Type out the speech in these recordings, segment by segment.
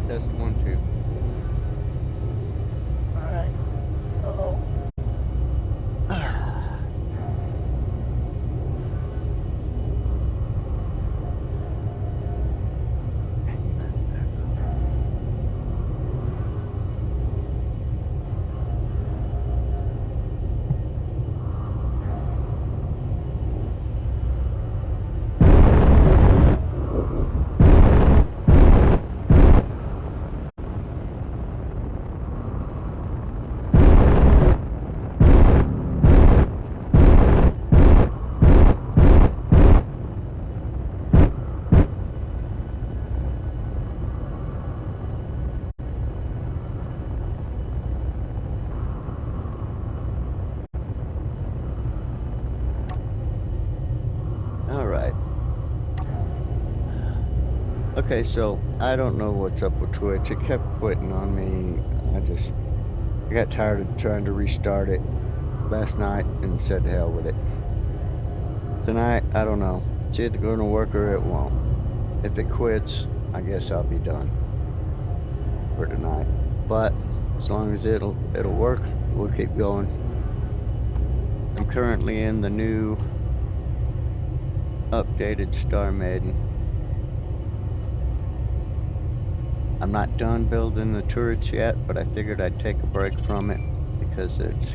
Test 1, 2. Alright. Oh. Alright. Okay, so I don't know what's up with Twitch. It kept quitting on me. I got tired of trying to restart it last night and said to hell with it. Tonight, I don't know. It's either going to work or it won't. If it quits, I guess I'll be done for tonight. But as long as it'll work, we'll keep going. I'm currently in the new updated Star Maiden. I'm not done building the turrets yet, but I figured I'd take a break from it because it's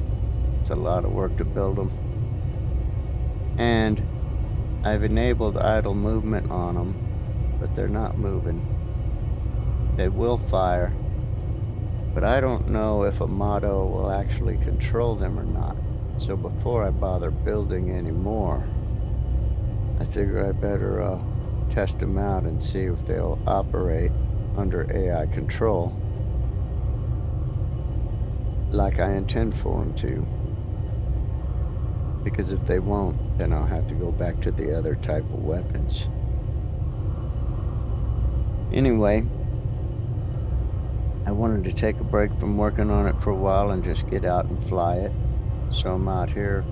a lot of work to build them. And I've enabled idle movement on them, but they're not moving. They will fire, but I don't know if a motto will actually control them or not. So before I bother building any more, I figure I better test them out and see if they'll operate under AI control like I intend for them to. Because if they won't, then I'll have to go back to the other type of weapons. Anyway, I wanted to take a break from working on it for a while and just get out and fly it. So I'm out here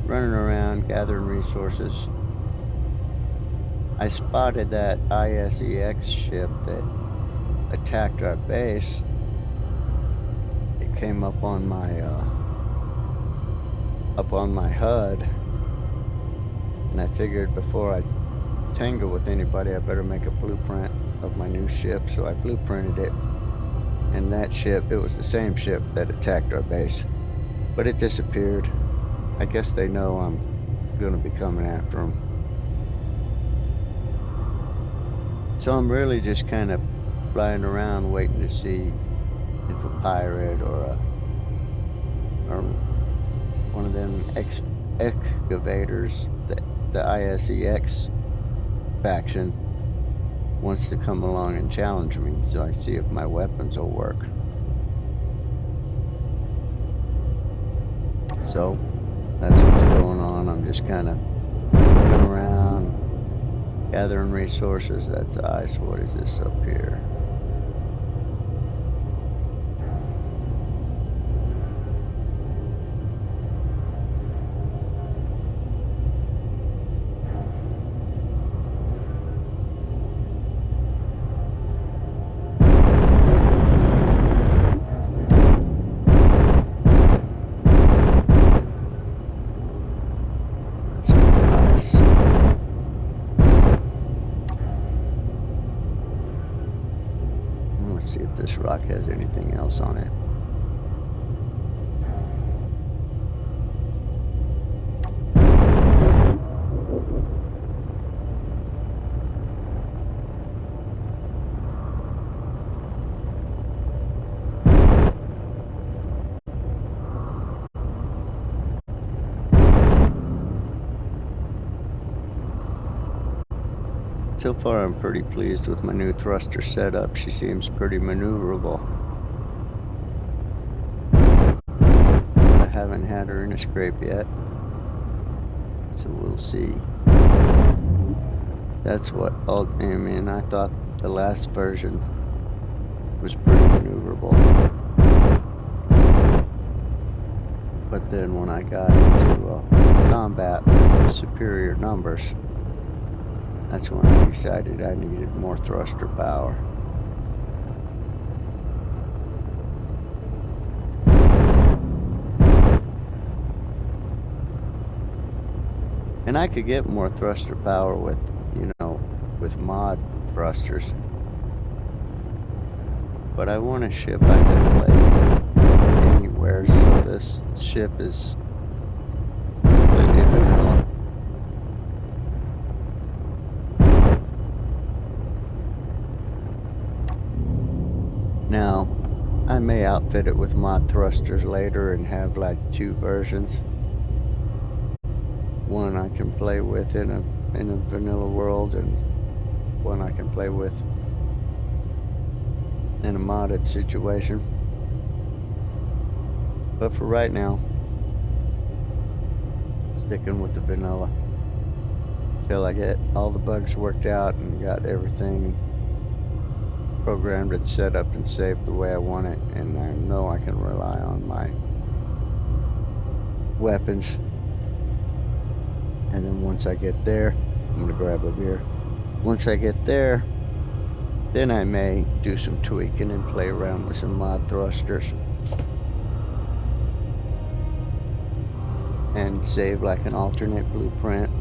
running around gathering resources. I spotted that ISEX ship that attacked our base. It came up on my HUD, and I figured before I tangle with anybody, I better make a blueprint of my new ship. So I blueprinted it, and that ship, it was the same ship that attacked our base, but it disappeared. I guess they know I'm gonna be coming after them. So I'm really just kind of flying around waiting to see if a pirate or one of them excavators, the ISEX faction, wants to come along and challenge me, so I see if my weapons will work. So that's what's going on. I'm just kind of looking around, gathering resources. That's ice. What is this up here? See if this rock has anything else on it. So far I'm pretty pleased with my new thruster setup. She seems pretty maneuverable. I haven't had her in a scrape yet, so we'll see. That's what I thought the last version was pretty maneuverable. But then when I got into combat with superior numbers, that's when I decided I needed more thruster power. And I could get more thruster power with, with mod thrusters. But I want a ship I can play anywhere, so this ship is completely vanilla. Now, I may outfit it with mod thrusters later and have like 2 versions. One I can play with in a vanilla world, and one I can play with in a modded situation. But for right now, sticking with the vanilla till I get all the bugs worked out and got everything programmed and set up and saved the way I want it, and I know I can rely on my weapons. And then once I get there, I'm gonna grab a beer. Once I get there, then I may do some tweaking and play around with some mod thrusters and save like an alternate blueprint.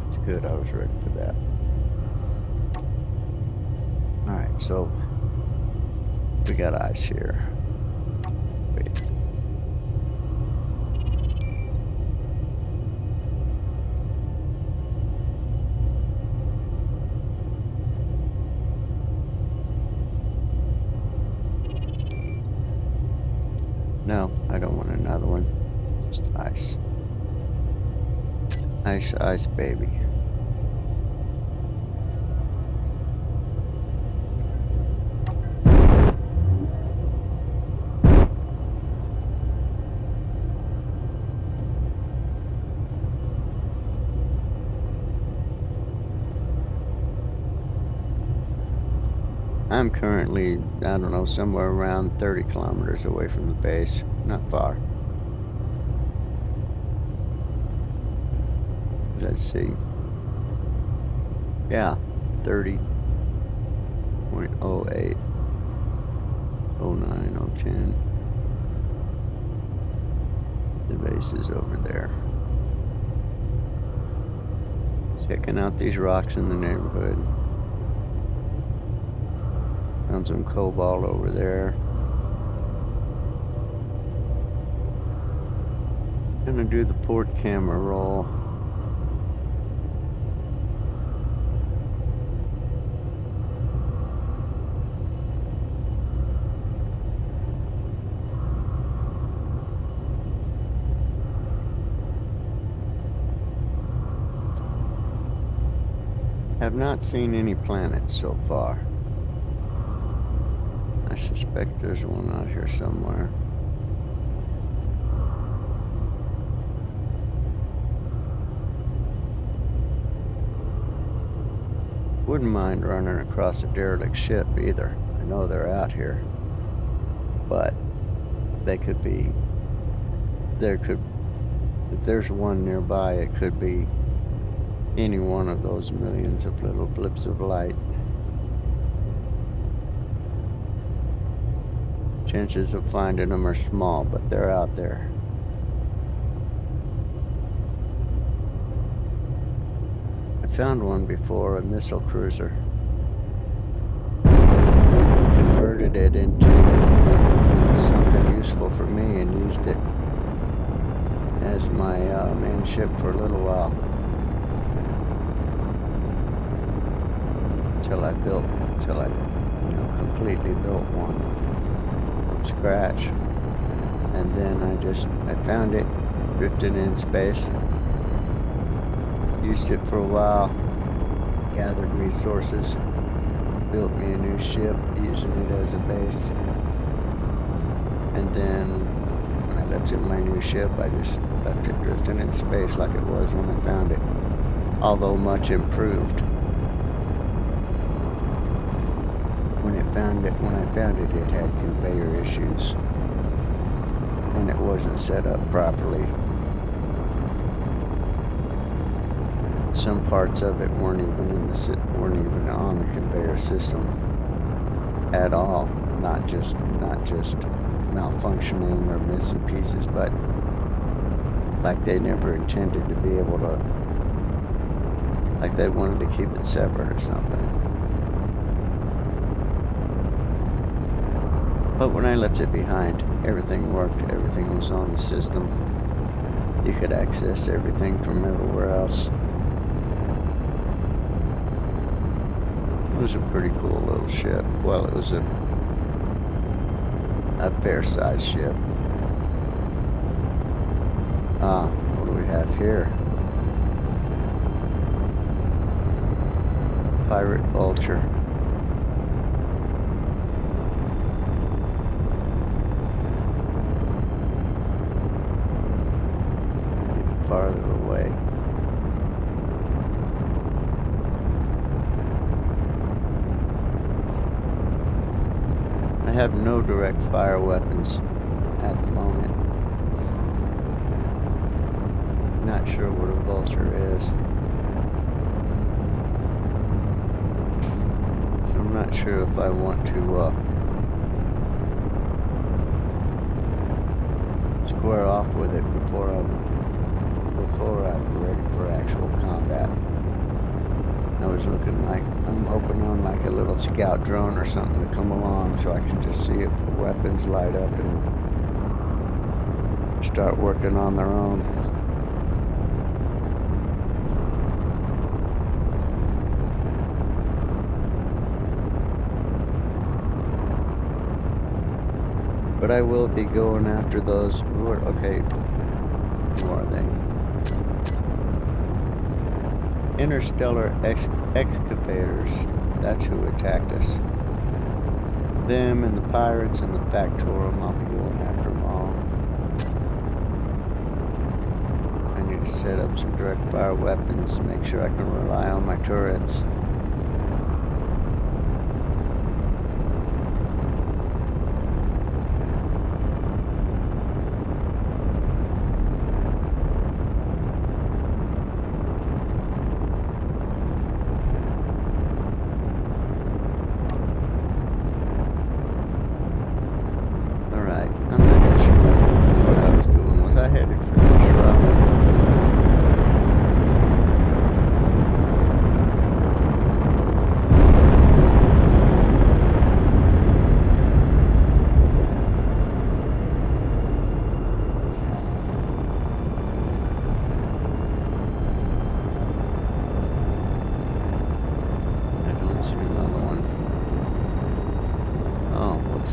It's good, I was ready for that. Alright, so we got ice here. Wait. No, I don't want another one. Just ice. Ice, ice, baby. I'm currently, I don't know, somewhere around 30 kilometers away from the base. Not far. Let's see. Yeah, 30.08, 09, 010. The base is over there. Checking out these rocks in the neighborhood. Found some cobalt over there. Gonna do the port camera roll. Have not seen any planets so far. I suspect there's one out here somewhere. Wouldn't mind running across a derelict ship either. I know they're out here. But they could be, if there's one nearby, it could be any one of those millions of little blips of light. Chances of finding them are small, but they're out there. I found one before, a missile cruiser. Converted it into something useful for me and used it as my main ship for a little while. Until I completely built one from scratch. And then I found it, drifted in space, used it for a while, gathered resources, built me a new ship using it as a base. And then when I That's in my new ship. I just left it drifting in space like it was when I found it, although much improved. When I found it, it had conveyor issues, and it wasn't set up properly. Some parts of it weren't even on the conveyor system at all. Not just malfunctioning or missing pieces, but like they never intended to be able to, like they wanted to keep it separate or something. But when I left it behind, everything worked, everything was on the system. You could access everything from everywhere else. It was a pretty cool little ship. Well, it was a fair-sized ship. What do we have here? Pirate Vulture. It's getting farther away. I have no direct fire weapons at the moment. Not sure what a vulture is. So I'm not sure if I want to square off with it before I'm ready for actual combat. I was I'm hoping on like a little scout drone or something to come along so I can just see if the weapons light up and start working on their own. But I will be going after those. Okay, who are they? Interstellar excavators. That's who attacked us. Them and the pirates and the Factorum. I'll be going after them all. I need to set up some direct fire weapons to make sure I can rely on my turrets.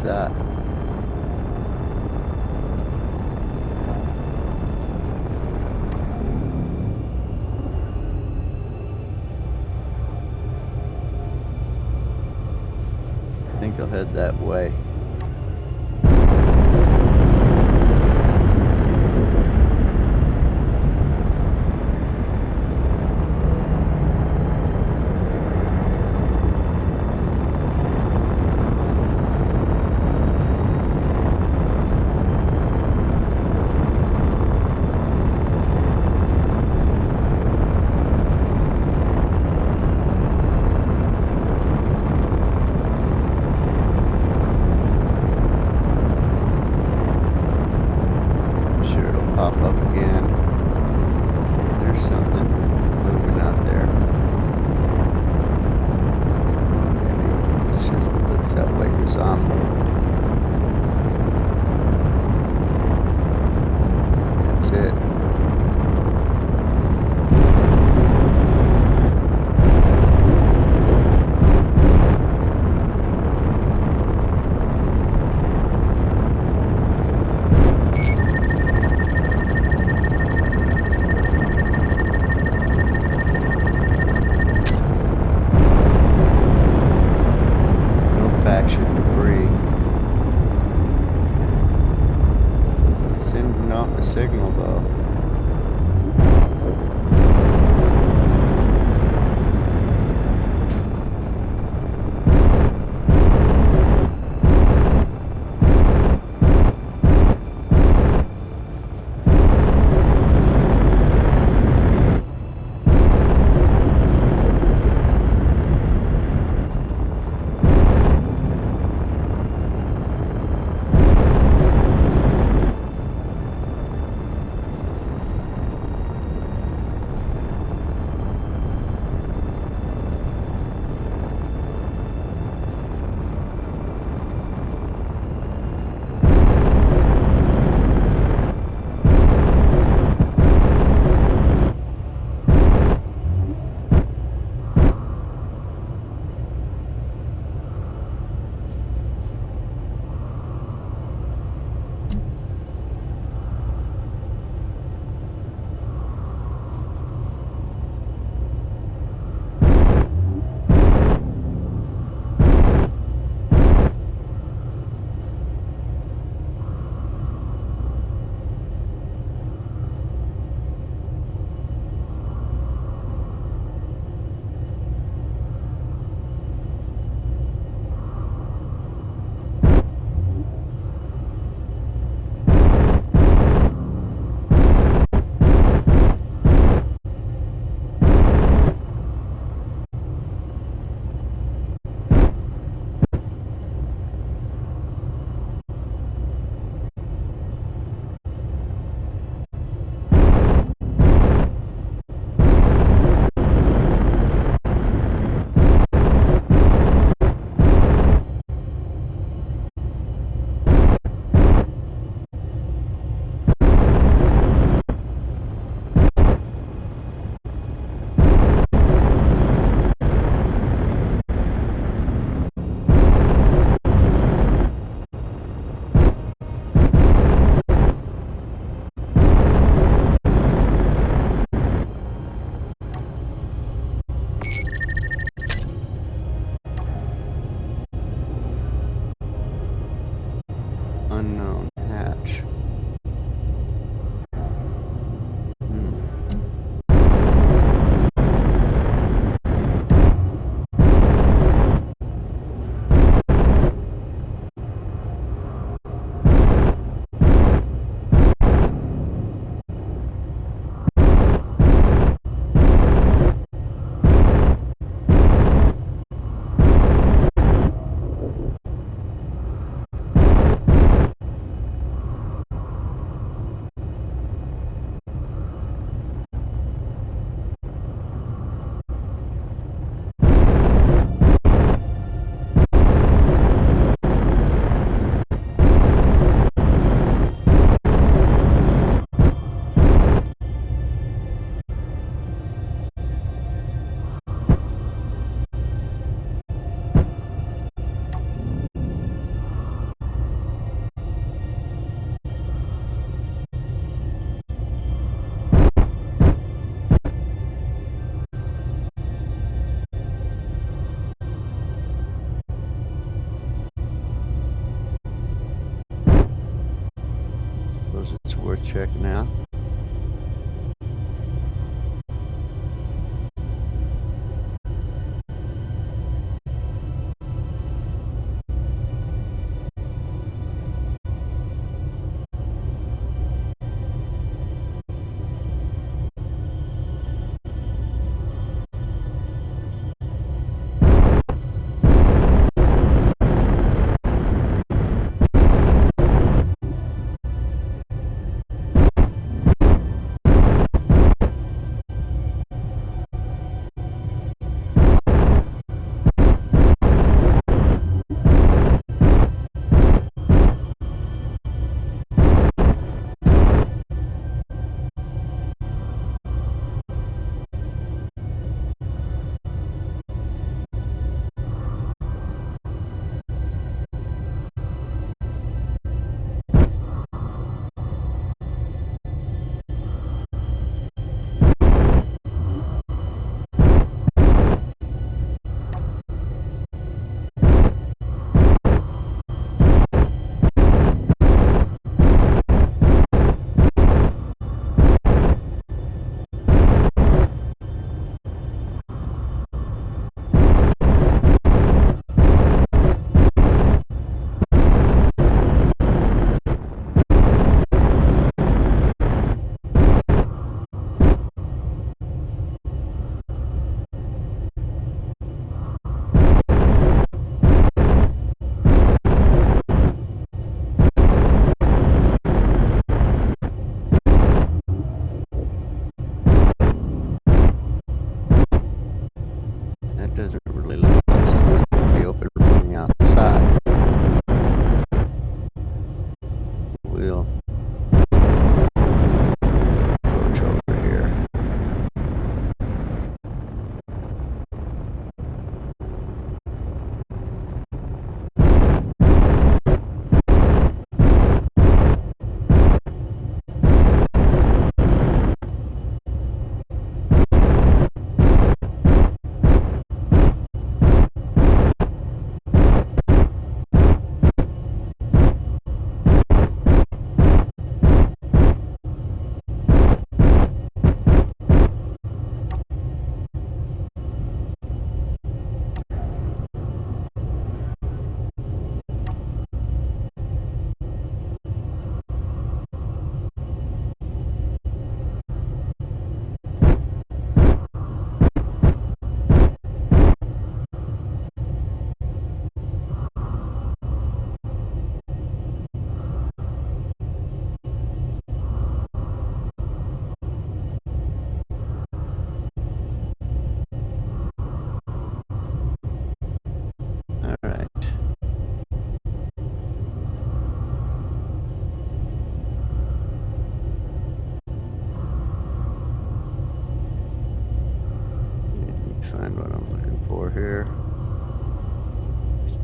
That. I think I'll head that way. Pop up again. There's something moving out there. Or maybe it just looks that way because I'm moving. That's it. signal, though. Unknown hatch. Suppose it's worth checking out.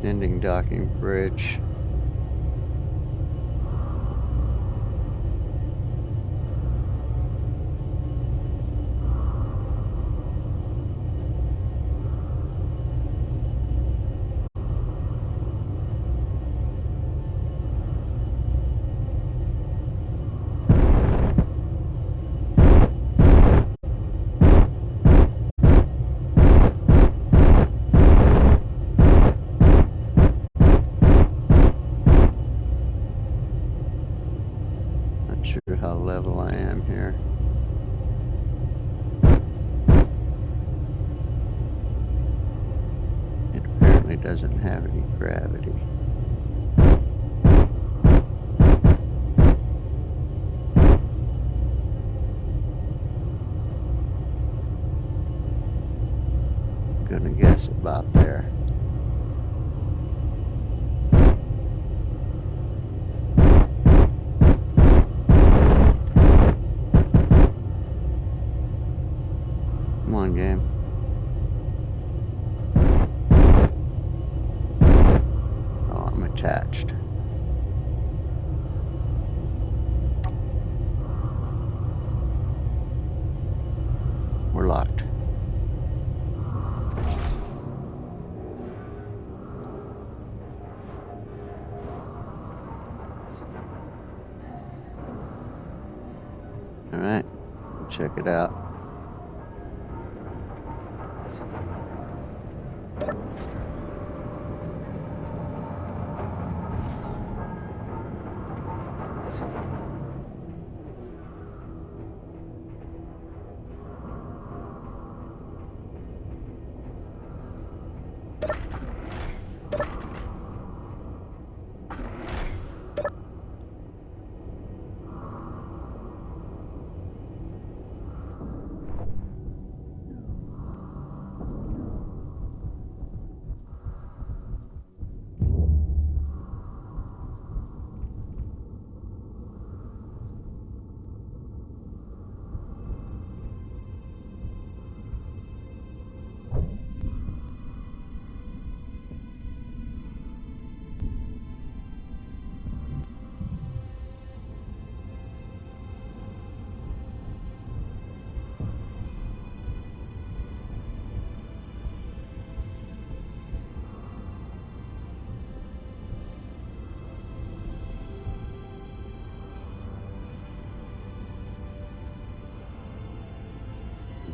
Extending docking bridge. Sure how level I am here. It apparently doesn't have any gravity. I'm gonna guess about there. Come on, game. Oh, I'm attached. We're locked. All right, check it out.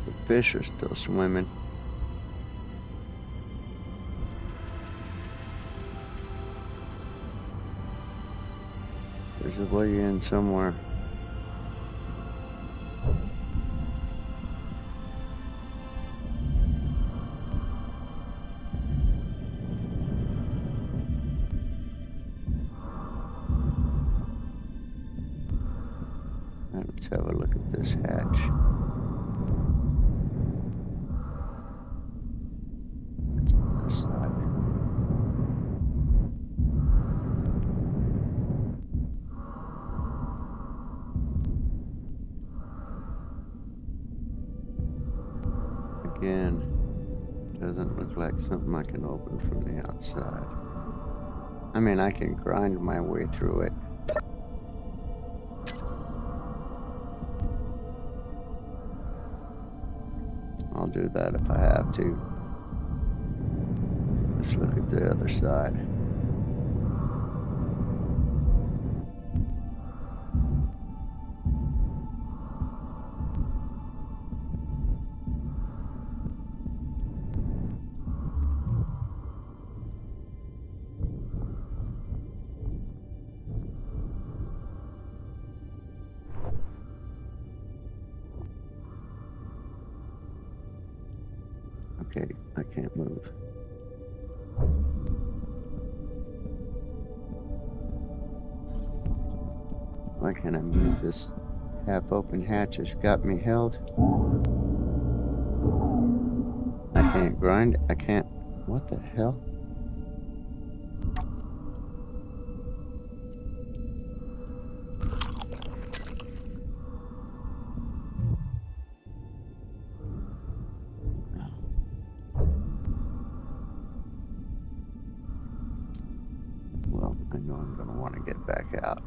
The fish are still swimming. There's a way in somewhere. Let's have a look at this hatch. It's on this side. Again, doesn't look like something I can open from the outside. I mean, I can grind my way through it. I'll do that if I have to. Let's look at the other side. Okay, I can't move. Why can't I move? This half-open hatch has got me held. I can't grind. I can't. What the hell? I know I'm going to want to get back out.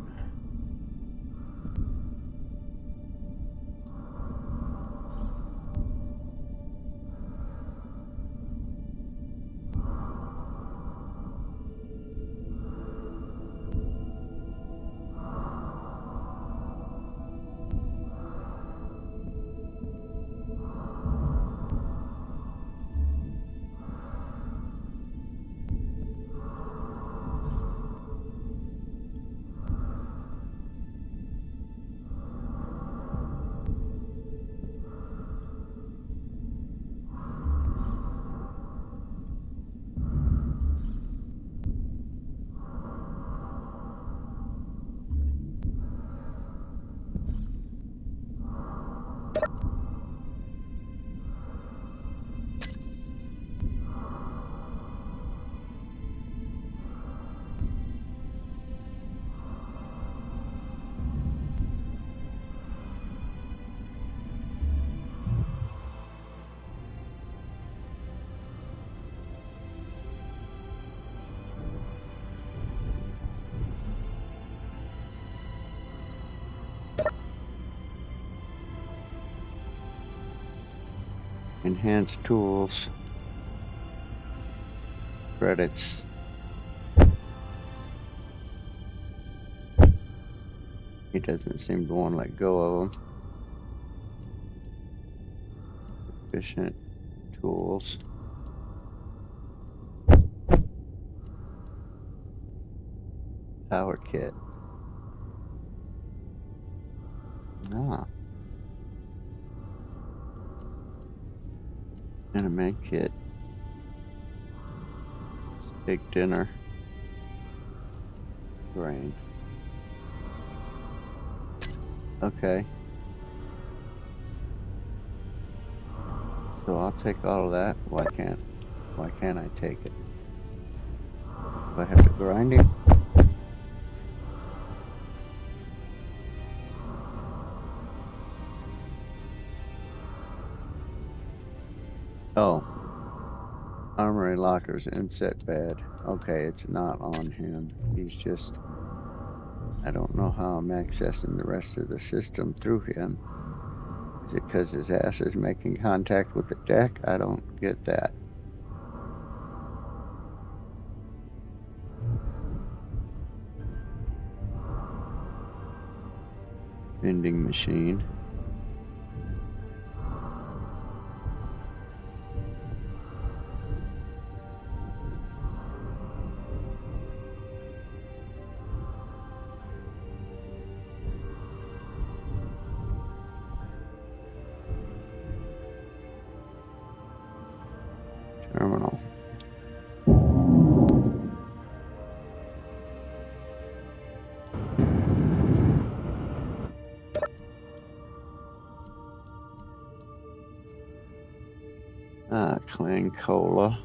Enhanced tools. Credits. He doesn't seem to want to let go of them. Efficient tools. Power kit. Ah. And a med kit. Steak dinner. Grain. Okay. So I'll take all of that. Why can't I take it? Do I have to grind it? Oh. Armory lockers inset bed. Okay, it's not on him. He's just... I don't know how I'm accessing the rest of the system through him. Is it because his ass is making contact with the deck? I don't get that. Vending machine. Terminal. Clean cola.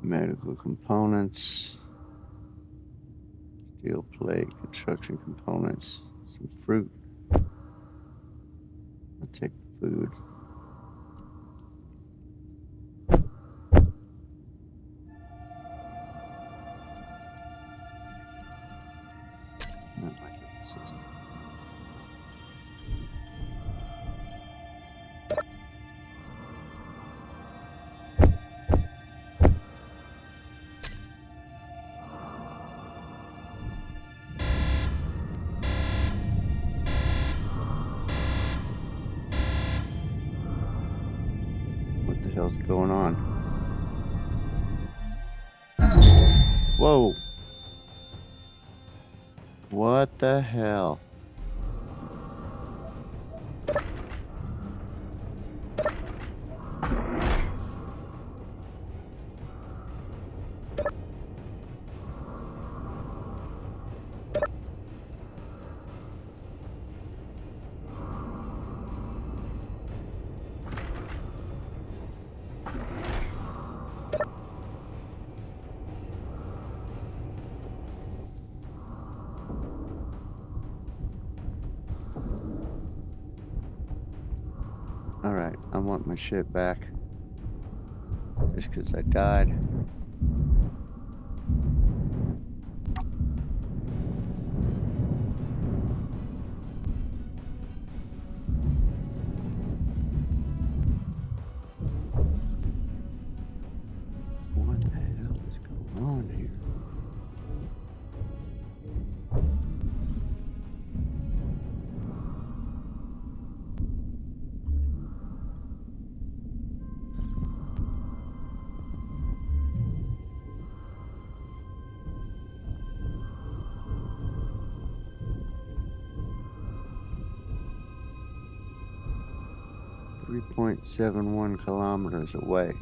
Medical components. Steel plate, construction components, some fruit. I'll take food. Not much of a system. What the hell's going on? Whoa! What the hell? Alright, I want my shit back. just 'cause I died. What the hell is going on here? .71 kilometers away.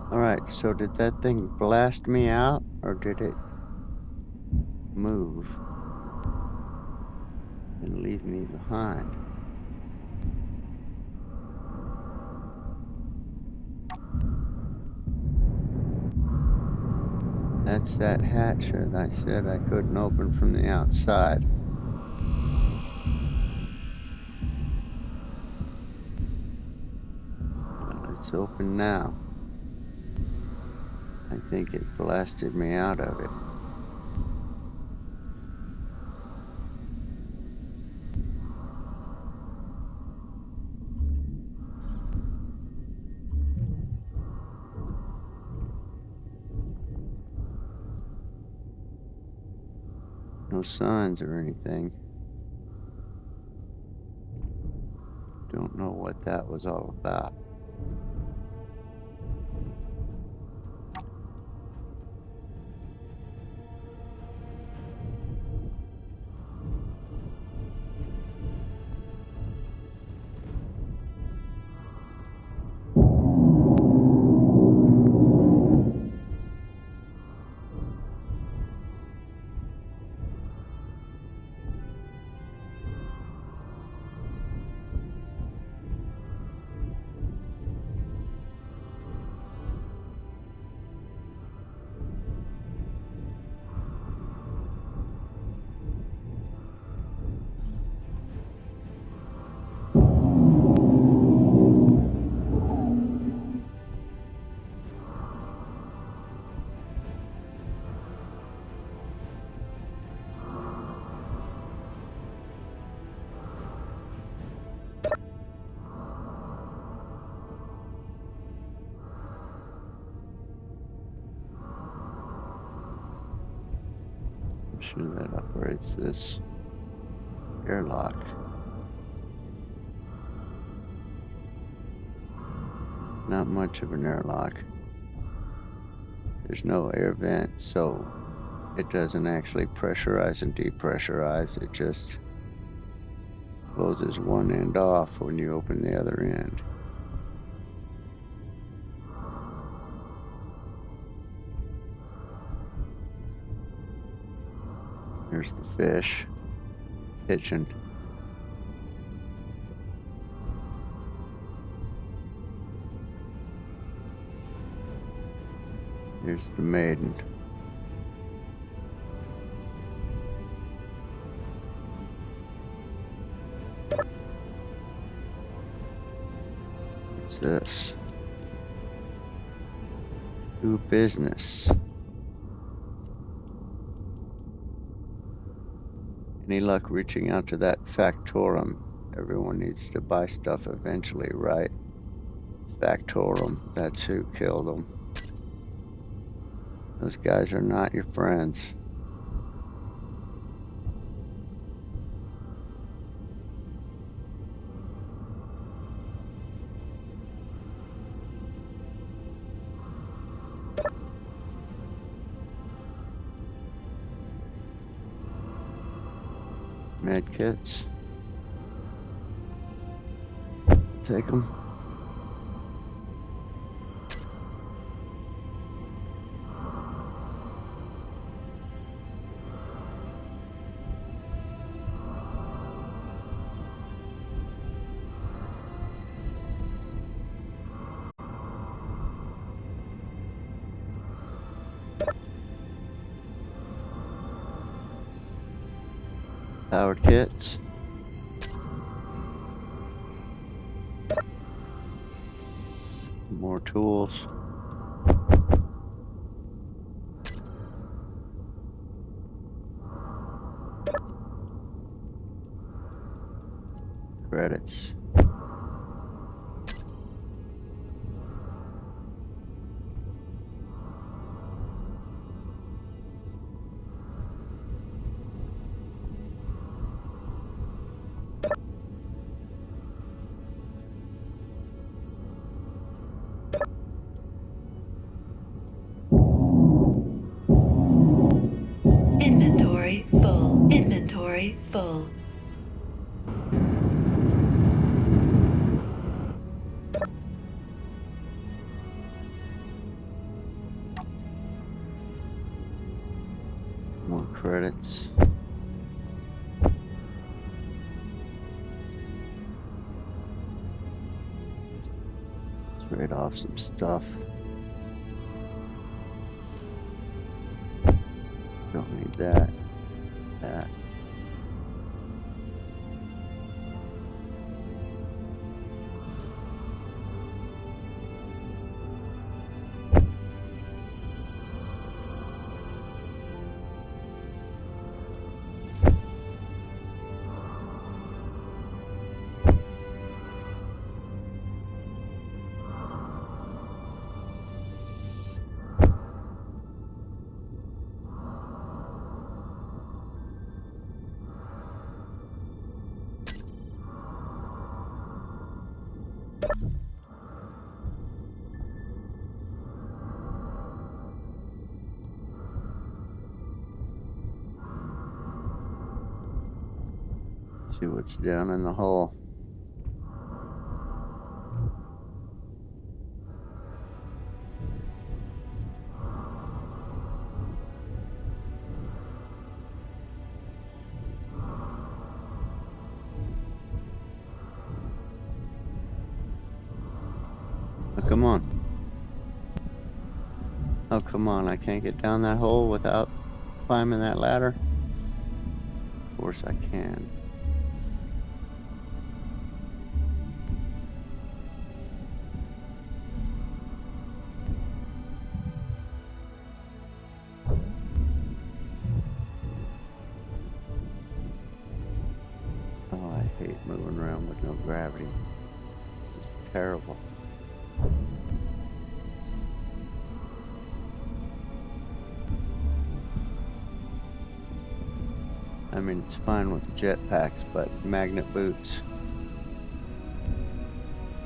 Alright, so did that thing blast me out, or did it move and leave me behind? That's that hatch that I said I couldn't open from the outside. Well, it's open now. I think it blasted me out of it. No signs or anything. Don't know what that was all about. issue that operates this airlock. Not much of an airlock. There's no air vent, so it doesn't actually pressurize and depressurize. It just closes one end off when you open the other end. Here's the fish pitching. Here's the Maiden. What's this? Do business. Any luck reaching out to that factotum? Everyone needs to buy stuff eventually, right? Factotum, that's who killed them. Those guys are not your friends. Med kits. Take them. Power kits. More tools. Credits. Inventory full. Inventory full. More credits. Let's trade off some stuff. Don't need that. That. See what's down in the hole. Oh, come on. Oh, come on. I can't get down that hole without climbing that ladder. Of course I can. Oh, I hate moving around with no gravity. This is terrible. mean, it's fine with the jetpacks, but magnet boots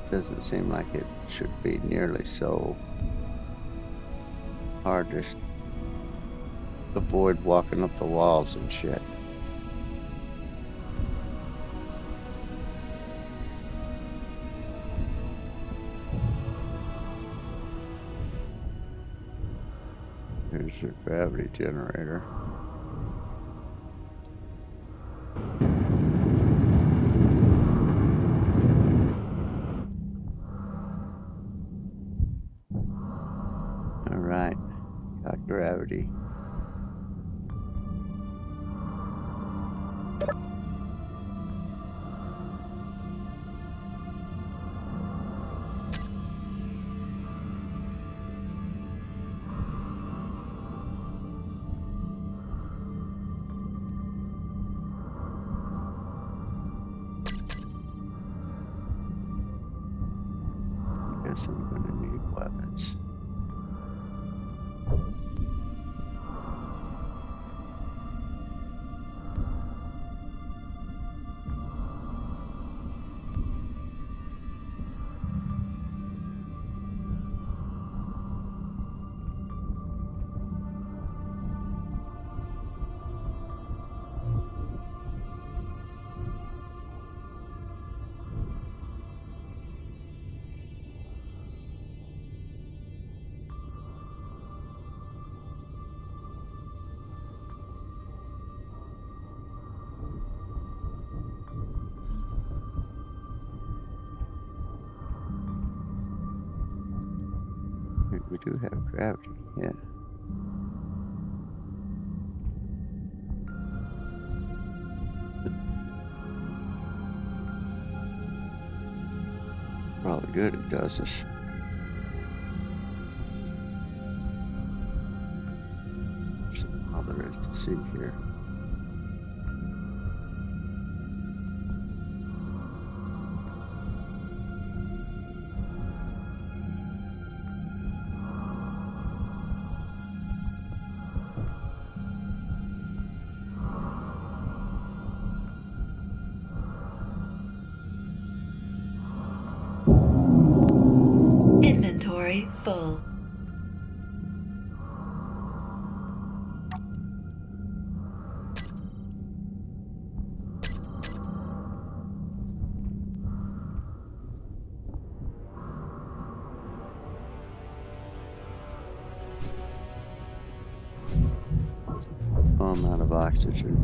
doesn't seem like it should be nearly so hard to avoid walking up the walls and shit. Here's your gravity generator. Alright, got gravity. Guess I'm gonna need weapons. We do have gravity, yeah. Probably good it does this. So all there is to see here. Inventory full. Oh, I'm out of oxygen.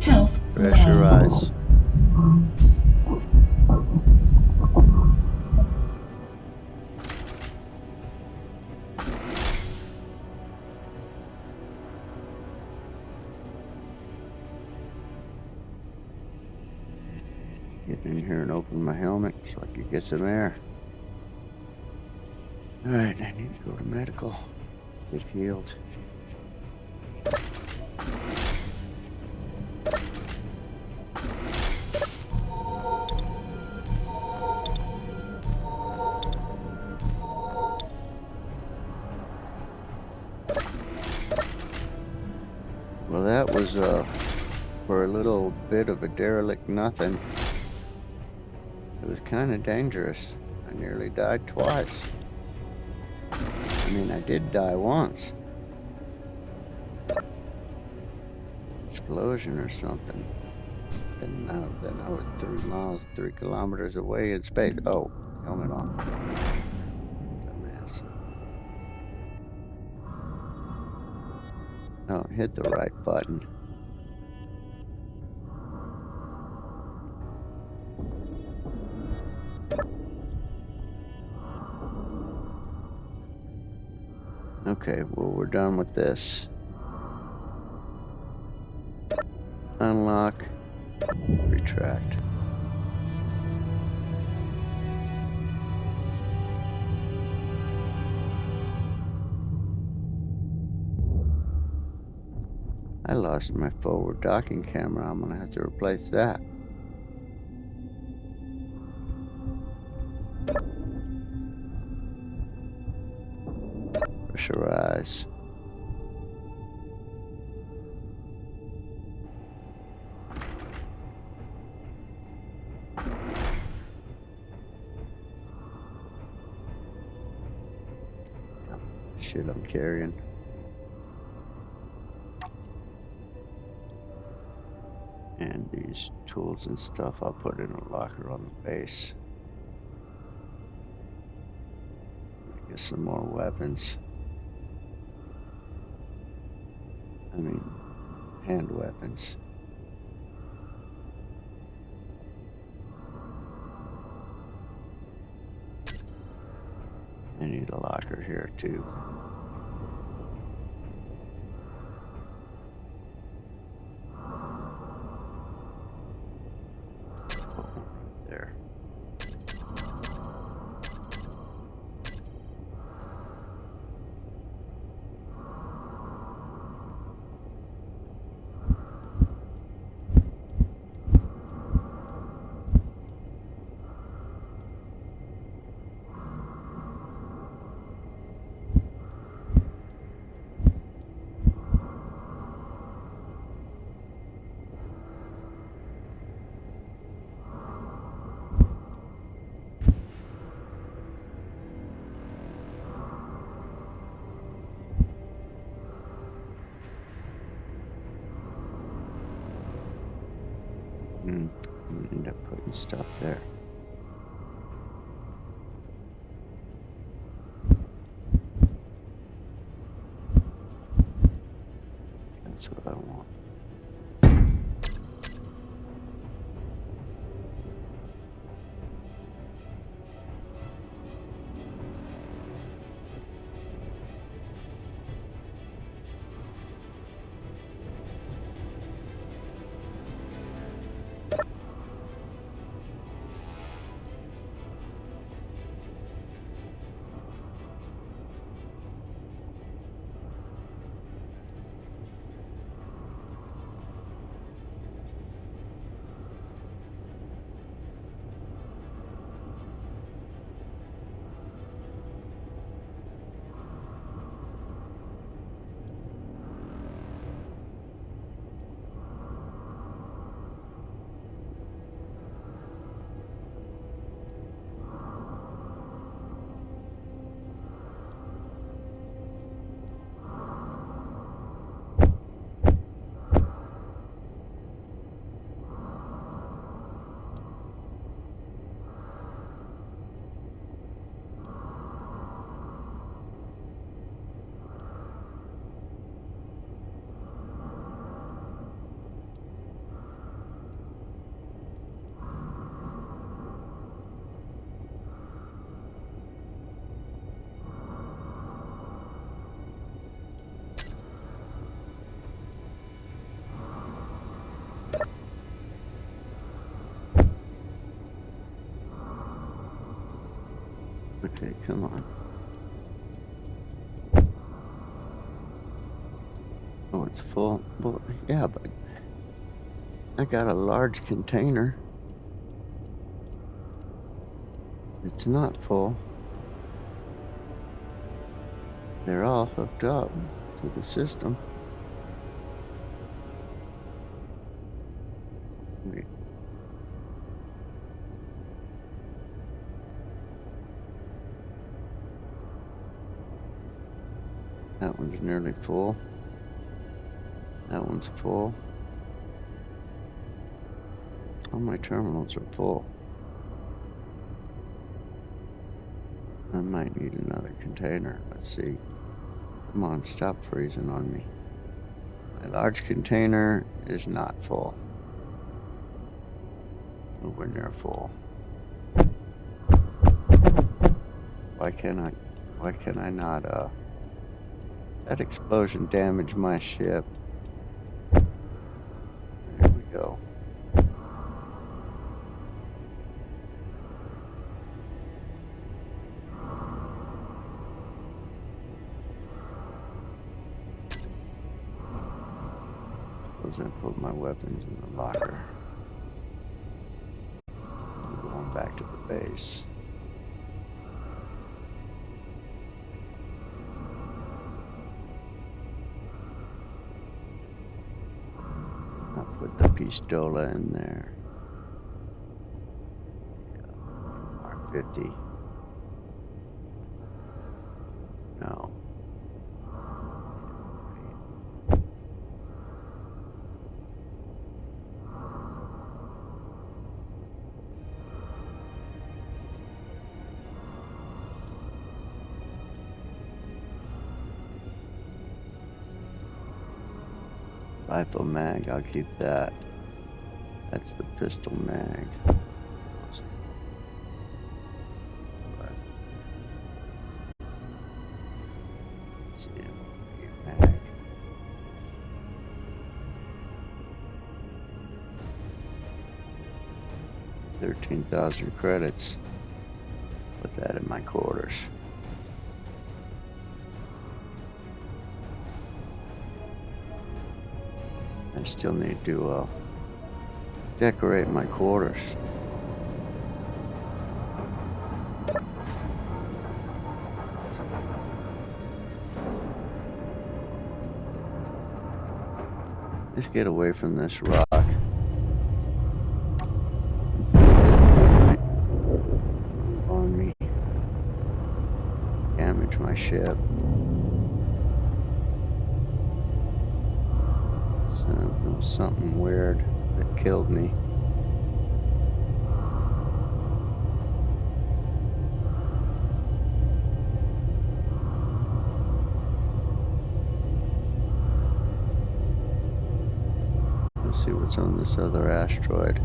Health low. Pressurize. Get in here and open my helmet so I can get some air. Alright, I need to go to medical. Get healed. Well, that was for a little bit of a derelict nothing. It was kind of dangerous. I nearly died twice. I mean, I did die once. Explosion or something. And then I was 3 miles, 3 kilometers away in space. Oh, helmet on. Dumbass. Oh, hit the right button. Okay, well, we're done with this. Unlock. Retract. I lost my forward docking camera. I'm gonna have to replace that. pressurize. Shit I'm carrying. And these tools and stuff I'll put in a locker on the base. Get some more weapons. I mean, hand weapons. I need a locker here too. Put one right there. I'm gonna end up putting stuff there. That's what I want. Okay, come on. Oh, it's full. Well, yeah, but I got a large container. It's not full. They're all hooked up to the system. Wait. That one's nearly full. That one's full. All my terminals are full. I might need another container. Let's see. Come on, stop freezing on me. My large container is not full. Nowhere near full. Why can I not, that explosion damaged my ship. There we go. Suppose I put my weapons in the locker. I'm going back to the base. pistola in there. Yeah, R50. No. Rifle mag, I'll keep that. That's the pistol mag. Let's see, mag. 13,000 credits. Put that in my quarters. I still need to decorate my quarters. Let's get away from this rock. On me. Damage my ship. Something weird that killed me. Let's see what's on this other asteroid.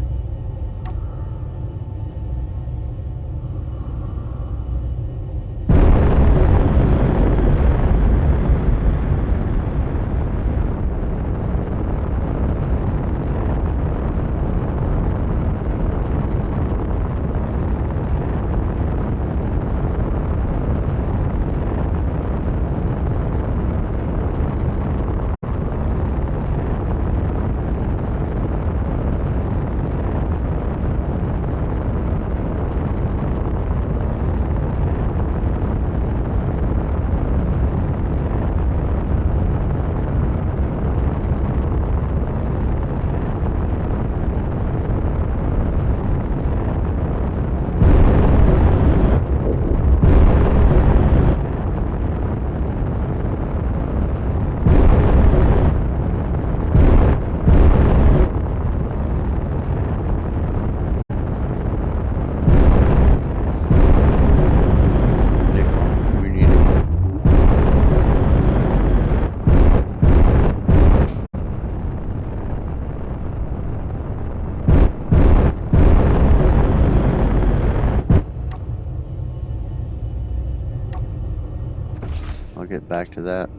I'll get back to that.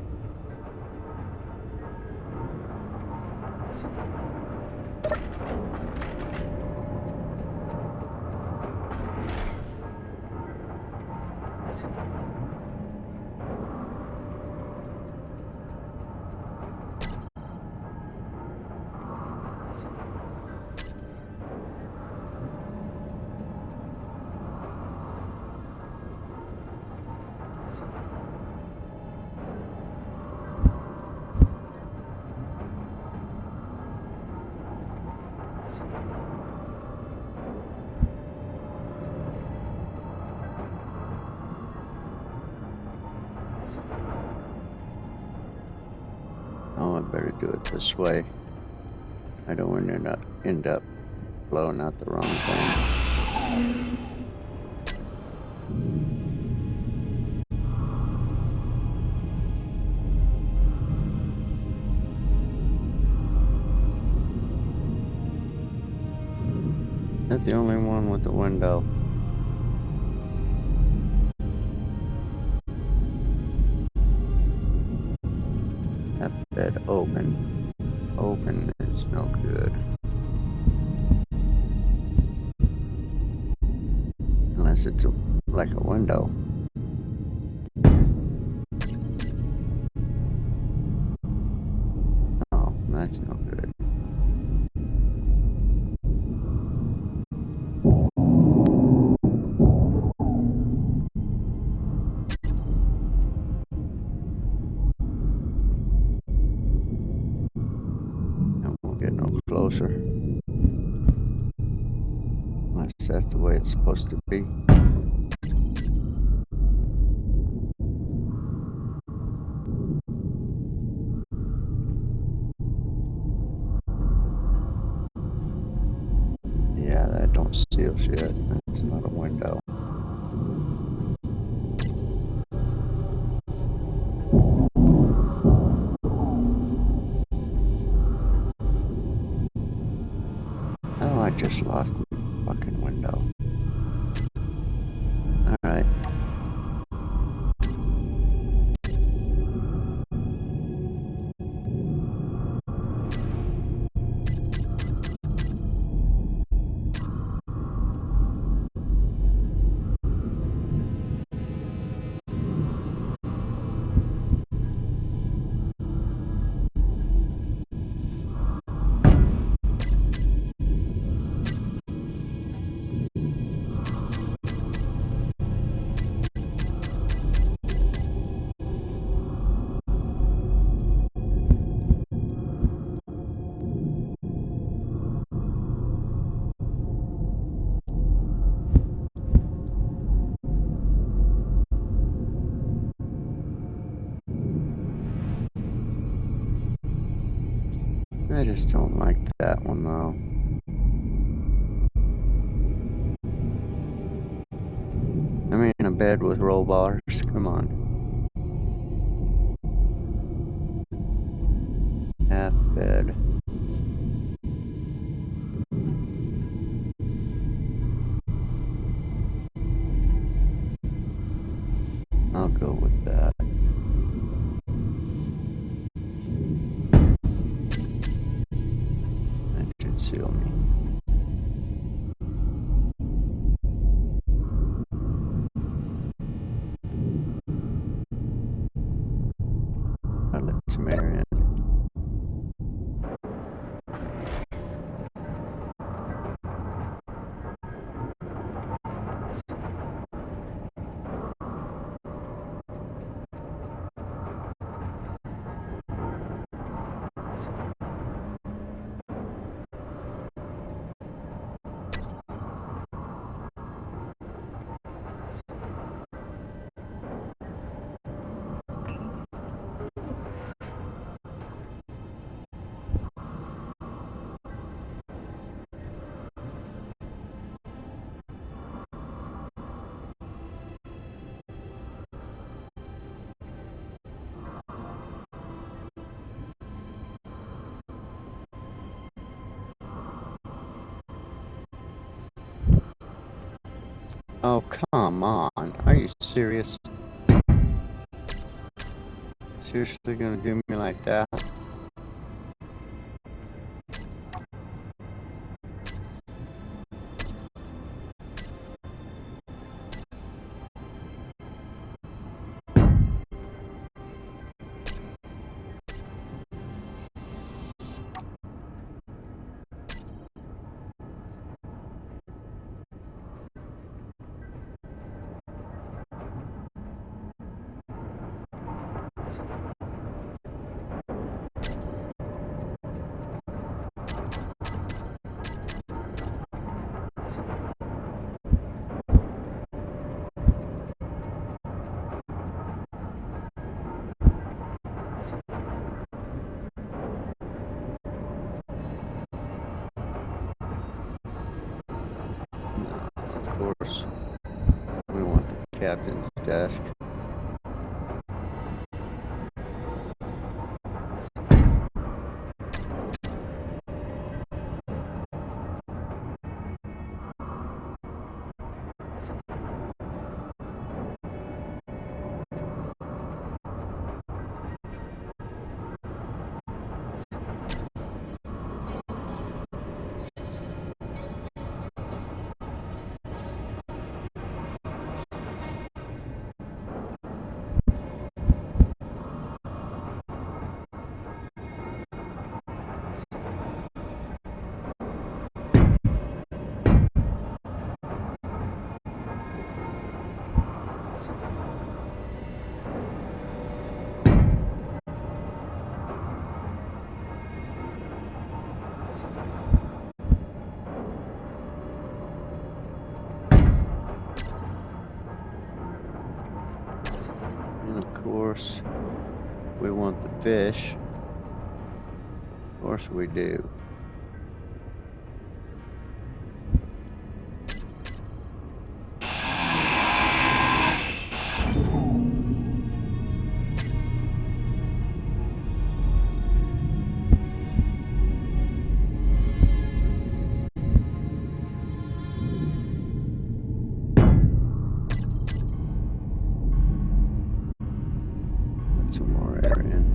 Oh, I better do it this way. I don't want to end up blowing out the wrong thing. Not the only one with the window. That bed open. Open is no good. Unless it's like a window. Oh, that's no good. I won't get no closer. that's the way it's supposed to be. Yeah, that don't seal yet. That's another window. Oh, I just lost my fucking window. Alright. I just don't like that one though. I mean, a bed with roll bars, come on. Half bed. I'll go with that. That should seal me. I'll let some air in. Oh, come on. Are you serious? Seriously gonna do me like that? No, of course. We want the captain's desk. the fish. Of course we do. Put some more air in.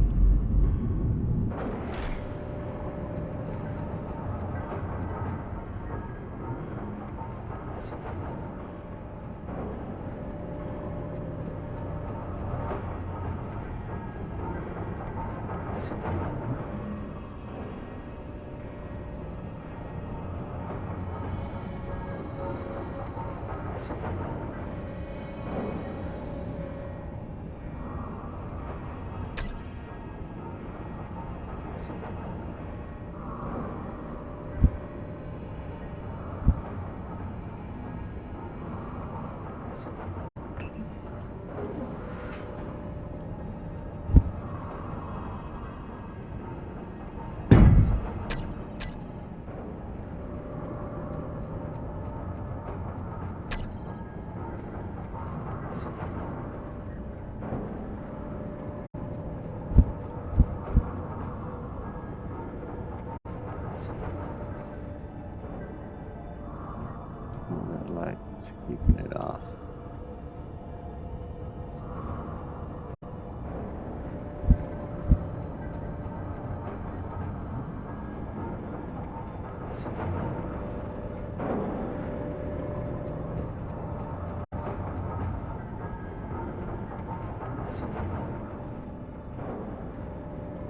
That light's keeping it off.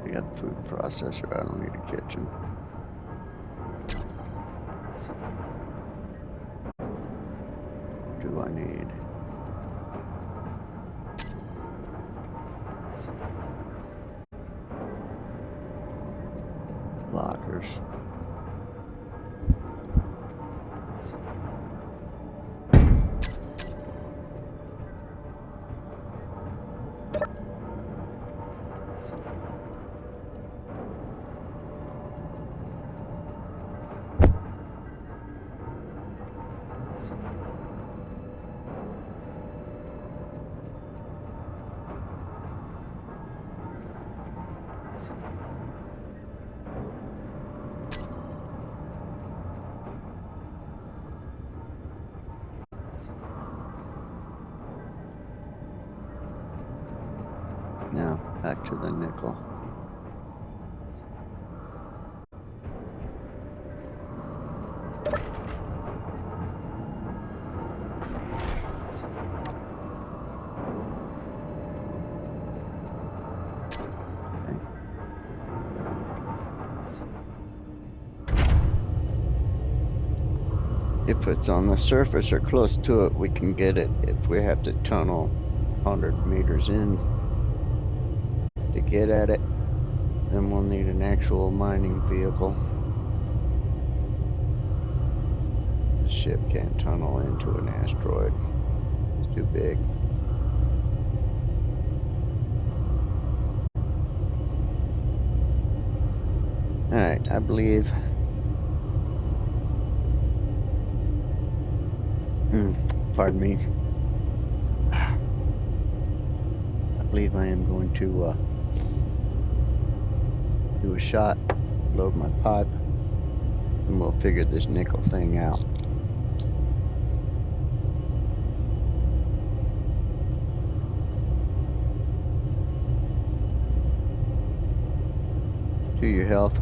I got a food processor, I don't need a kitchen. What do I need? Lockers. Now, back to the nickel. Okay. If it's on the surface or close to it, we can get it. If we have to tunnel 100 meters in to get at it, then we'll need an actual mining vehicle. The ship can't tunnel into an asteroid. It's too big. Alright, I believe pardon me. I believe I am going to do a shot, load my pipe, and we'll figure this nickel thing out. To your health.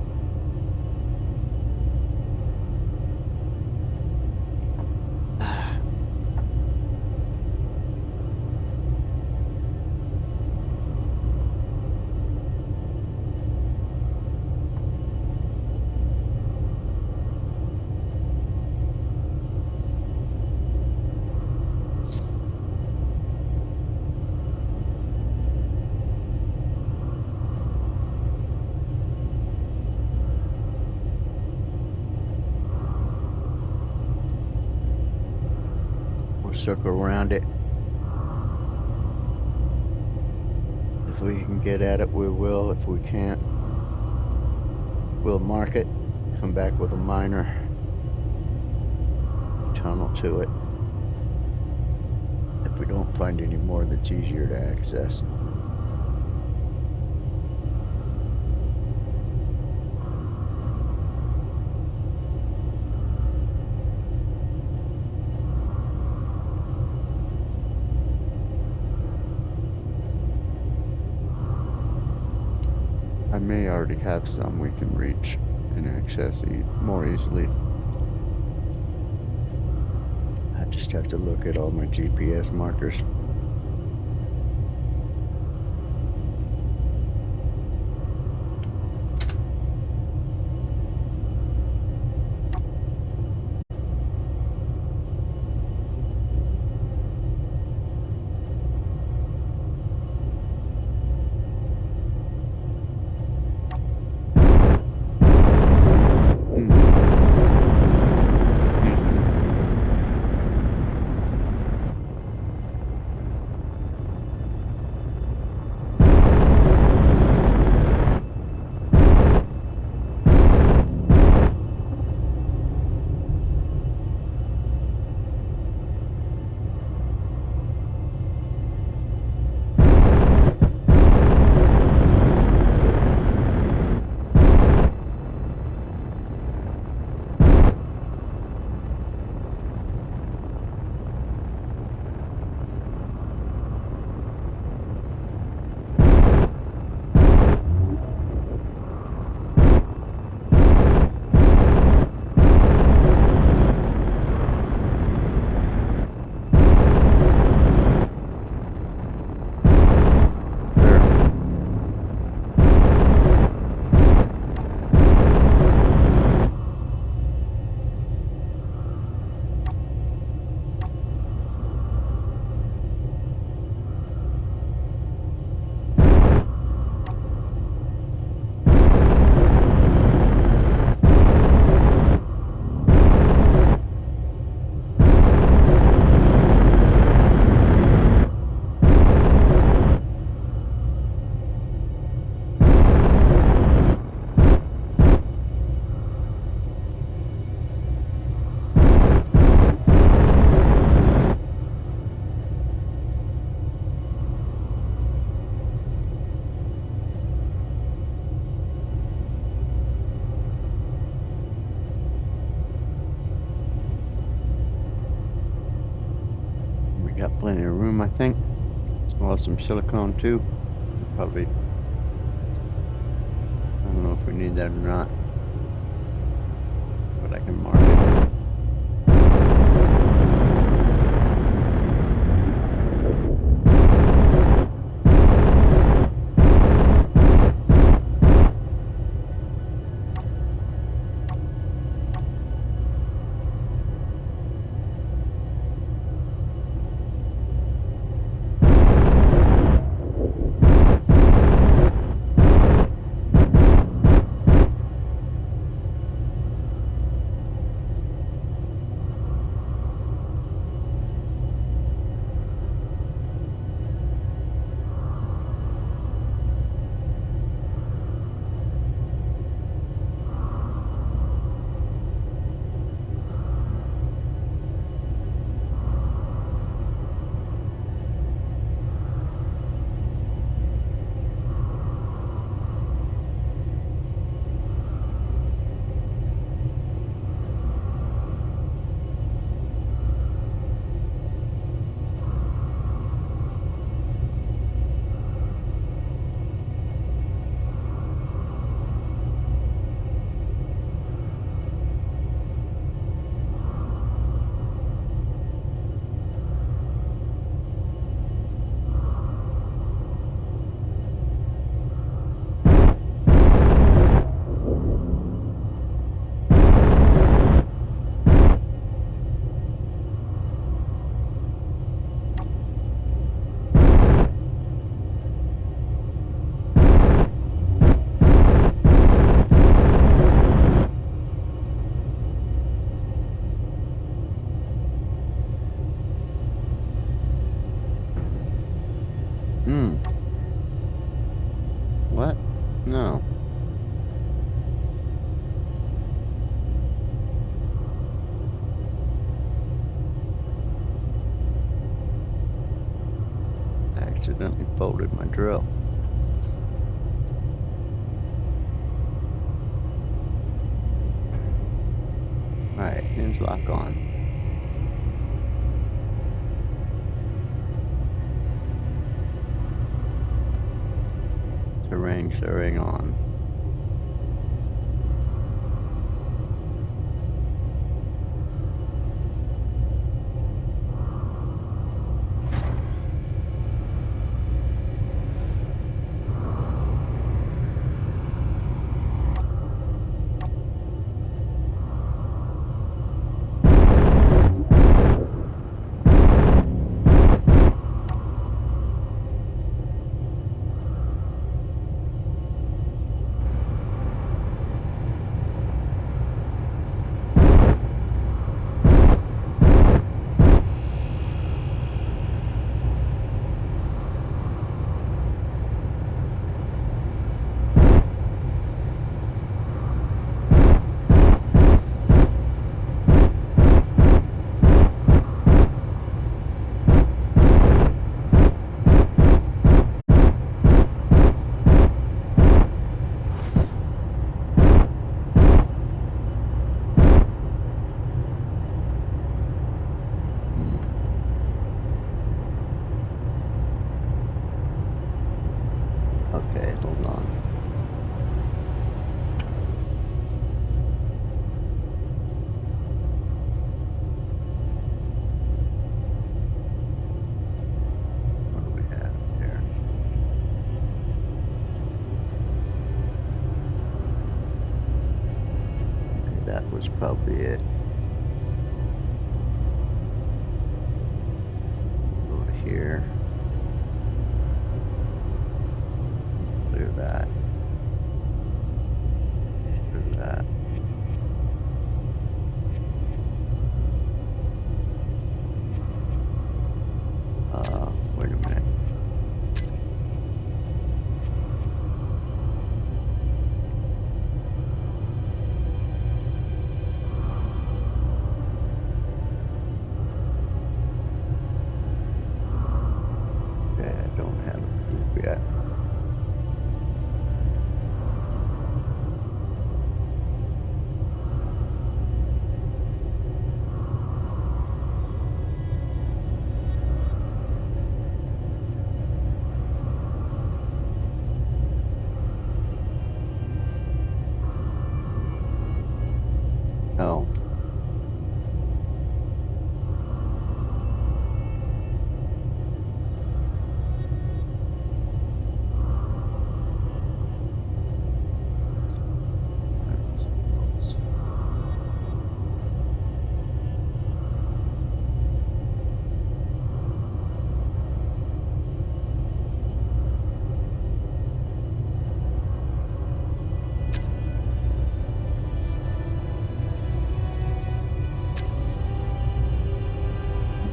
Circle around it. If we can get at it, we will. If we can't, we'll mark it, come back with a minor tunnel to it. If we don't find any more that's easier to access. I may already have some we can reach and access more easily. I just have to look at all my GPS markers. Got plenty of room, I think. As well as some silicone too. Probably, I don't know if we need that or not, but I can mark it. No. I accidentally folded my drill. Alright, hinge lock on. Terrain clearing on. Okay, hold on. What do we have here? Okay, that was probably it. We'll go to here. Clear that. Clear that. Wait a minute. Okay, I don't have a group yet. Oh.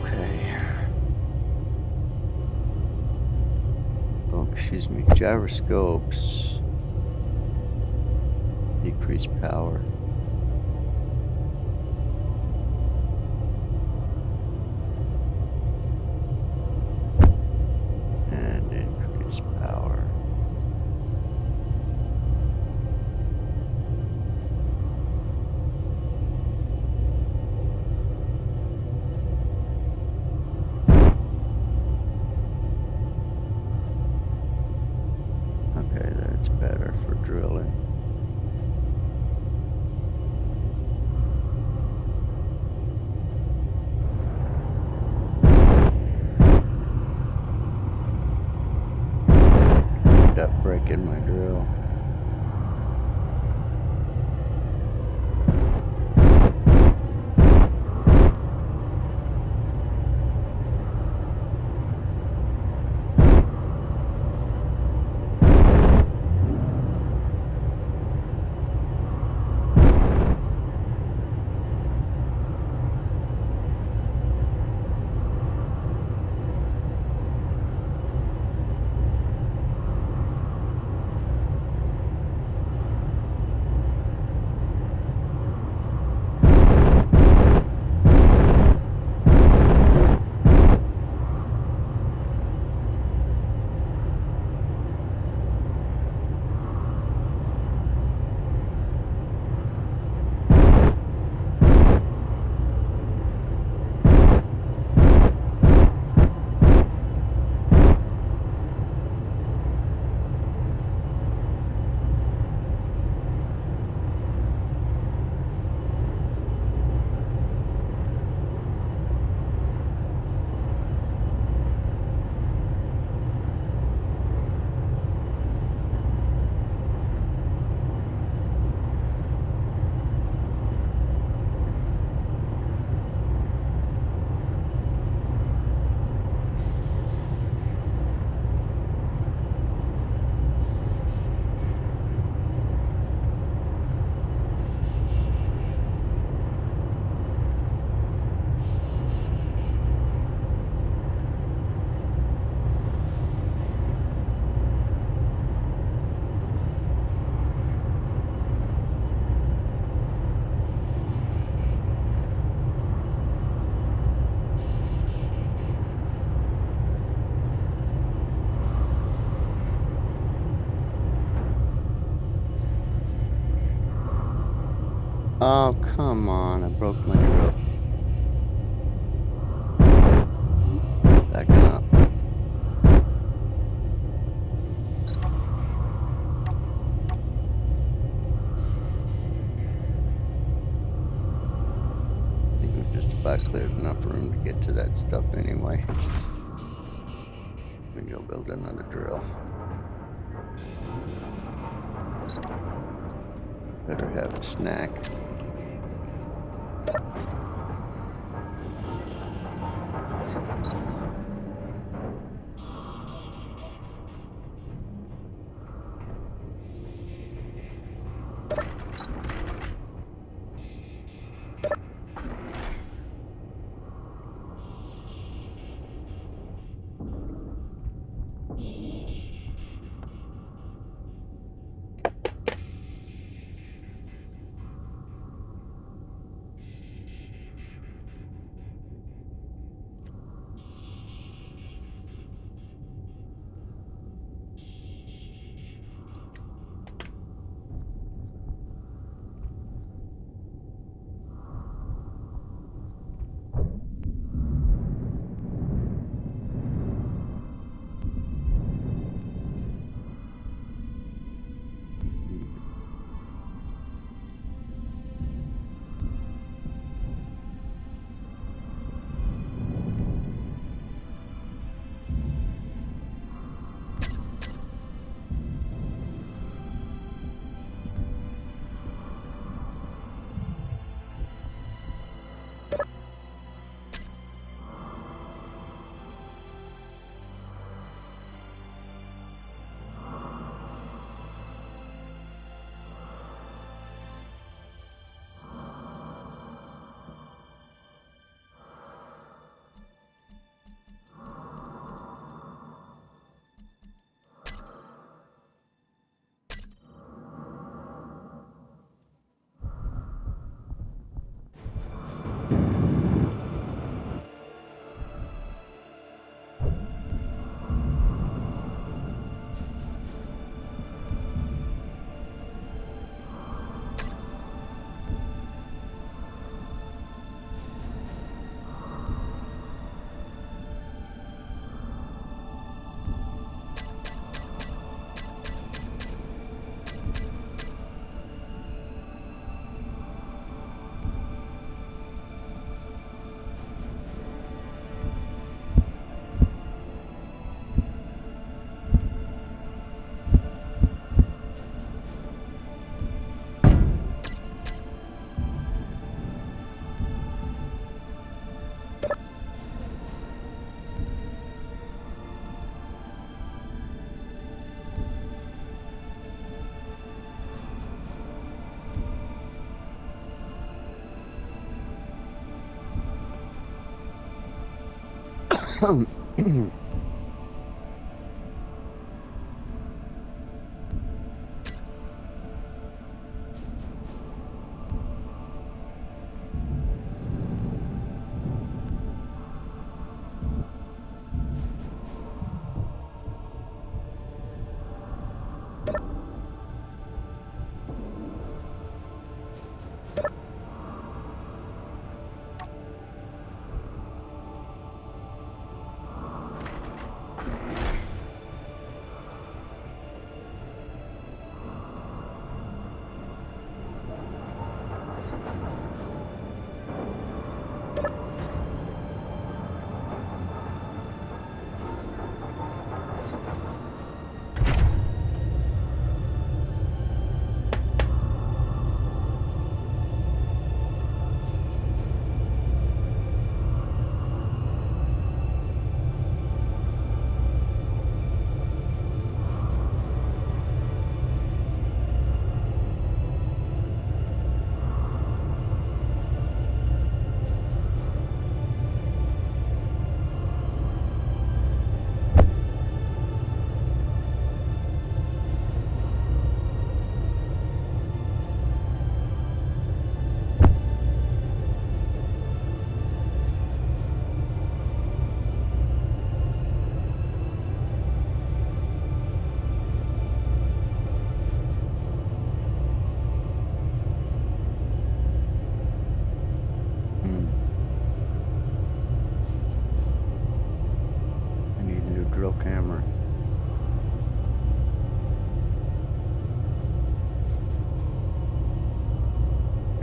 Okay. Oh, excuse me. Gyroscopes. Decrease power. And increase power. Okay, that's better for drilling. Oh, come on. I broke my drill. Backing up. I think we just about cleared enough room to get to that stuff anyway. We go build another drill. Better have a snack.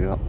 Yep.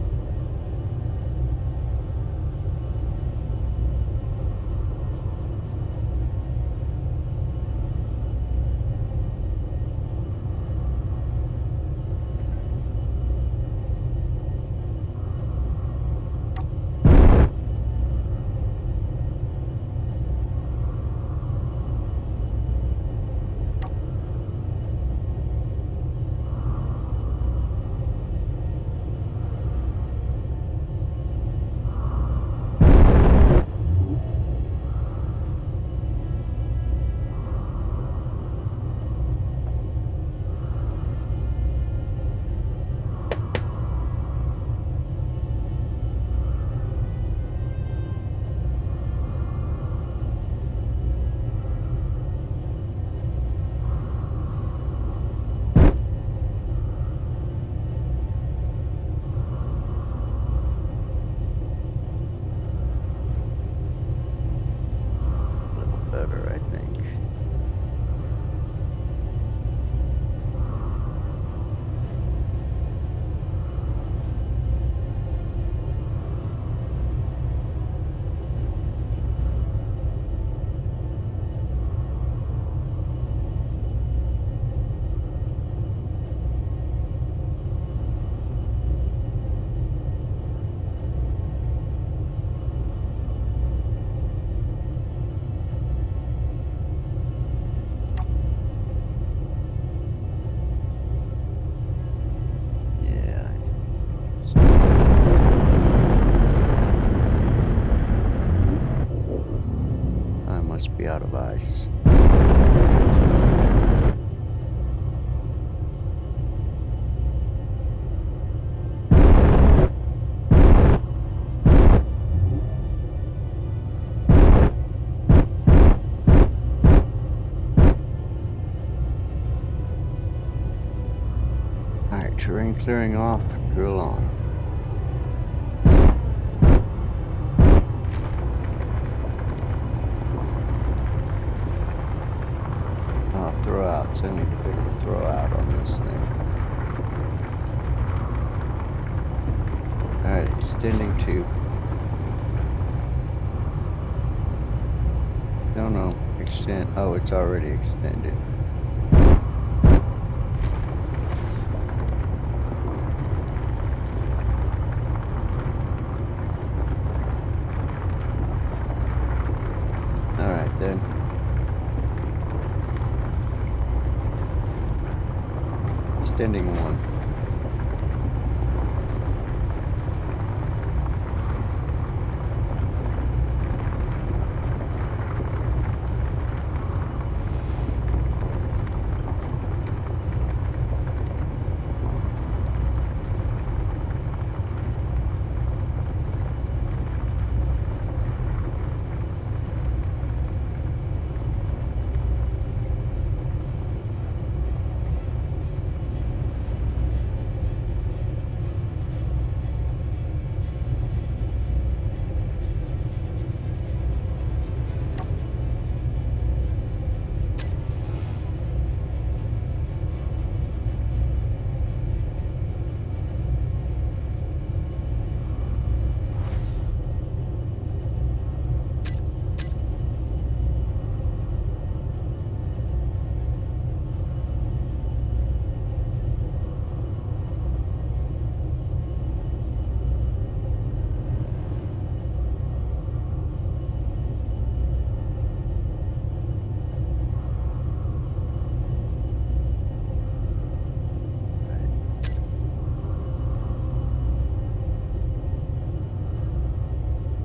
A little better, I think. Yeah, I must be out of ice. It's going down. All right, terrain clearing off, drill on. Oh, throwouts. I need a bit of a throwout on this thing. All right, extending to. No, extend. Oh, it's already extended. All right then. Extending one.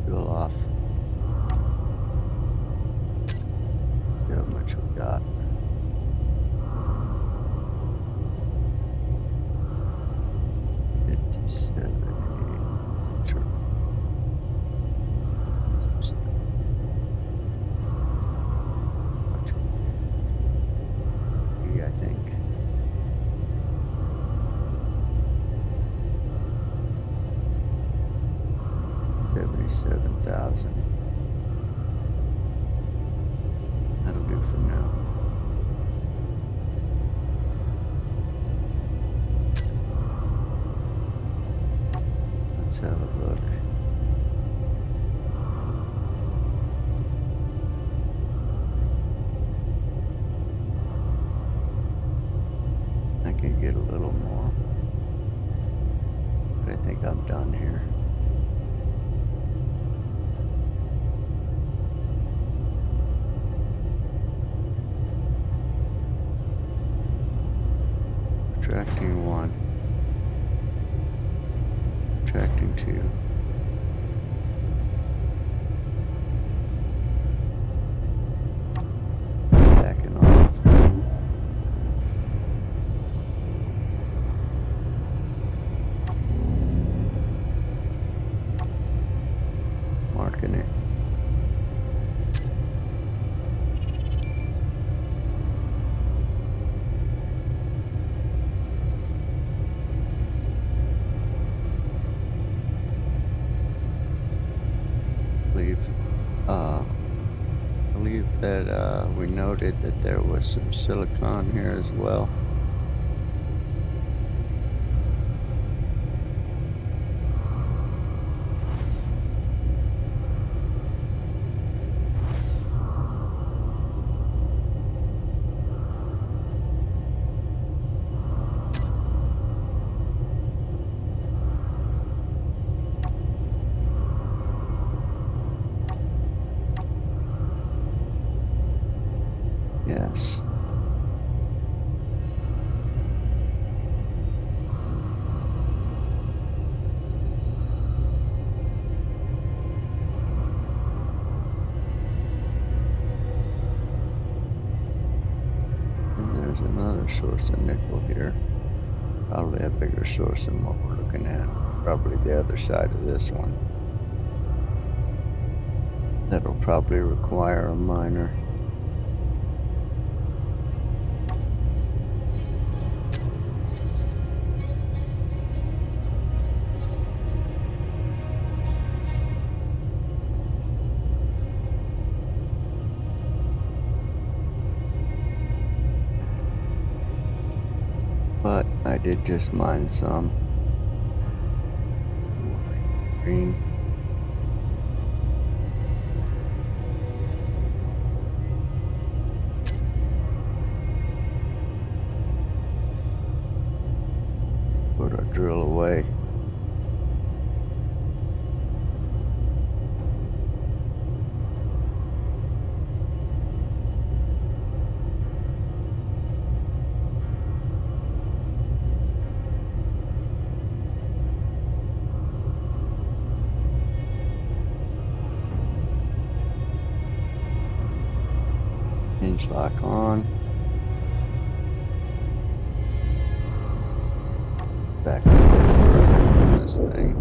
Drill off. See how much we got. I think. $77,000. That'll do for now. I'm done here. Retracting 1. Retracting 2. Backing off. Marking it. Believe that we noted that there was some silicon here as well. Yes. And there's another source of nickel here. Probably a bigger source than what we're looking at. Probably the other side of this one. That'll probably require a miner. But I did just mine some. Green. Put our drill away. Hinge lock on. Back on this thing.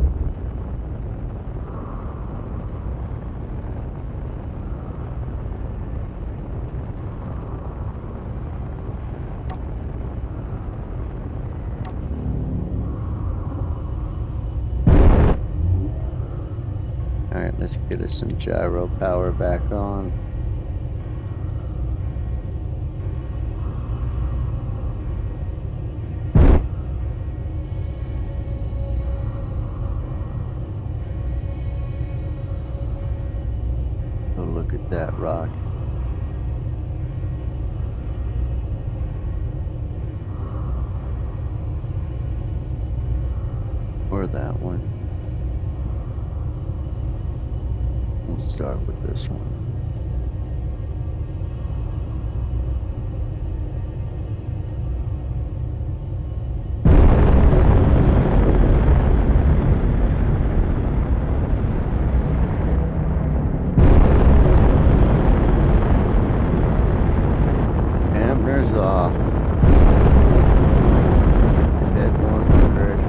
Alright, let's get us some gyro power back on. Look at that rock. Or that one. We'll start with this one. Off. Head 100.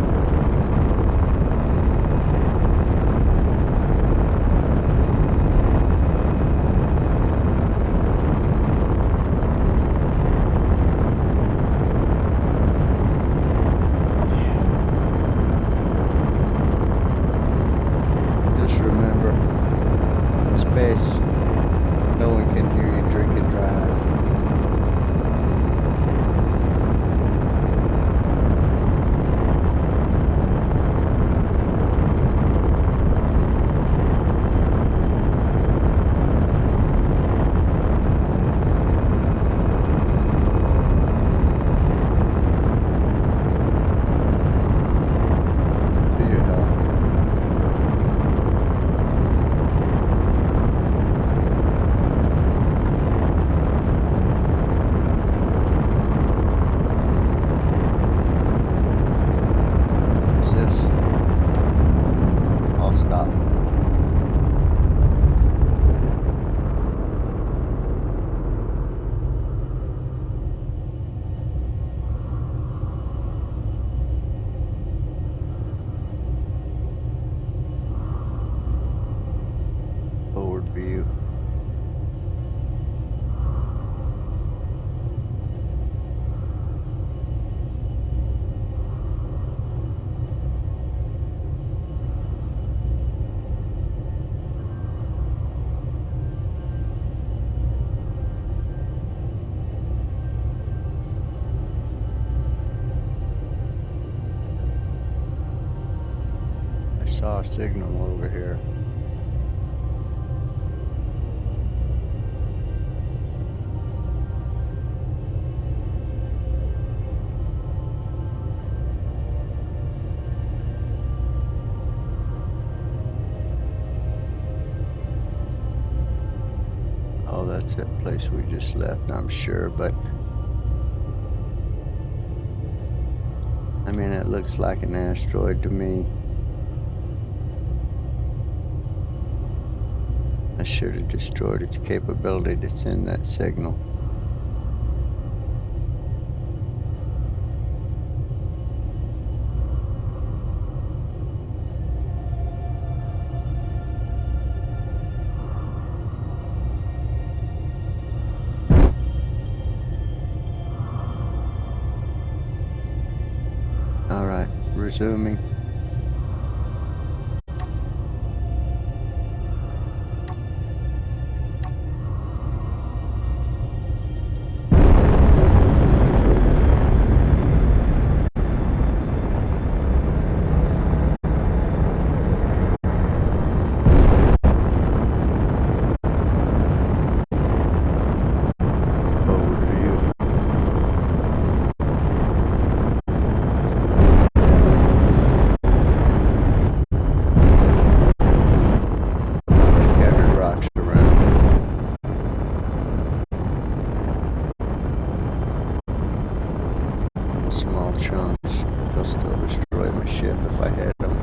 saw a signal over here. Oh, that's that place we just left, I'm sure, but I mean, it looks like an asteroid to me. I should have destroyed its capability to send that signal. All right, resuming. Small chunks. They'll still destroy my ship if I hit them.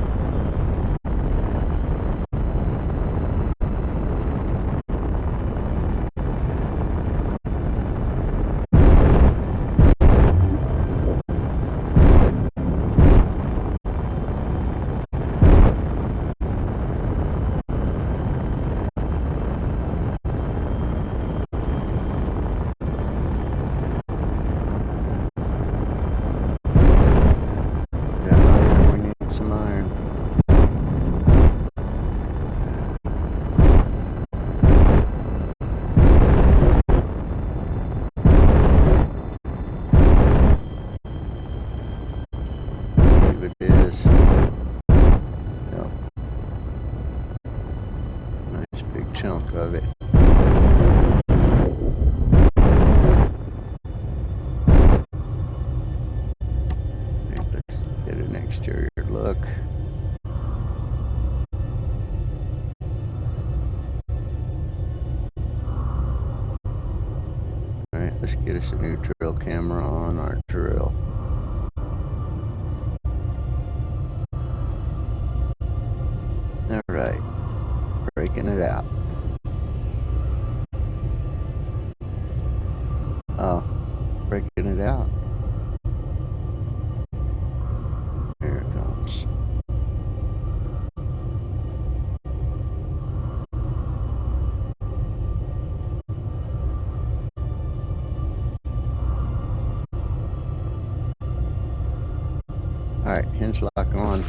It is. Yep. Nice big chunk of it. Let's get an exterior look. Alright, let's get us a new drill camera on our drill. Alright, breaking it out. Oh, breaking it out. Here it comes. Alright, hinge lock on.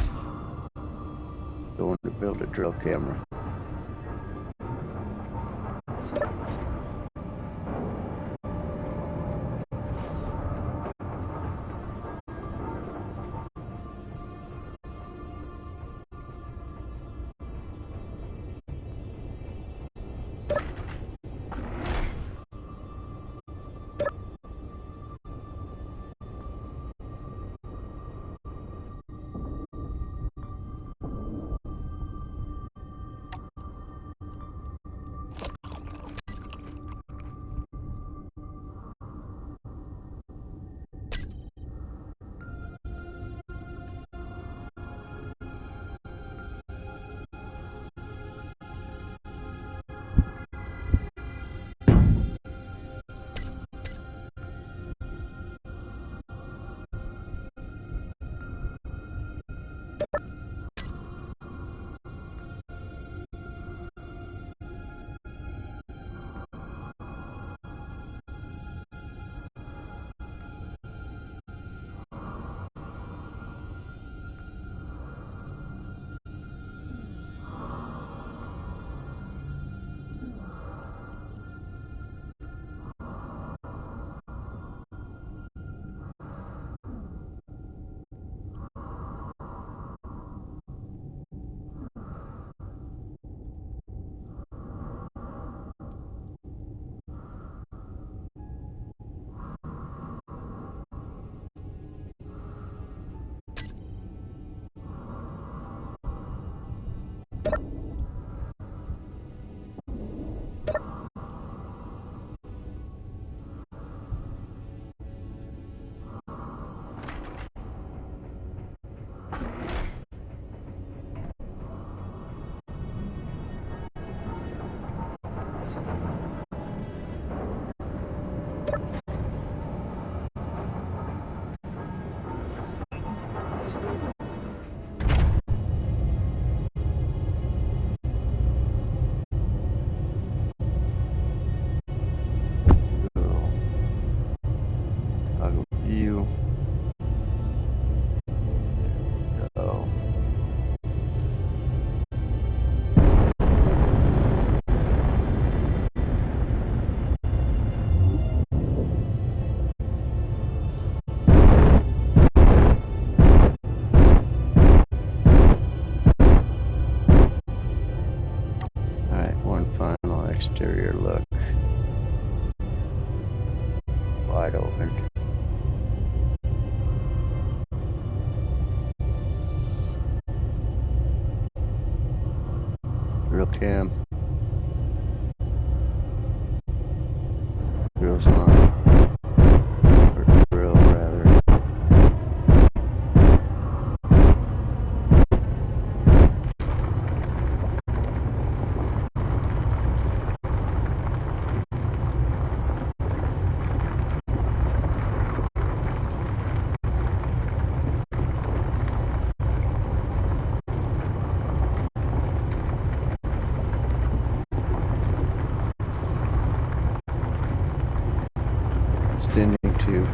Going to build a drill camera. drill cam. Drill's on. Or drill, rather. Extending to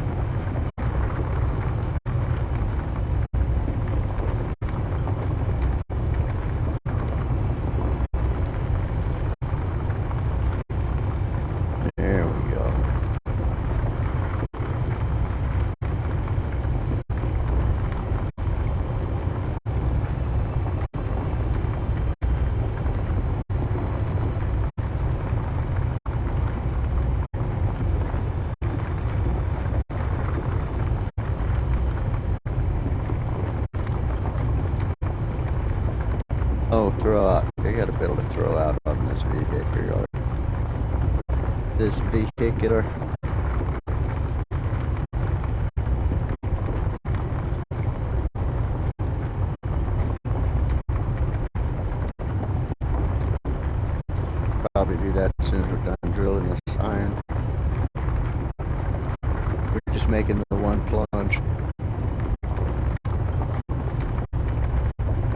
there we go. Oh, throw out. I gotta be able to throw out on this vehicular. This vehicular. Probably do that as soon as we're done drilling this iron. We're just making the one plunge.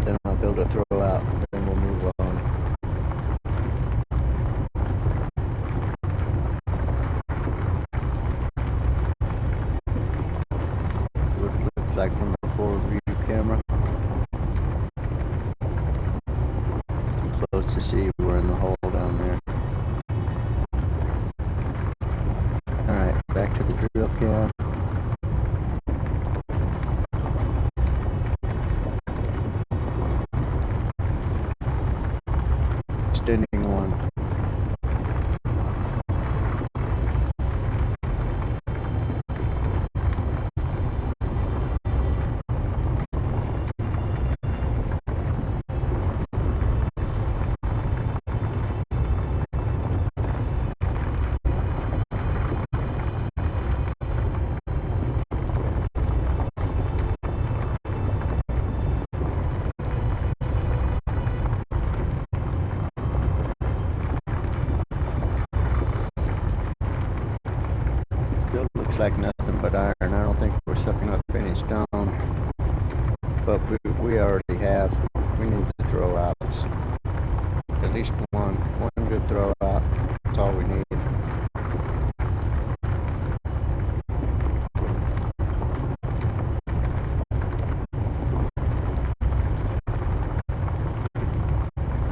Then I'll be able to throw out, and then we'll move on. See what it looks like from the forward view camera. Too close to see, we're in the hole down there. Alright, back to the drill cam. Extending one. Still looks like nothing but iron. I don't think we're sucking up any stone. But we already have. We need to throw outs. At least one. One good throw out. That's all we need.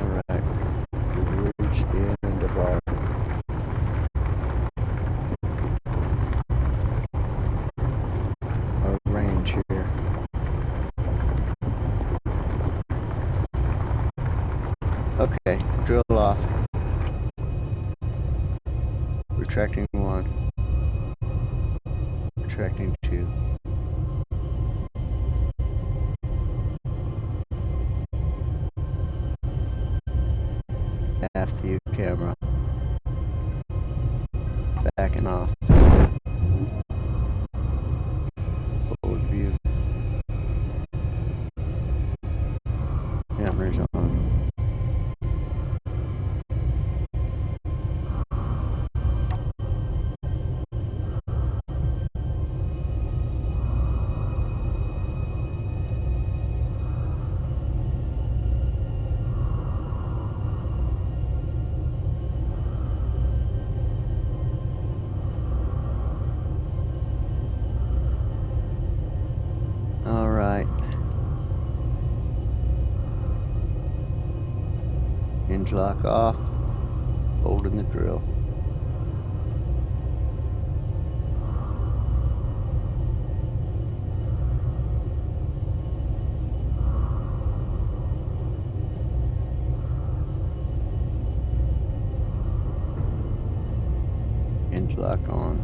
Alright. We've reached the end of our range here. Okay, drill off. Retracting one. Retracting two. Half view camera. Backing off. Forward view. Cameras on. All right. Hinge lock off. Holding the drill. Hinge lock on.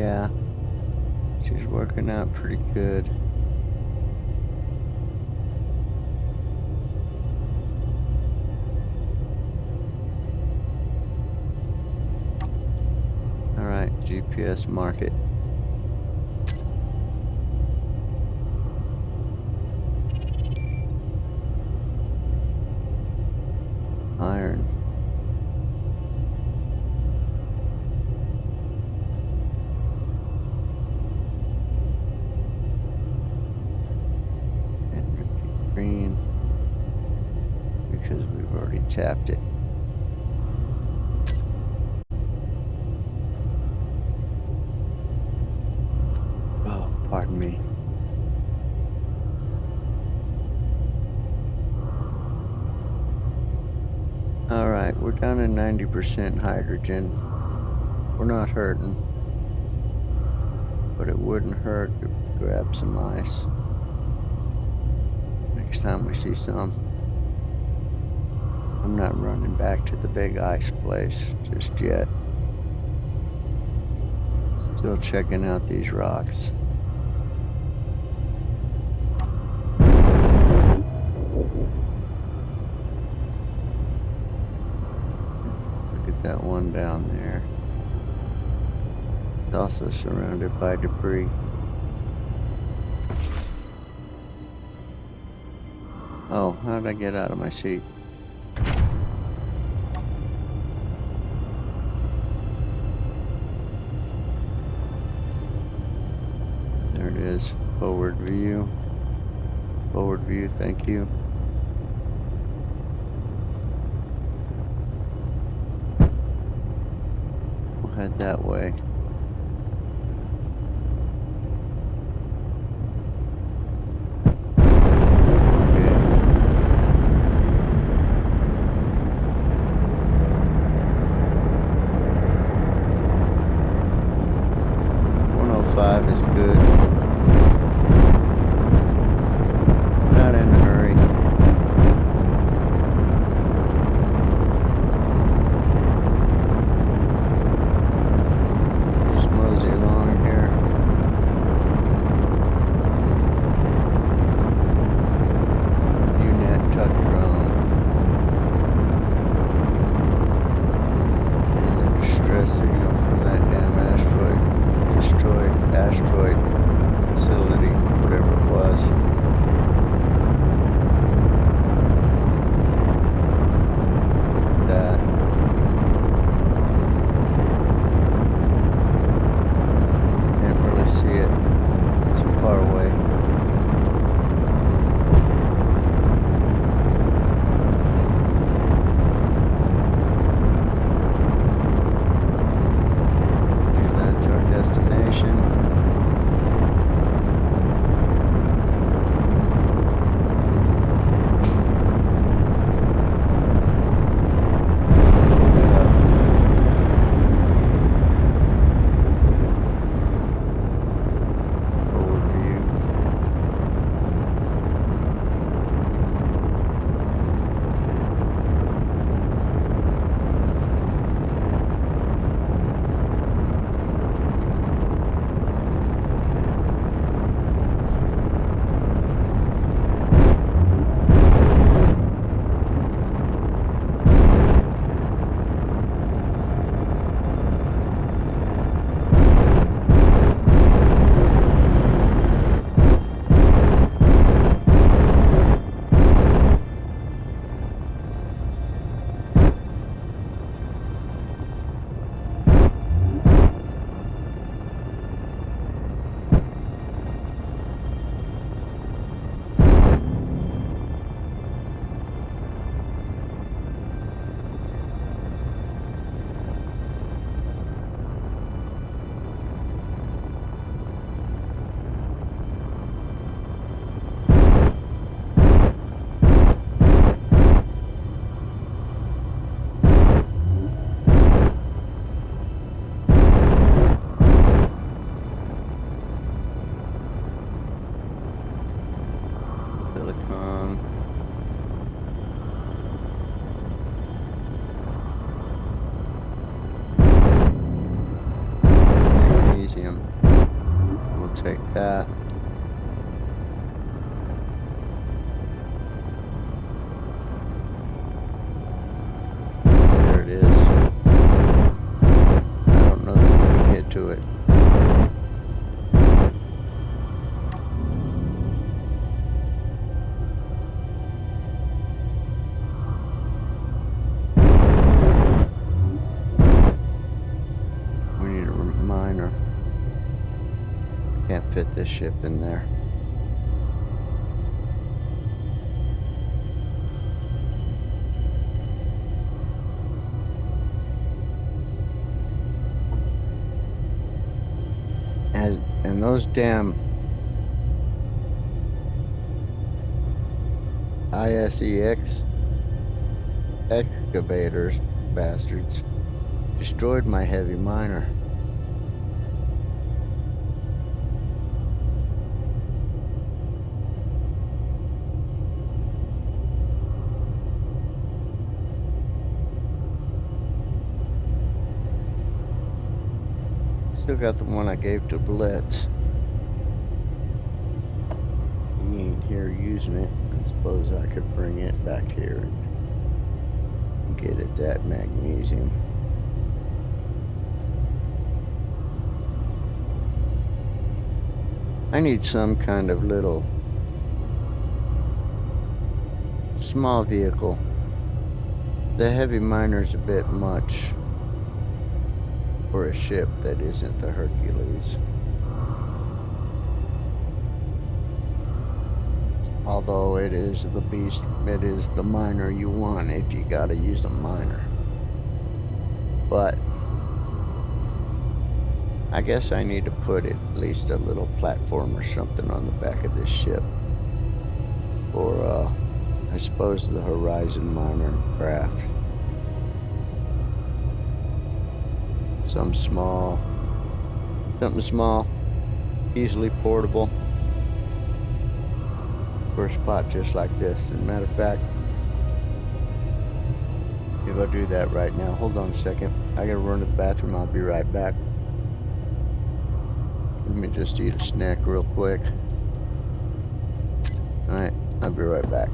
Yeah, she's working out pretty good. Alright, GPS market. Iron. And make it green because we've already tapped it. Oh, pardon me. Alright, we're down to 90% hydrogen. We're not hurting. But it wouldn't hurt to grab some ice. Next time we see some. I'm not running back to the big ice place just yet. Still checking out these rocks. Look at that one down there. It's also surrounded by debris. Oh, how did I get out of my seat? There it is. Forward view. Forward view, thank you. We'll head that way. Is good. Not in a hurry. Take that. There it is. I don't know if we can get to it. We need a miner. Can't fit this ship in there. And those damn ISEX excavators, bastards, destroyed my heavy miner. Still got the one I gave to Blitz. He ain't here using it. I suppose I could bring it back here and get at that magnesium. I need some kind of little small vehicle. The heavy miner's a bit much for a ship that isn't the Hercules. Although it is the beast, it is the miner you want if you gotta use a miner. But I guess I need to put at least a little platform or something on the back of this ship for, I suppose, the Horizon miner craft. Something small, easily portable for a spot just like this. As a matter of fact, if I do that right now, hold on a second. I gotta run to the bathroom. I'll be right back. Let me just eat a snack real quick. Alright, I'll be right back.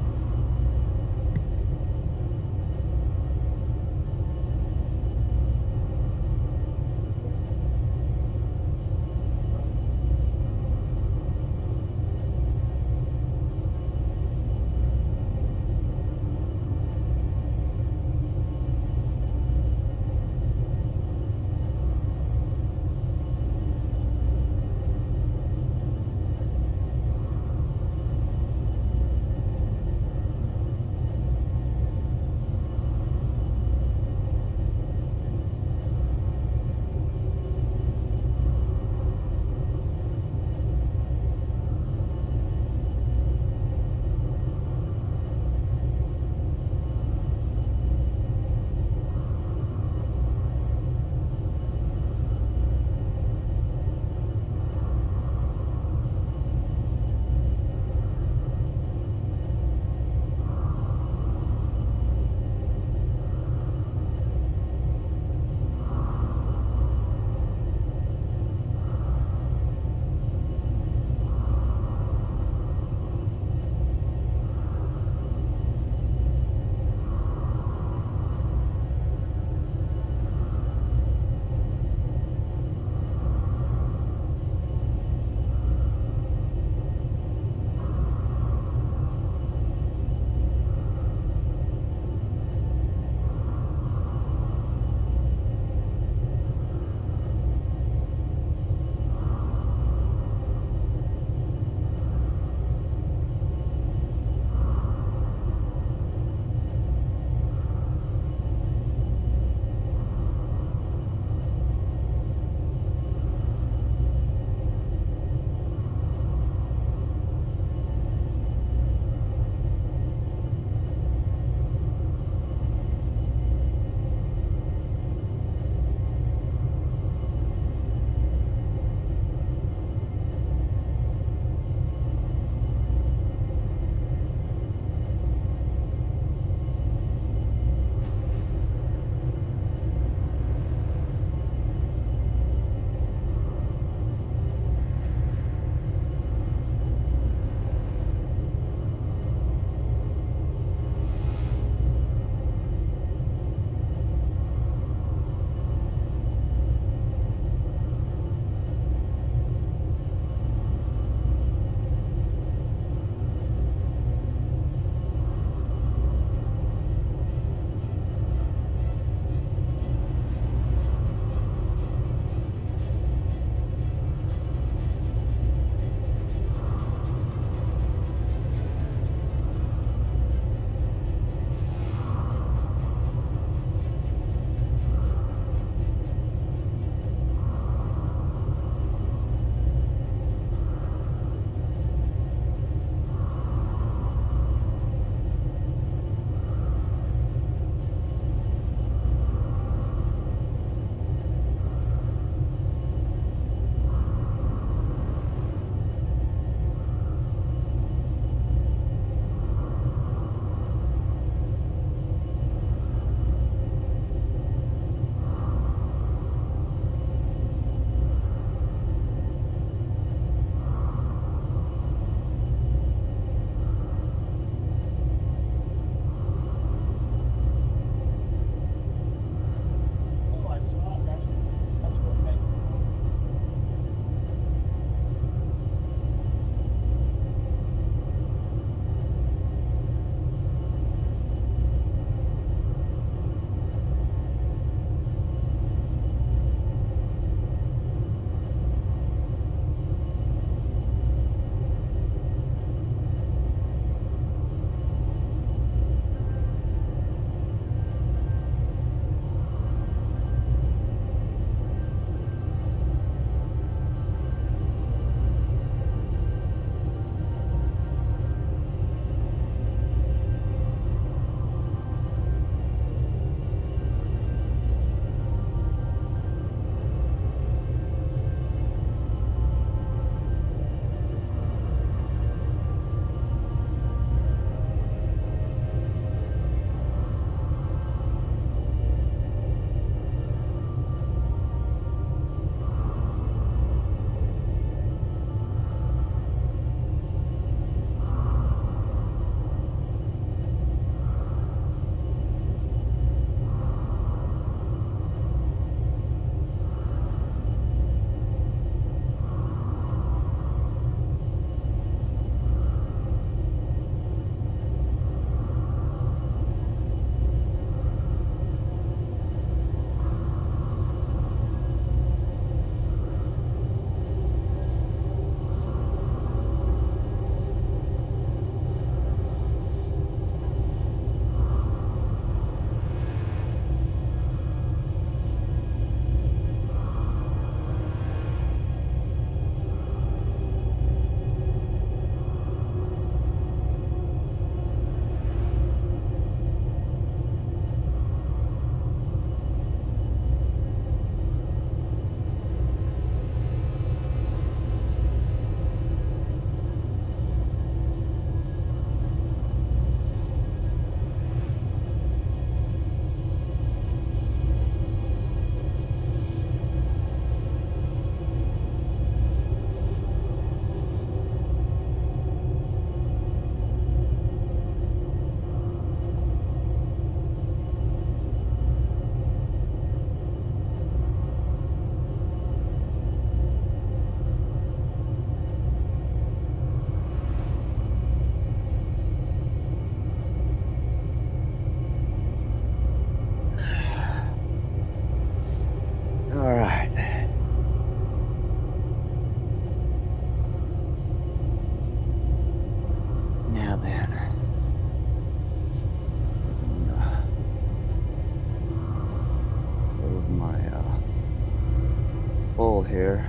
here.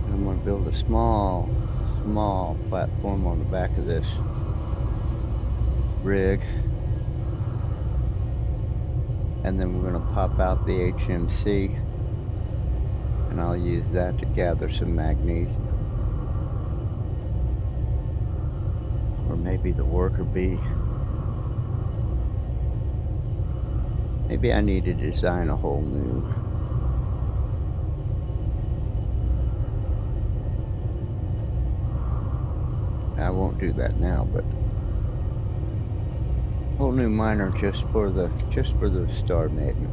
And I'm going to build a small platform on the back of this rig. And then we're going to pop out the HMC. And I'll use that to gather some magnesium. Or maybe the worker bee. Maybe I need to design a whole new I won't do that now, but whole new miner just for the Star Maiden.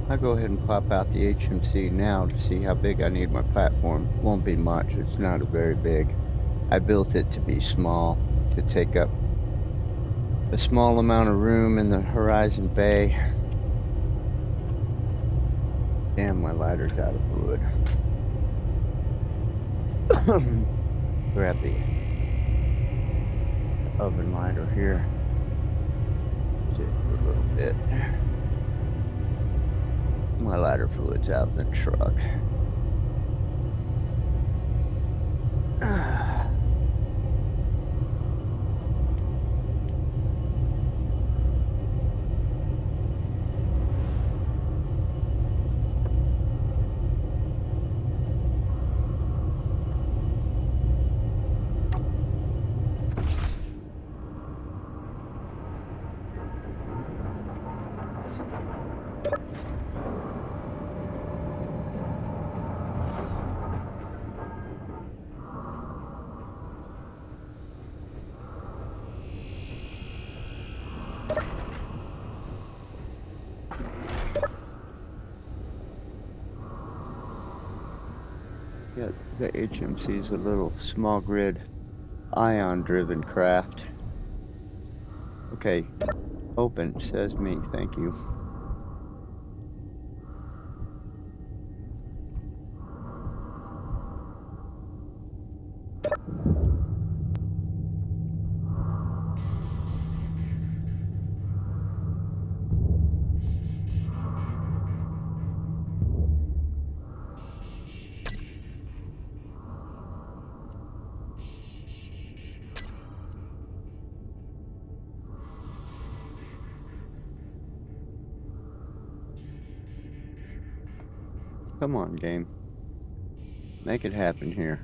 I'll go ahead and pop out the HMC now to see how big I need my platform. Won't be much, it's not very big. I built it to be small, to take up a small amount of room in the horizon bay. Damn, my lighter's out of fluid. Grab the oven lighter here. Sit for a little bit. My lighter fluid's out in the truck. Yeah, the HMC is a little small grid, ion driven craft. Okay, open, says me, thank you. Come on, game. Make it happen here.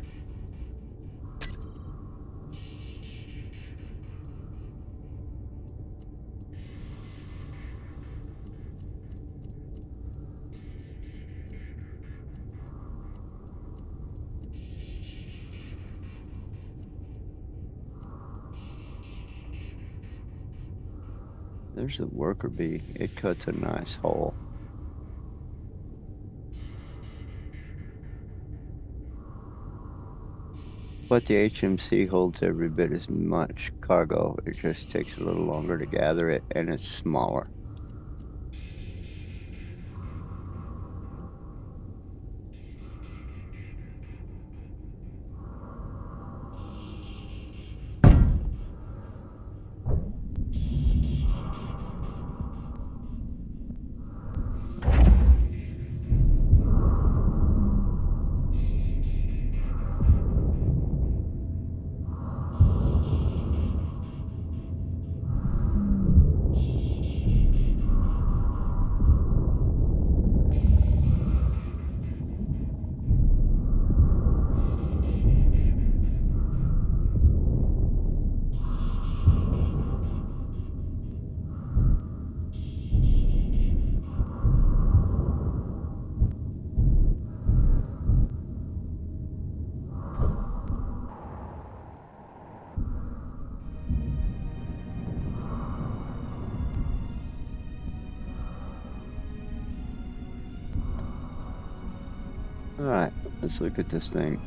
There's the worker bee. It cuts a nice hole. But the HMC holds every bit as much cargo. It just takes a little longer to gather it, and it's smaller. Alright, let's look at this thing.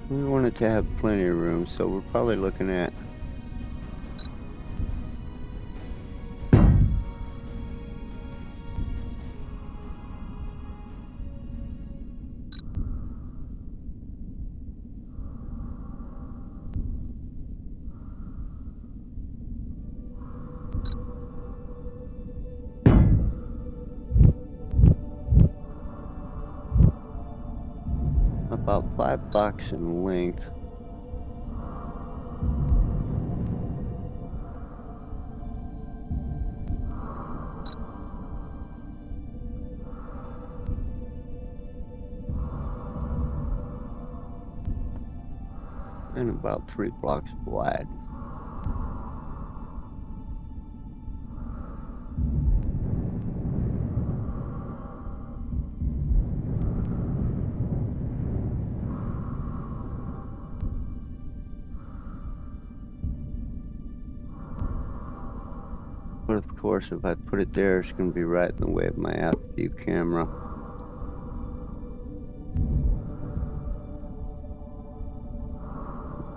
We want it to have plenty of room, so we're probably looking at about 5 blocks in length. And about 3 blocks wide. But of course, if I put it there, it's going to be right in the way of my app view camera.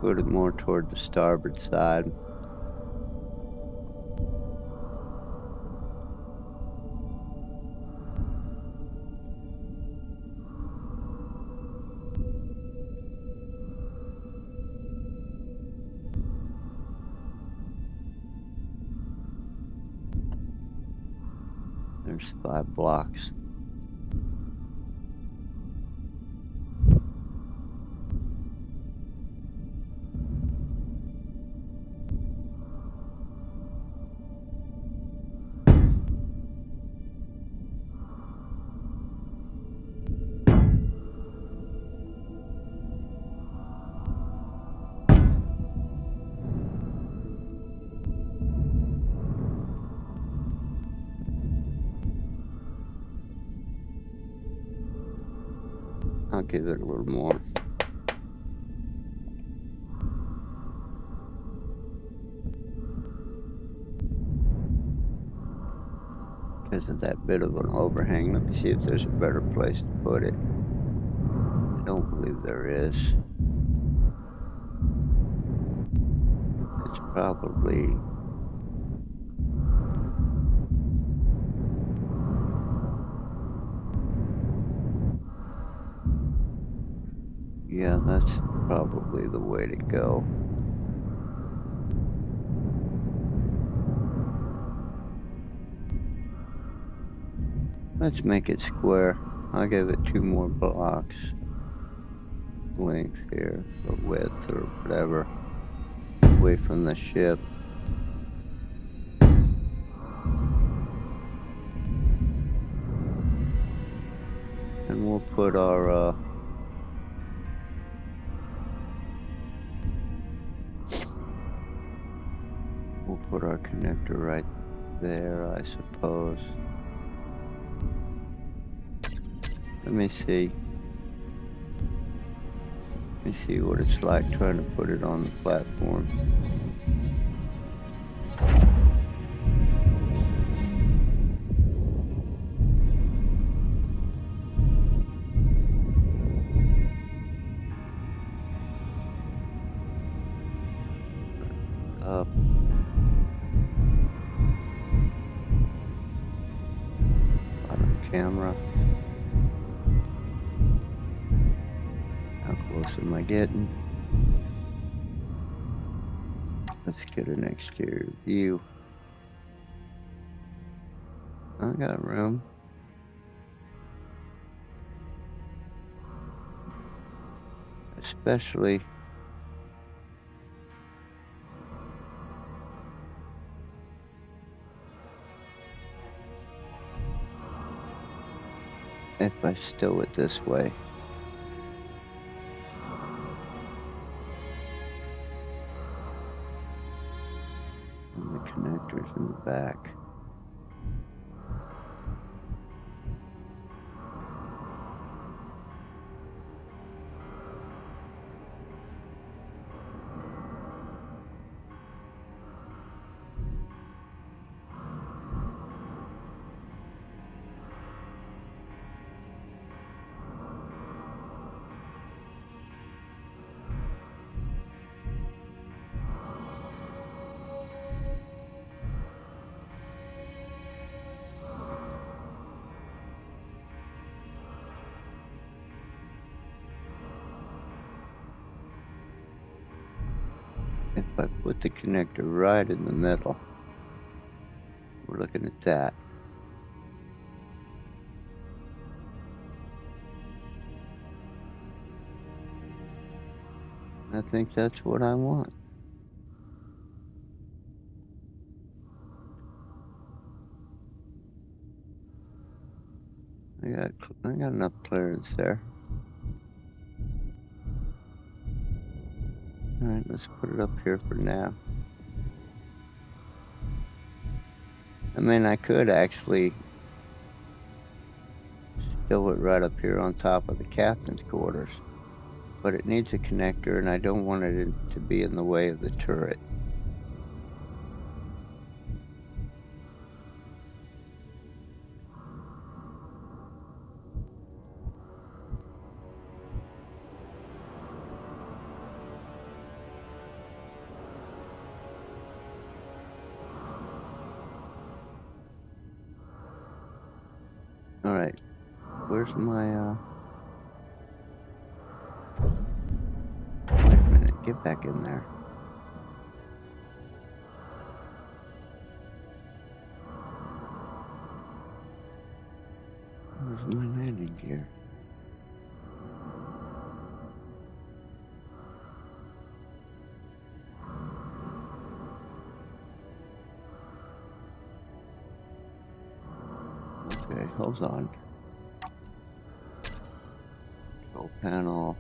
Put it more toward the starboard side. There's 5 blocks. I'll give it a little more. Because of that bit of an overhang. Let me see if there's a better place to put it. I don't believe there is. It's probably... Yeah, that's probably the way to go. Let's make it square. I'll give it 2 more blocks. Length here, or width, or whatever. Away from the ship. And we'll put our, we'll put our connector right there, I suppose. Let me see. Let me see what it's like trying to put it on the platform. Up. Bottom camera. How close am I getting? Let's get an exterior view. I got room. Especially if I stow it this way. And the connectors in the back. If I put the connector right in the middle, we're looking at that. I think that's what I want. I got enough clearance there. Alright, let's put it up here for now. I mean, I could actually stow it right up here on top of the captain's quarters, but it needs a connector and I don't want it to be in the way of the turret. Alright, where's my, wait a minute, get back in there. Where's my landing gear? Okay, hold on. Control panel.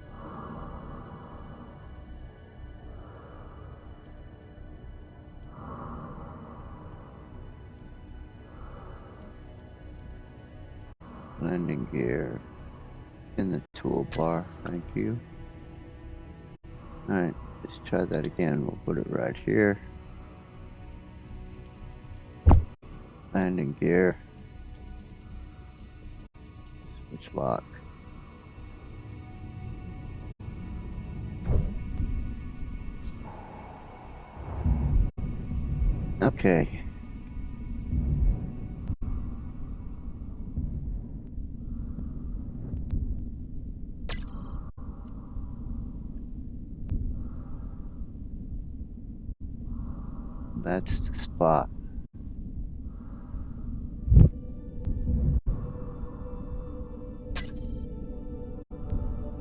Landing gear in the toolbar, thank you. Alright, let's try that again. We'll put it right here. Landing gear. Switch lock. Okay. That's the spot.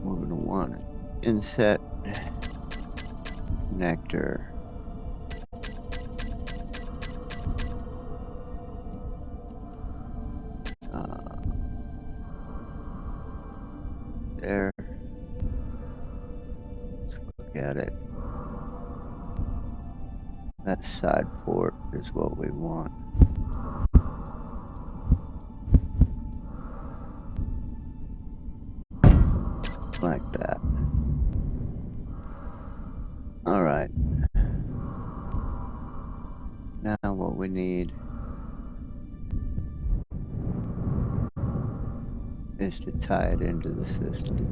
We're going to want it. Inset connector. There. Let's look at it. That side port is what we want. Like that. Alright. Now what we need is to tie it into the system.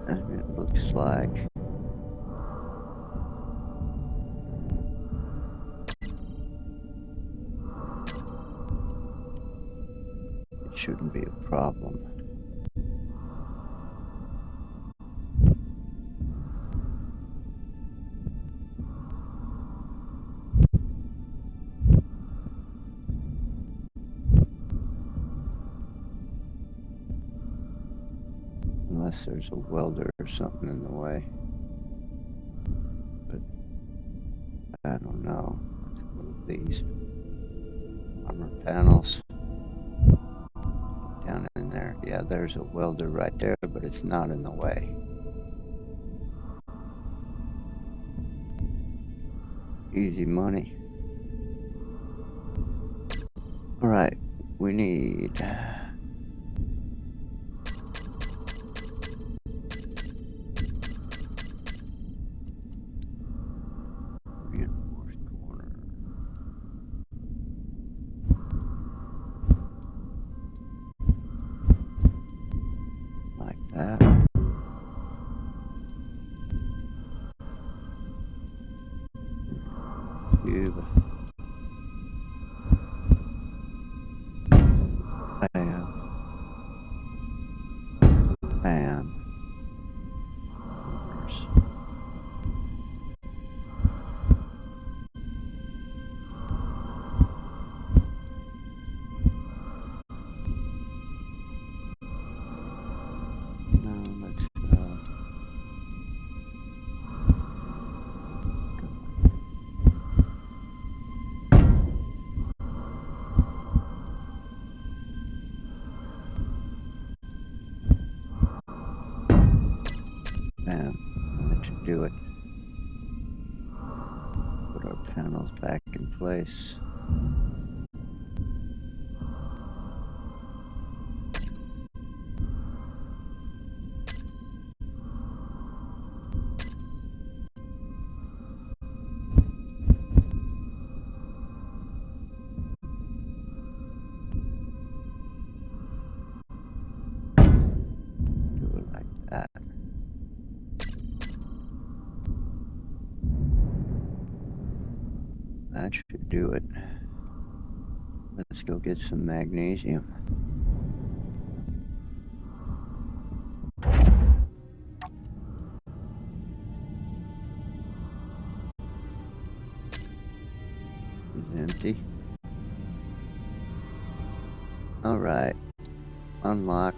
And it looks like it shouldn't be a problem. Unless there's a welder or something in the way. But I don't know. Let's move these armor panels down in there. Yeah, there's a welder right there, but it's not in the way. Easy money. Alright, we need reinforced corner. Like that. Cube. falls back in place. Do it like that. That should do it. Let's go get some magnesium. It's empty. Alright. Unlock.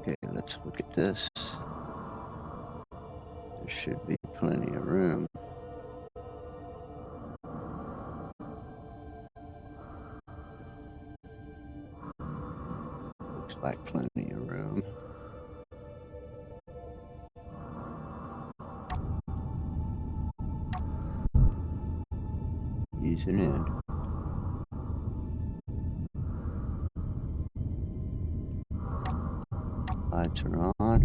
Okay, let's look at this. There should be plenty of room. Looks like plenty of room. Ease it in. Lights are on.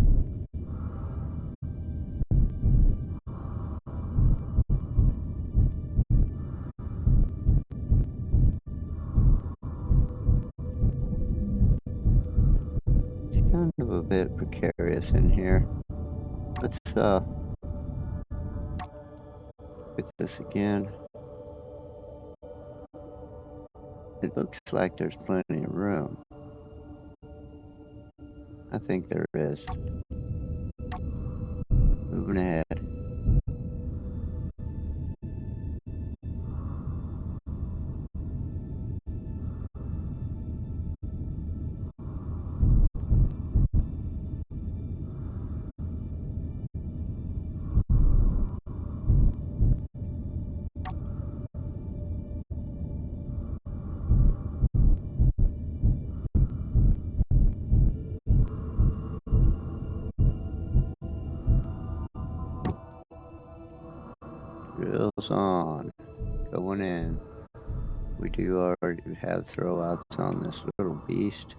It's kind of a bit precarious in here. Let's look at this again. It looks like there's plenty of room. I think there is. Moving ahead. Drills on. Going in. We do already have throwouts on this little beast.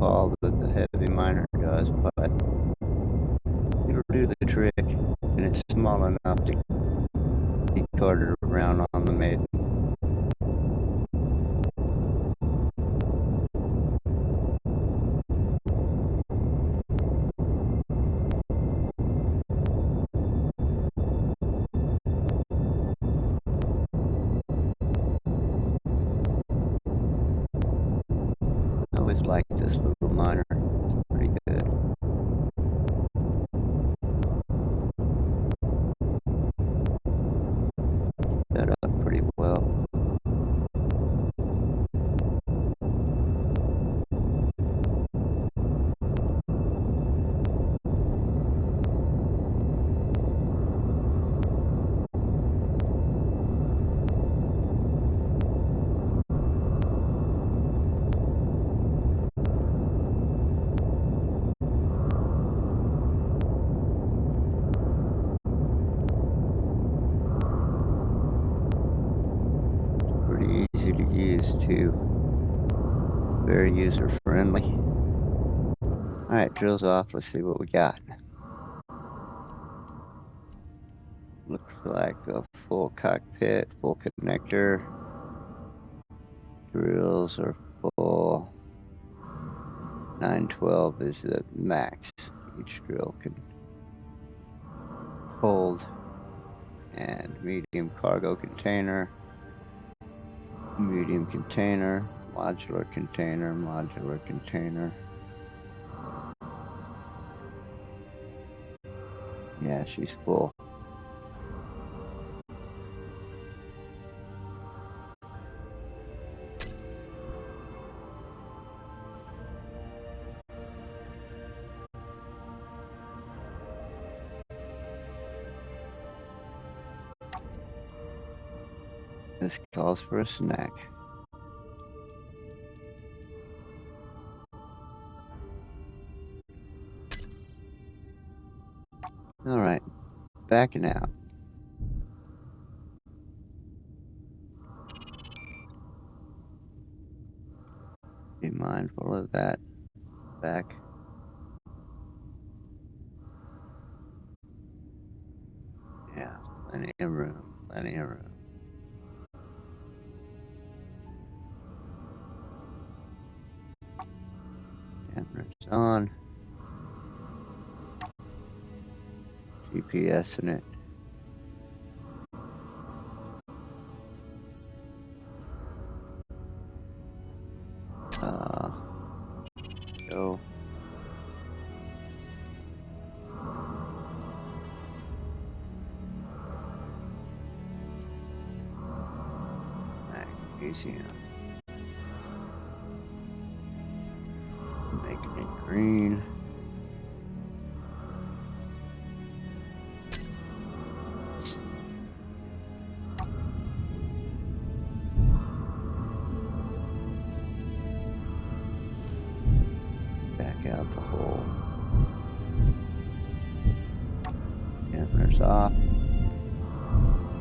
fall that the heavy miner does, but it'll do the trick, and it's small enough to be carted around on the Maiden. I always like this little miner. It's pretty good. Set up pretty well. Pretty easy to use too. Very user friendly. Alright, drills off. Let's see what we got. Looks like a full cockpit, full connector. Drills are full. 912 is the max each drill can hold. And medium cargo container, medium container, modular container, modular container. Yeah, she's full. This calls for a snack. Alright, backing out. Be mindful of that back. Yeah, plenty of room, plenty of room. Cameras on. GPS in it. Go. Magnesium. Making it green. Back out the hole. Dampers off.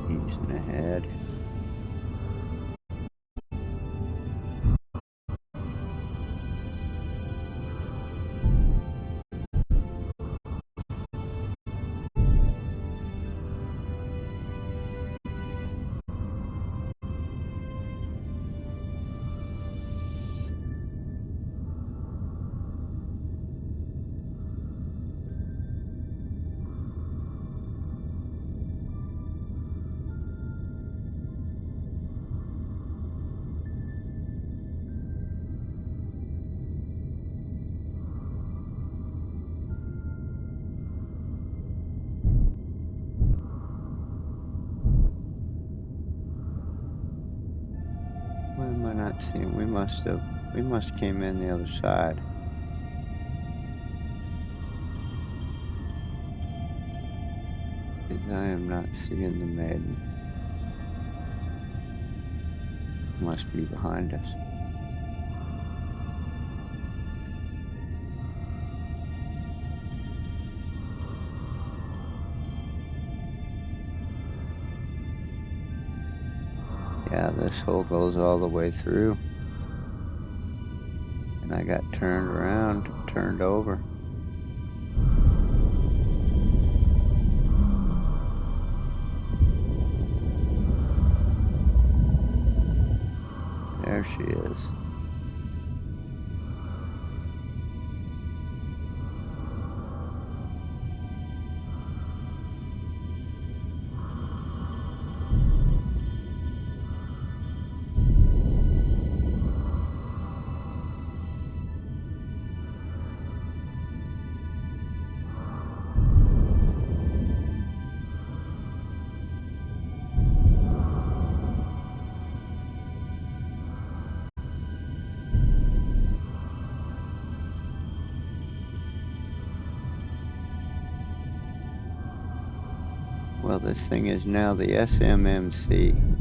Easing ahead. Why am I not seeing? We must came in the other side. Because I am not seeing the Maiden. Must be behind us. Yeah, this hole goes all the way through. And And I got turned around, turned over. There she is. Well, this thing is now the SMMC.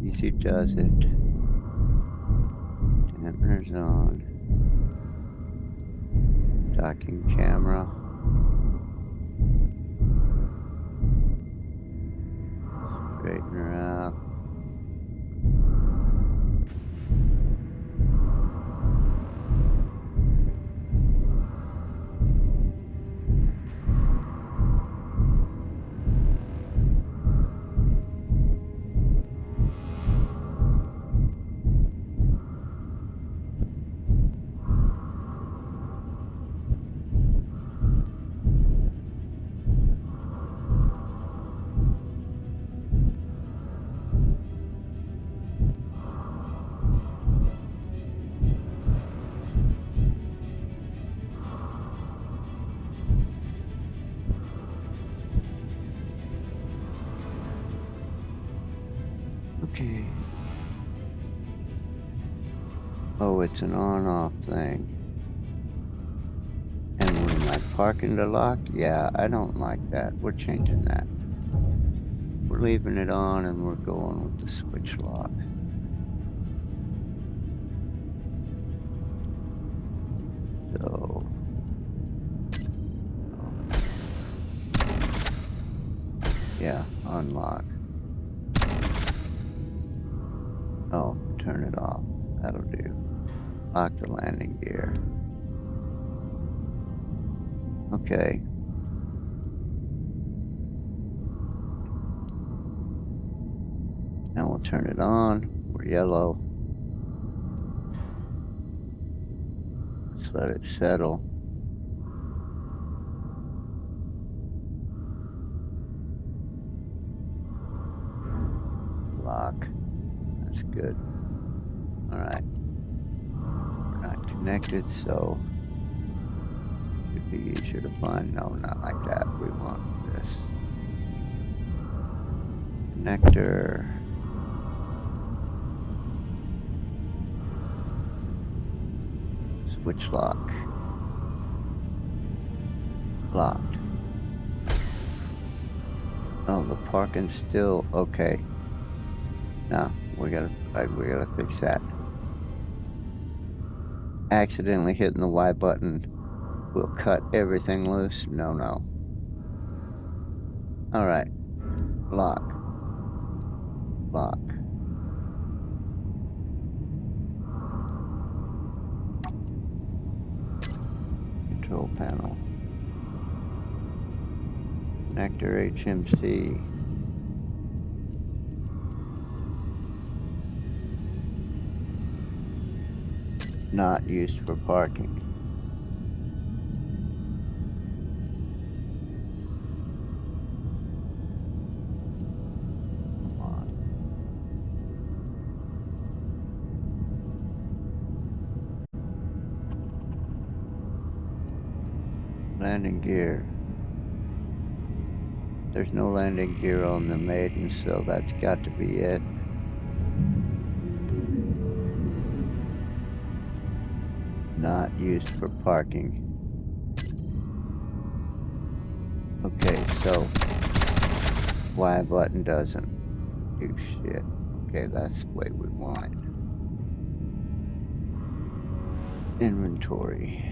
Easy does it. Dampeners on. Docking camera. Straighten her out. Okay. Oh, it's an on-off thing. And when I park in the lock, yeah, I don't like that. We're changing that. We're leaving it on and we're going with the switch lock. So, yeah, unlock. Oh, turn it off. That'll do. Lock the landing gear. Okay. Now we'll turn it on. We're yellow. Let's let it settle. Lock. That's good. All right. We're not connected, so should be easier to find. No, not like that. We want this. Connector. Switch lock. Locked. Oh, the parking's still okay. No, we gotta fix that. Accidentally hitting the Y button will cut everything loose. No, no. All right. Lock. Lock. Control panel. Connector HMC. Not used for parking. Come on. Landing gear. There's no landing gear on the Maiden, so that's got to be it. Not used for parking. Okay, so Y button doesn't do shit. Okay, that's the way we want it. Inventory.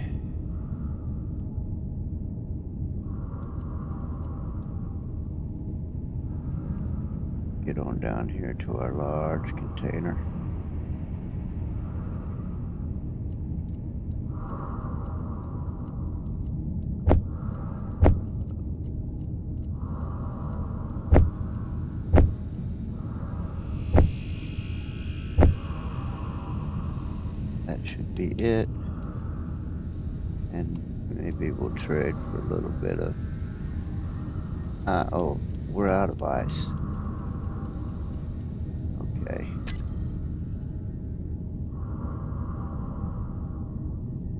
Get on down here to our large container. That should be it. And maybe we'll trade for a little bit of... oh, we're out of ice. Okay.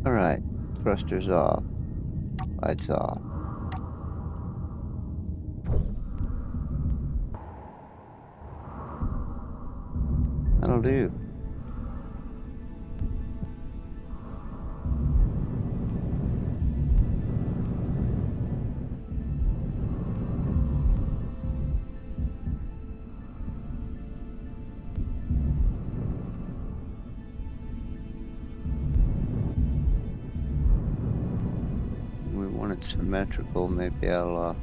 Alright, thrusters off. Lights off. That'll do. We want it symmetrical. Maybe I'll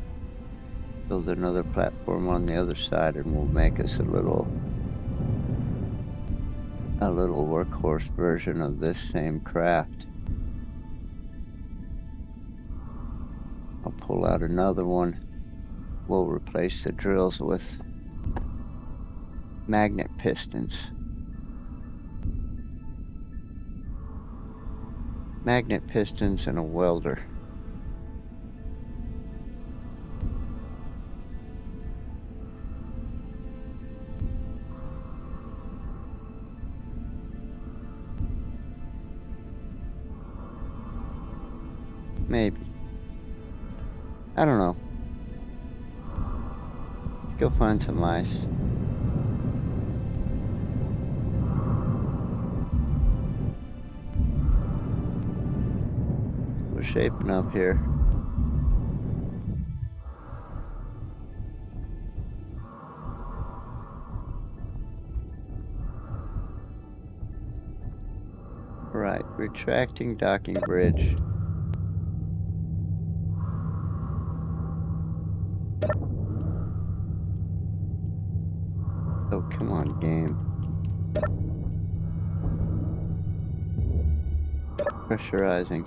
build another platform on the other side and we'll make us a little workhorse version of this same craft. I'll pull out another one. We'll replace the drills with magnet pistons. Magnet pistons and a welder. Maybe. I don't know. Let's go find some ice. We're shaping up here. Right, retracting docking bridge. Oh, come on, game. Pressurizing.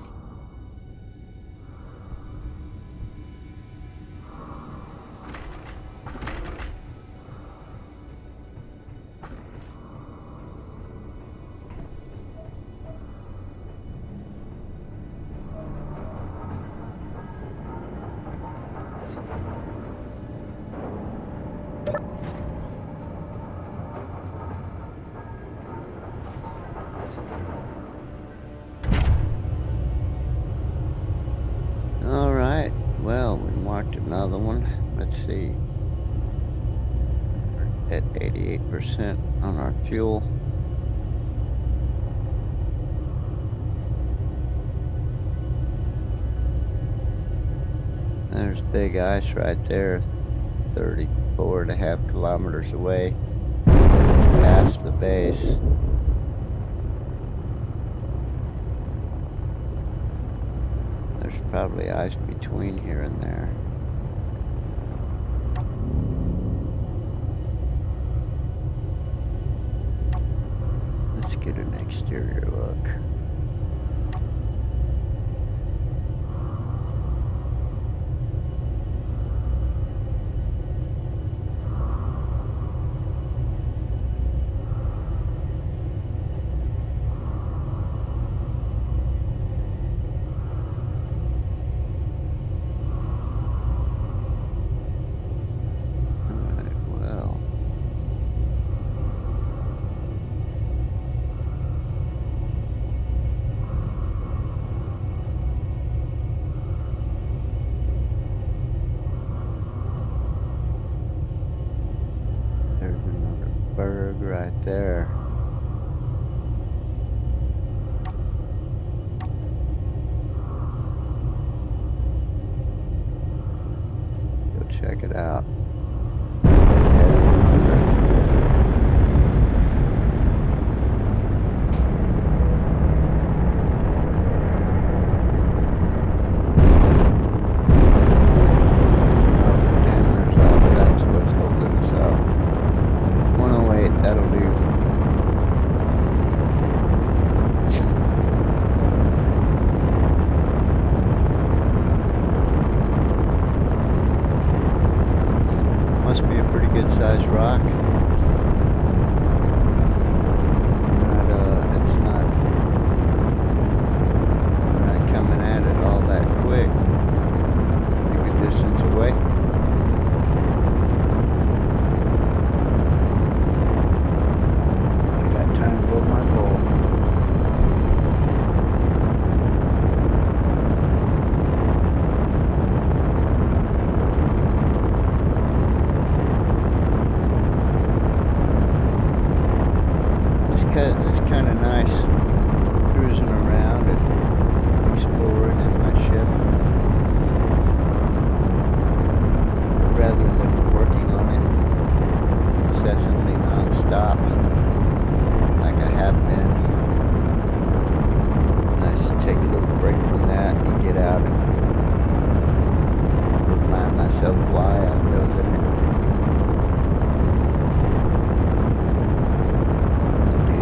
Alright, well, we marked another one. Let's see. We're at 88% on our fuel. There's big ice right there, 34.5 kilometers away. It's past the base. There's probably ice between here and there. Let's get an exterior look. there. Go check it out. Head 100. That's what's holding us up. 108, that'll do. Must be a pretty good sized rock. We're not coming at it all that quick. Pretty good distance away. I got time to load my bowl. It's kind of nice cruising around and exploring in my ship rather than working on it incessantly non-stop like I have been. Nice to take a little break from that and get out and remind myself why I'm building it.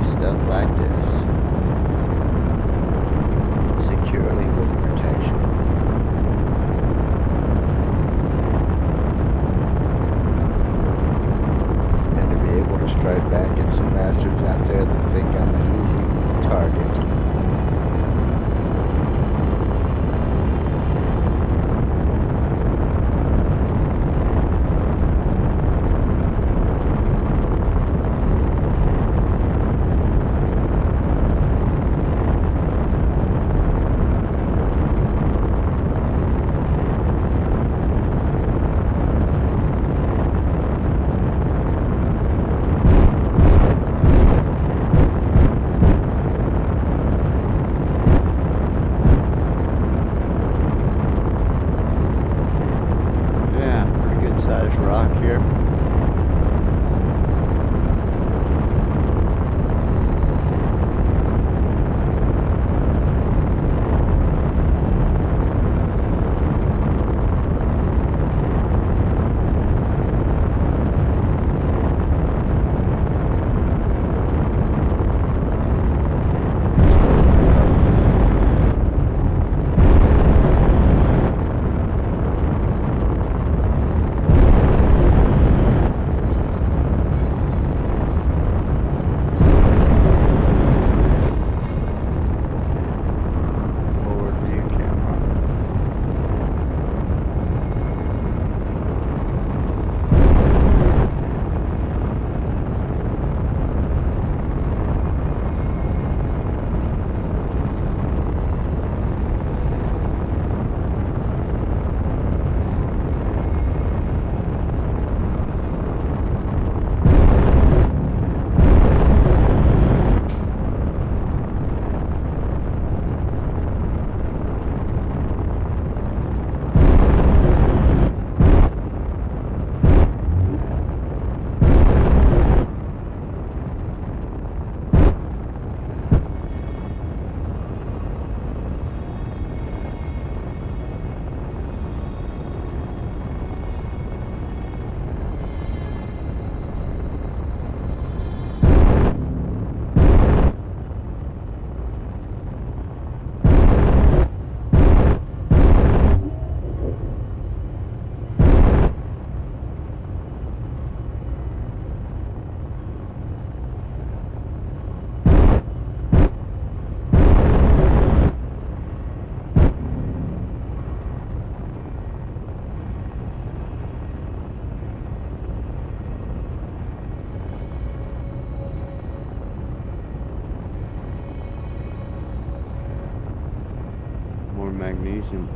Stuff like this securely with protection, and to be able to strike back at some bastards out there that think I'm an easy target. Rock here. Magnesium.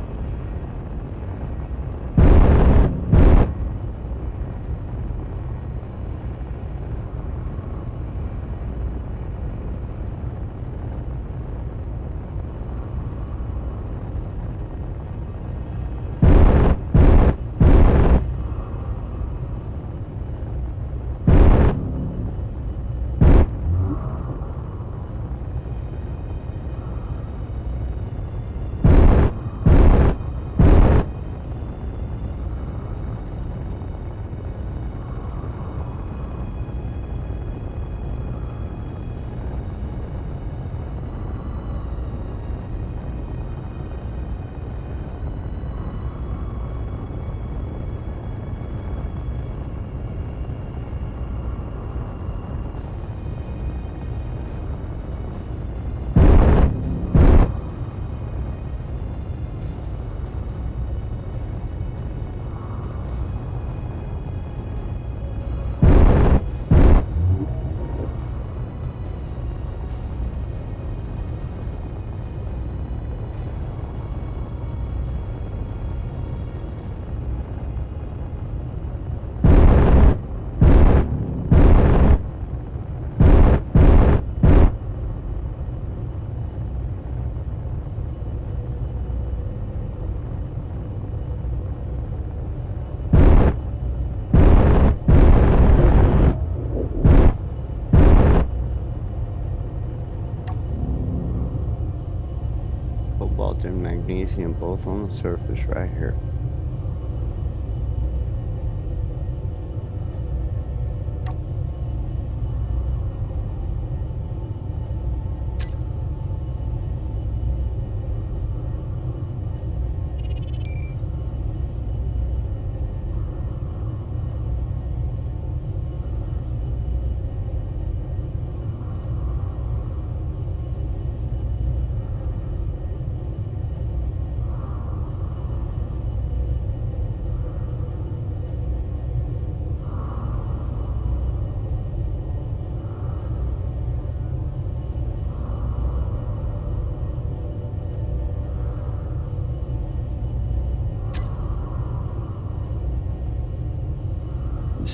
cobalt and magnesium both on the surface right here.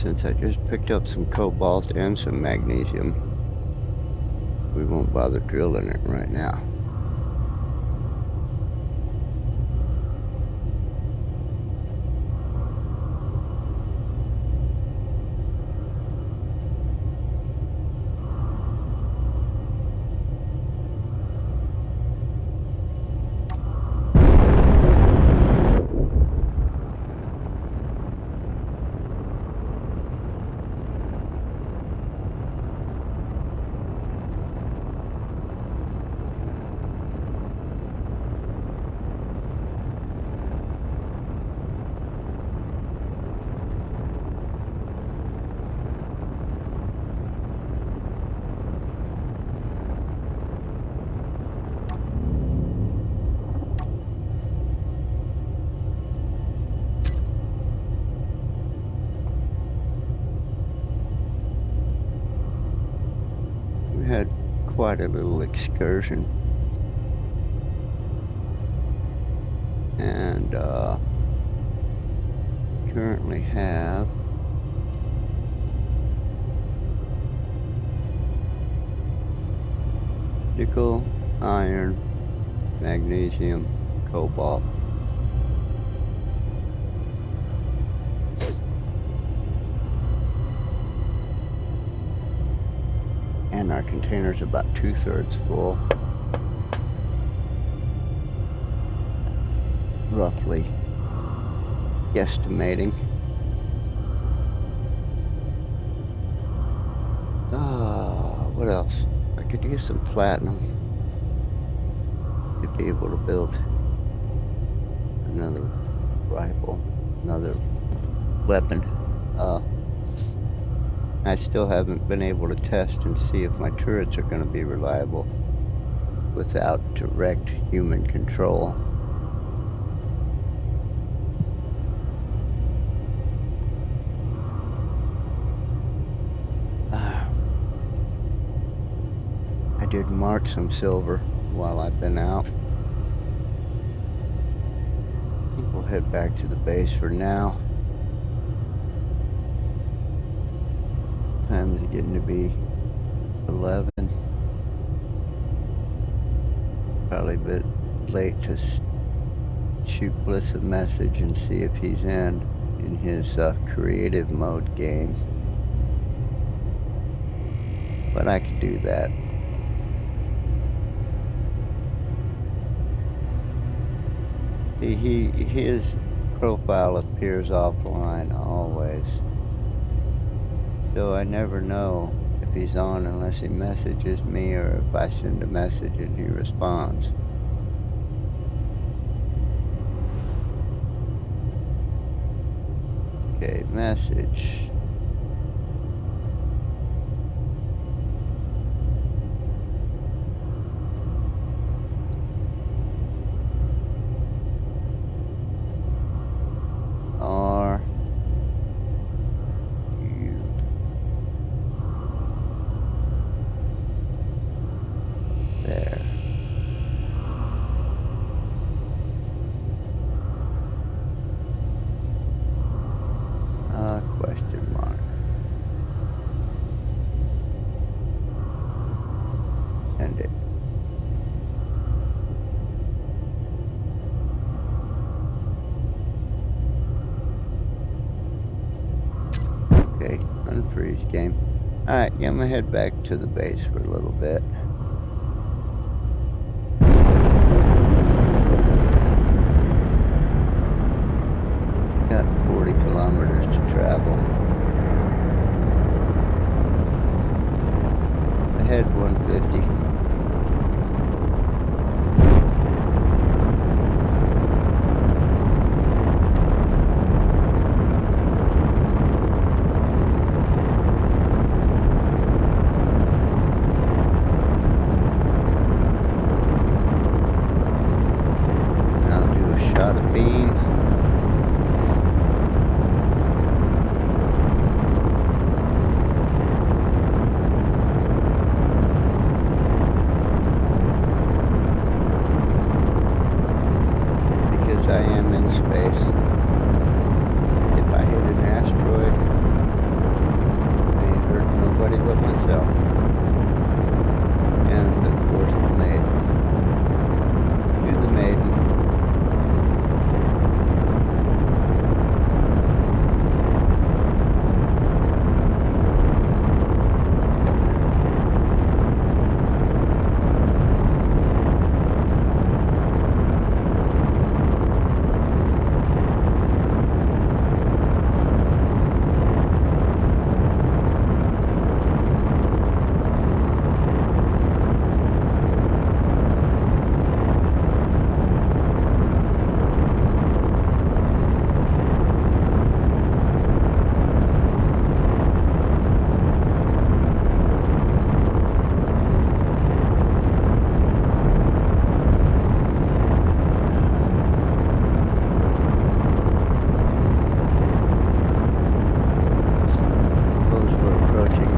Since I just picked up some cobalt and some magnesium, we won't bother drilling it right now. We had quite a little excursion, and currently have nickel, iron, magnesium, cobalt. And our container's about 2/3 full, roughly guesstimating. What else? I could use some platinum to be able to build another rifle, another weapon. I still haven't been able to test and see if my turrets are going to be reliable without direct human control. I did mark some silver while I've been out. I think we'll head back to the base for now. Time's getting to be 11. Probably a bit late to shoot Bliss a message and see if he's in his creative mode game. But I could do that. His profile appears offline always. So I never know if he's on unless he messages me or if I send a message and he responds. Okay, message. Are you there? Question mark. Send it. Okay, unfreeze game. Alright, yeah, I'm gonna head back to the base for a little bit. down in space. If I hit an asteroid, I ain't hurting nobody but myself. And of course the Maiden. To the Maiden.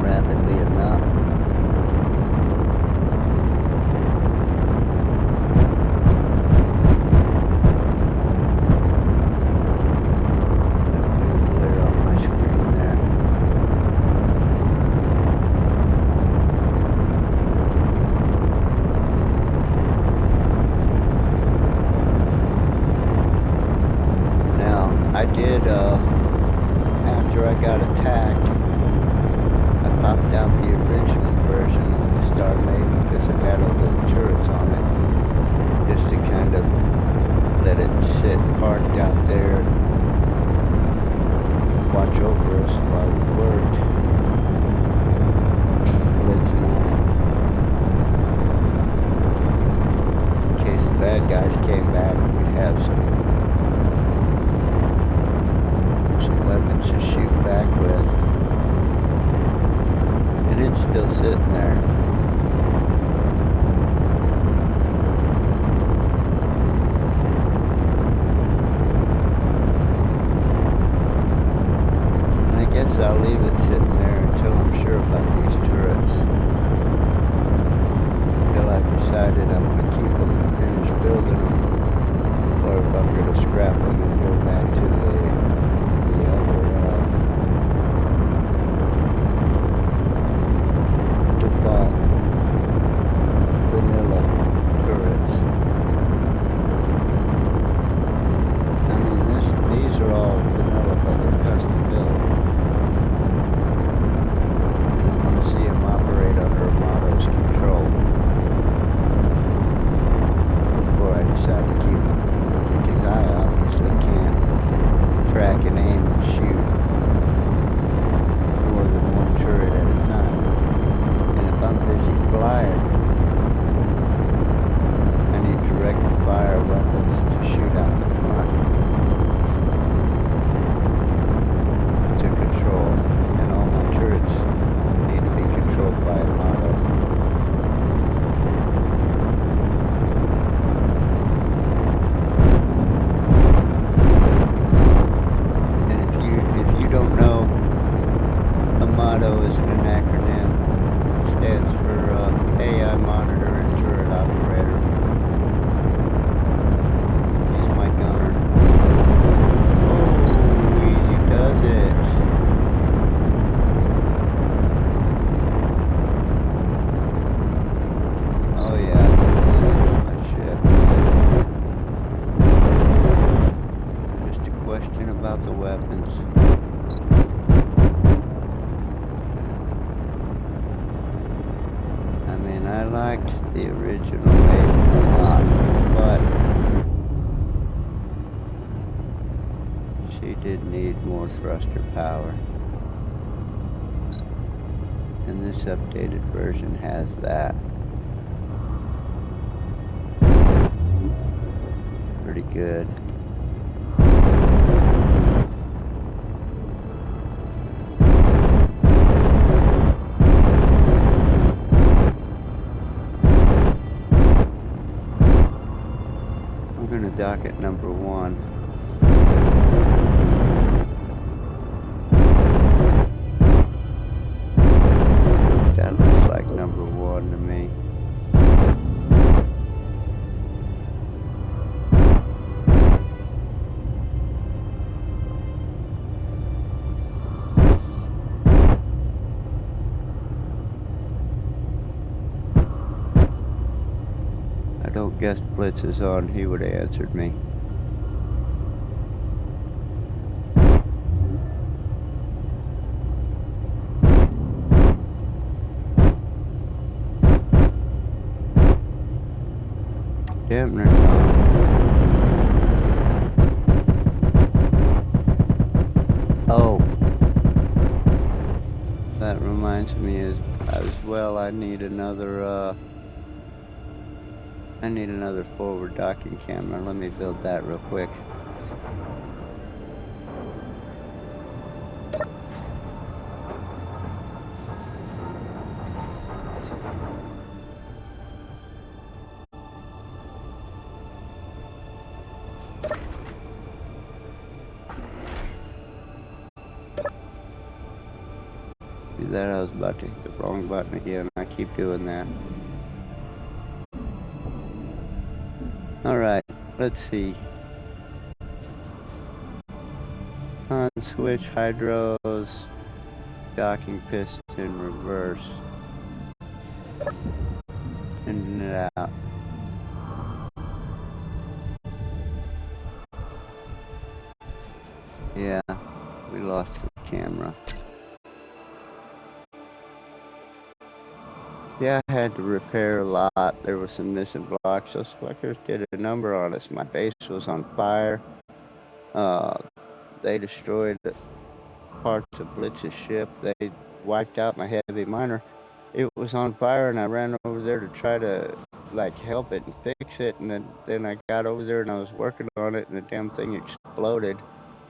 Rapidly enough. A bit of glare on my screen there. Now, I did, after I got attacked, I popped out the original version of the Star Maiden because it had all the turrets on it, just to kind of let it sit parked out there and watch over us while we worked, blitzing on it. In case the bad guys came back, we'd have some weapons to shoot back with. And it's still sitting there. And I guess I'll leave it sitting there until I'm sure about these turrets. Until I've decided I'm going to keep them and finish building them. Or if I'm going to scrap them and go back to the other default vanilla turrets. I mean, these are all vanilla, but they're custom built. And I want to see them operate under Amato's control before I decide to keep them, because I obviously can't track and aim and shoot more than one turret at a time. And if I'm busy flying, I need direct fire weapons to shoot out the front to control. And all my turrets need to be controlled by Amato. If you don't know, Amato isn't an acronym. It stands for AI Monitor and Turret Operator. He's my gunner. Oh, easy does it. Oh yeah, this is my ship. Just a question about the weapons. I mean, I liked the original Maiden a lot, but she did need more thruster power. And this updated version has that. Pretty good. I'm going to dock at number 1. That looks like number 1 to me. guest blitz is on, he would have answered me. Dampener's on. Oh, that reminds me as well. I need another forward docking camera. Let me build that real quick. See that? I was about to hit the wrong button again. I keep doing that. Alright, let's see. On switch, hydros, docking piston, reverse. Sending it out. Yeah, we lost the camera. Yeah, I had to repair a lot. There was some missing blocks. Those fuckers did a number on us. My base was on fire. They destroyed parts of Blitz's ship. They wiped out my heavy miner. It was on fire, and I ran over there to try to help it and fix it. And then I got over there and I was working on it, and the damn thing exploded,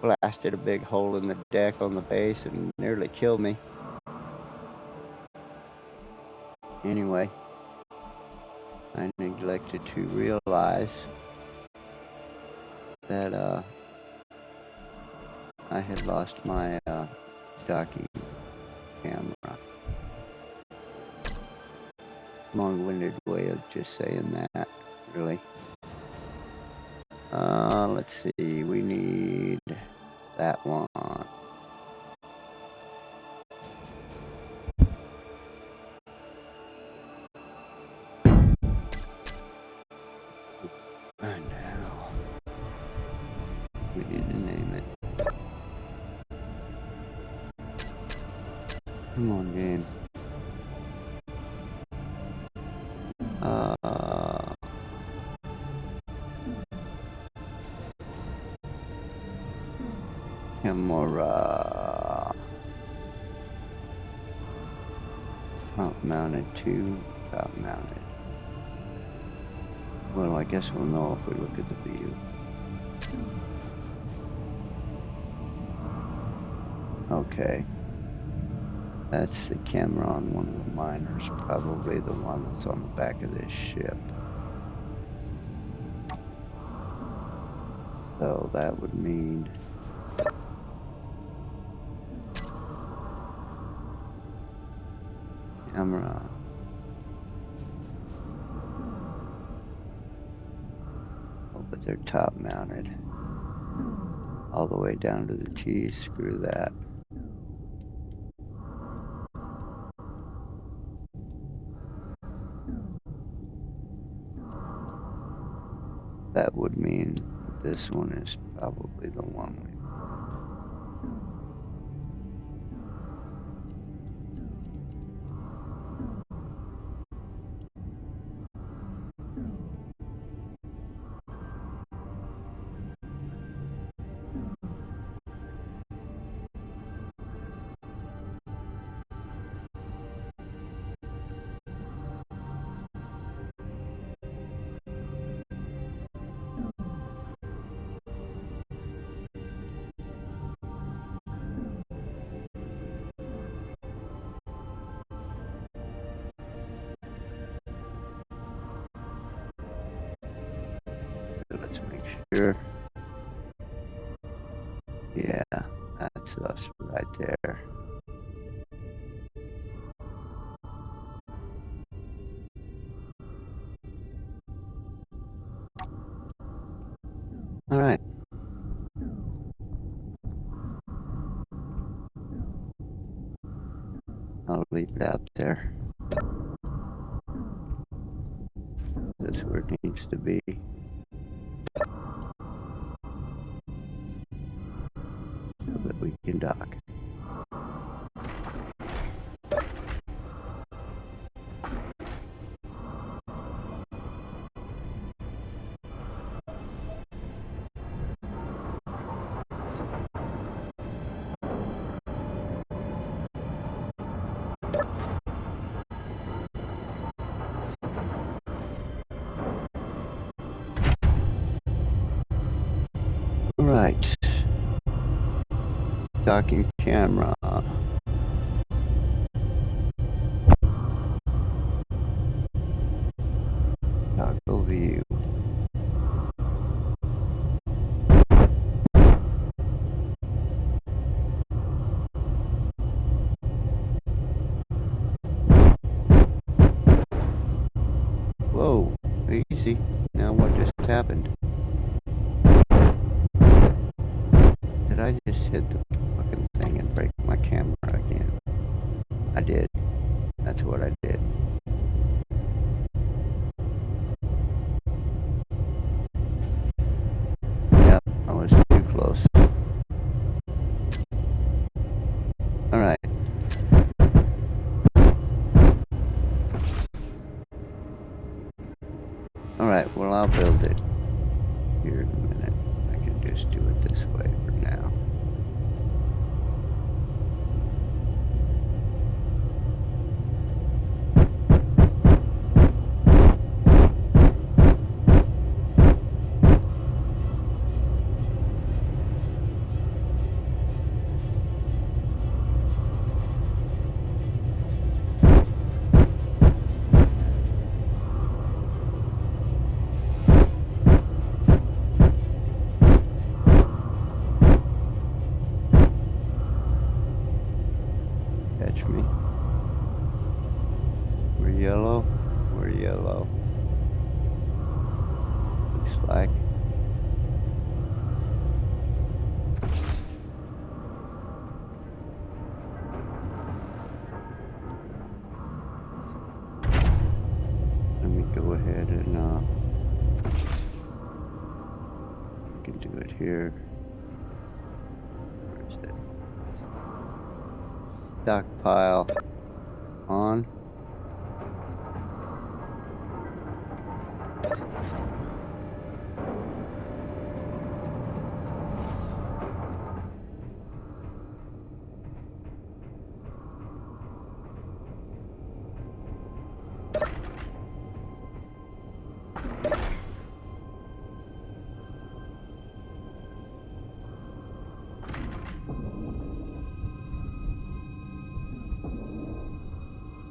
blasted a big hole in the deck on the base, and nearly killed me. Anyway, I neglected to realize that I had lost my docking camera. Long-winded way of just saying that, really. Let's see, we need that one. And now we need to name it. Come on, game. Camera. Top mounted to top mounted. Well, I guess we'll know if we look at the view. Okay. That's the camera on one of the miners, probably the one that's on the back of this ship. So that would mean camera. Oh, but they're top mounted. All the way down to the T, screw that. That would mean this one is probably the one we let's make sure. Yeah, that's us right there. All right. I'll leave it out there. That's where it needs seems to be. So that we can dock. Right. Docking camera. Toggle view. Whoa, easy. Now what just happened? Did I just hit the fucking thing and break my camera again? I did. That's what I did. Yep, I was too close. Alright. Alright, well I'll build it here in a minute. I can just do it this way for now. Catch me. We're yellow. We're yellow. Looks like. Let me go ahead and we can do it here. Where is it? Stockpile on.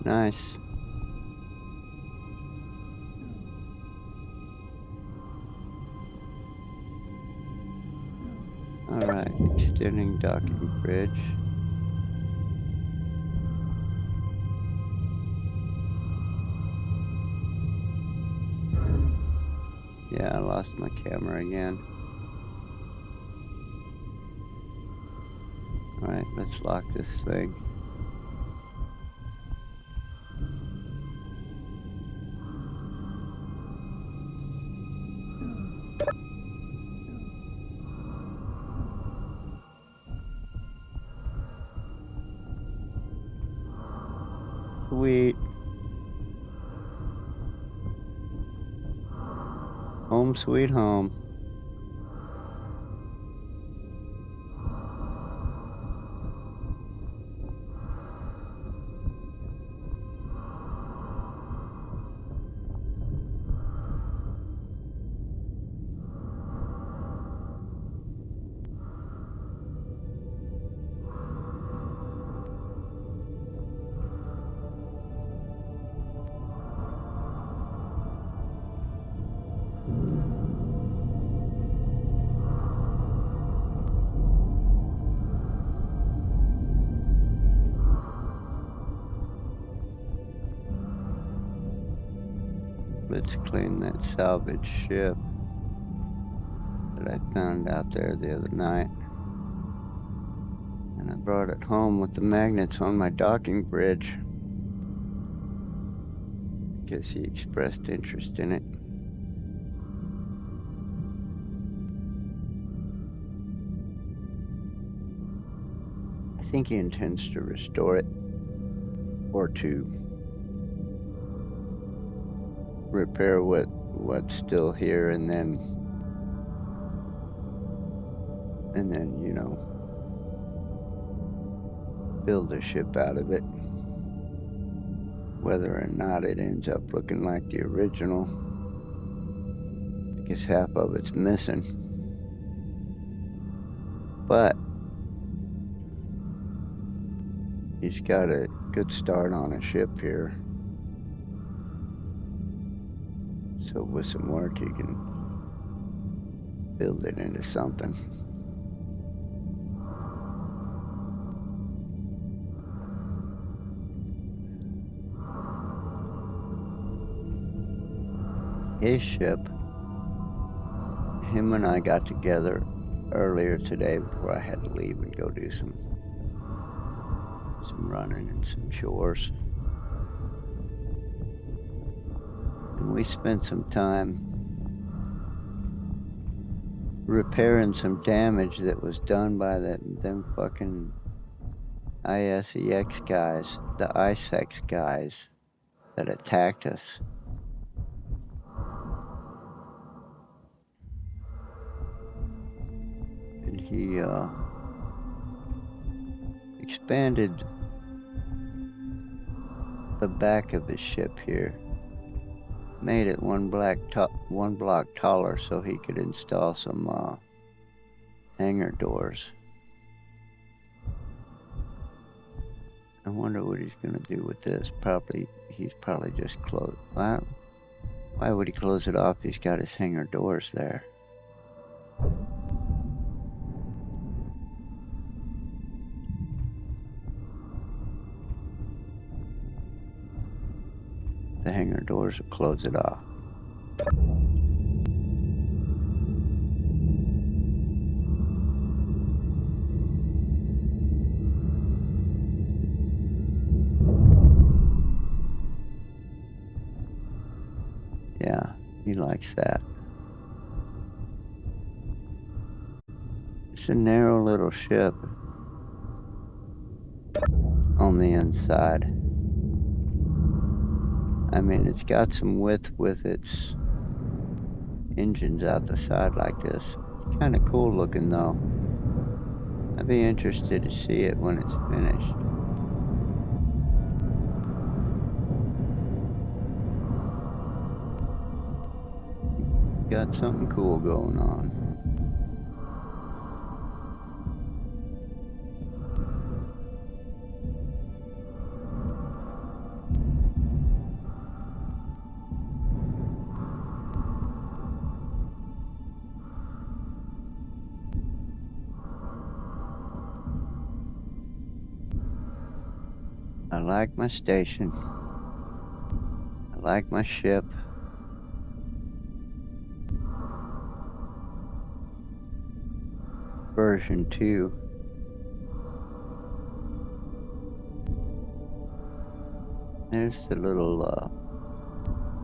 Nice. Alright, extending docking bridge. Yeah, I lost my camera again. Alright, let's lock this thing. Sweet. Home sweet home. Let's claim that salvage ship that I found out there the other night. And I brought it home with the magnets on my docking bridge because he expressed interest in it. think he intends to restore it or to repair what's still here and then build a ship out of it. Whether or not it ends up looking like the original, because half of it's missing. But he's got a good start on a ship here. So with some work, he can build it into something. His ship, him and I got together earlier today before I had to leave and go do some running and some chores. And we spent some time repairing some damage that was done by them fucking ISEX guys, the ISEX guys that attacked us. And he expanded the back of the ship here, made it one block taller so he could install some hangar doors. I wonder what he's gonna do with this. He's probably just closed. Why would he close it off? He's got his hangar doors there. The hangar doors will close it off. Yeah, he likes that. It's a narrow little ship on the inside. I mean, it's got some width with its engines out the side like this. It's kind of cool looking though. I'd be interested to see it when it's finished. Got something cool going on. I like my station. I like my ship. Version 2. There's the little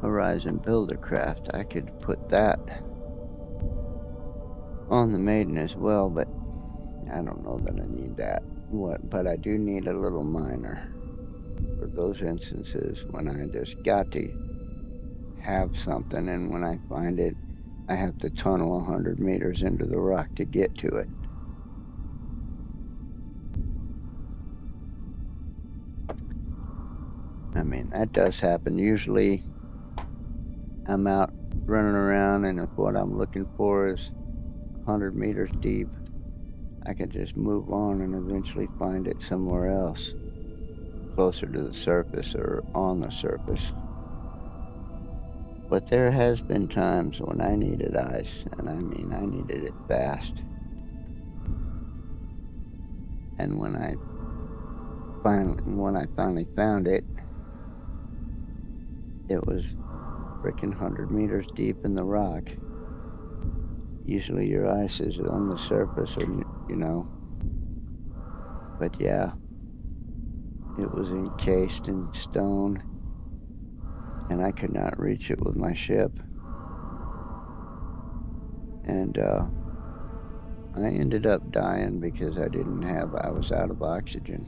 Horizon Builder craft. I could put that on the Maiden as well, but I don't know that I need that. But I do need a little miner for those instances when I just got to have something, and when I find it, I have to tunnel 100 meters into the rock to get to it. I mean, that does happen. Usually, I'm out running around, and if what I'm looking for is 100 meters deep, I can just move on and eventually find it somewhere else, closer to the surface or on the surface. But there has been times when I needed ice, and I mean, I needed it fast. And when I finally found it, it was freaking 100 meters deep in the rock. Usually your ice is on the surface, or, But yeah, it was encased in stone, and I could not reach it with my ship. And I ended up dying because I was out of oxygen.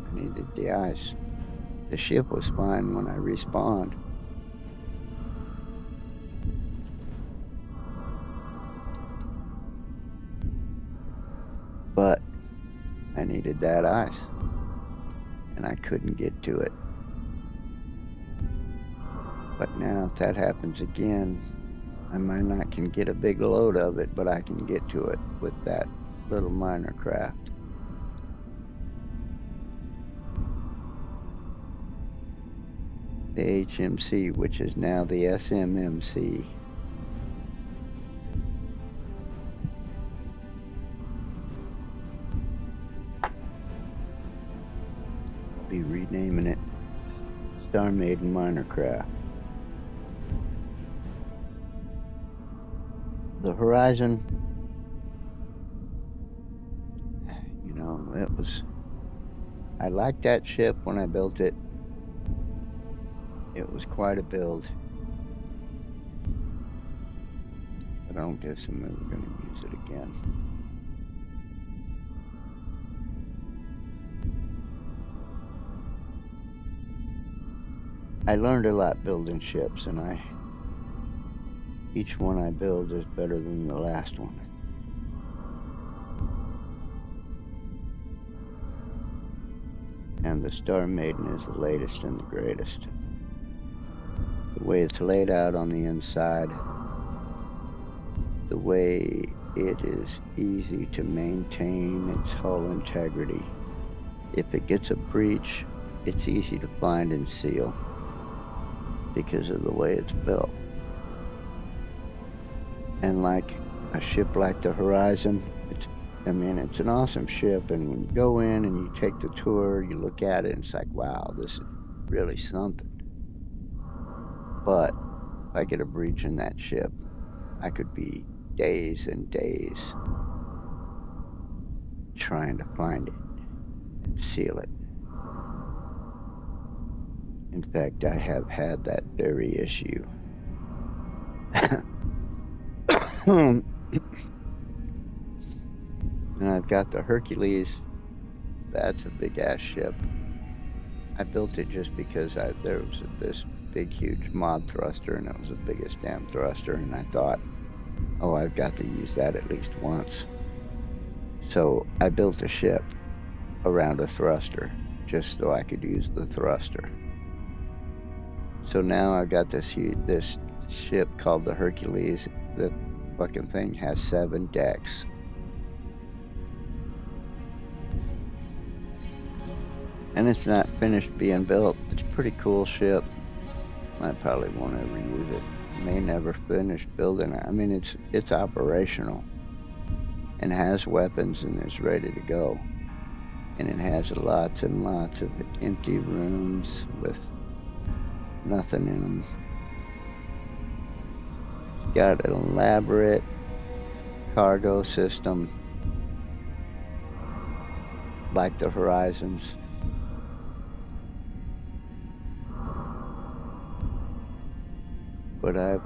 I needed the ice. The ship was fine when I respawned. But I needed that ice, and I couldn't get to it. But now if that happens again, I might not can get a big load of it, but I can get to it with that little minor craft. The HMC, which is now the SMMC. I'll be renaming it Star Maiden Minor Craft. The Horizon, you know, I liked that ship when I built it. It was quite a build. But I don't guess I'm ever going to use it again. I learned a lot building ships, and each one I build is better than the last one. And the Star Maiden is the latest and the greatest. The way it's laid out on the inside, the way it is easy to maintain its hull integrity. If it gets a breach, it's easy to find and seal because of the way it's built. And like a ship like the Horizon, it's an awesome ship, and when you go in and you take the tour, you look at it and it's like, wow, this is really something. But if I get a breach in that ship, I could be days and days trying to find it and seal it. In fact, I have had that very issue. And I've got the Hercules. That's a big ass ship. I built it just because there was this big, huge mod thruster, and it was the biggest damn thruster, and I thought, oh, I've got to use that at least once. So I built a ship around a thruster just so I could use the thruster. So now I've got this ship called the Hercules. The fucking thing has 7 decks. And it's not finished being built. It's a pretty cool ship. I probably won't ever use it. May never finish building it. I mean, it's operational and has weapons and is ready to go. And it has lots and lots of empty rooms with nothing in them. It's got an elaborate cargo system like the Horizons. But I've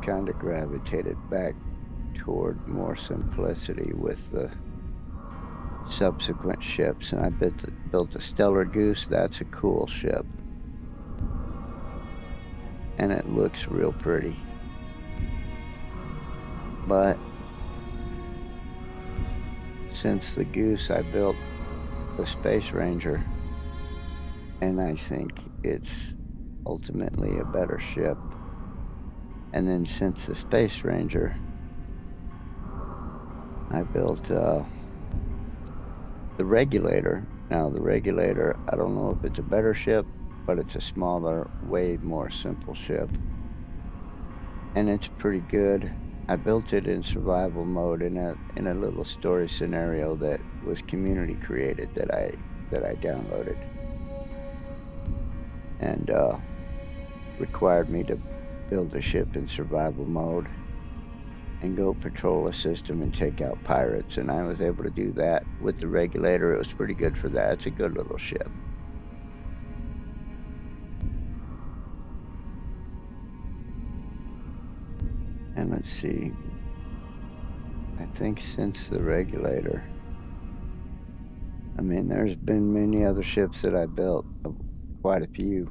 kind of gravitated back toward more simplicity with the subsequent ships, and I built a Stellar Goose. That's a cool ship, and it looks real pretty. But since the Goose, I built the Space Ranger, and I think it's ultimately a better ship. And then since the Space Ranger, I built the Regulator. Now the Regulator, I don't know if it's a better ship, but it's a smaller, way more simple ship. And it's pretty good. I built it in survival mode in a little story scenario that was community created that I downloaded. And required me to build a ship in survival mode and go patrol a system and take out pirates, and I was able to do that with the Regulator. It was pretty good for that. It's a good little ship. And let's see, I think since the regulator. I mean, there's been many other ships that I built, quite a few.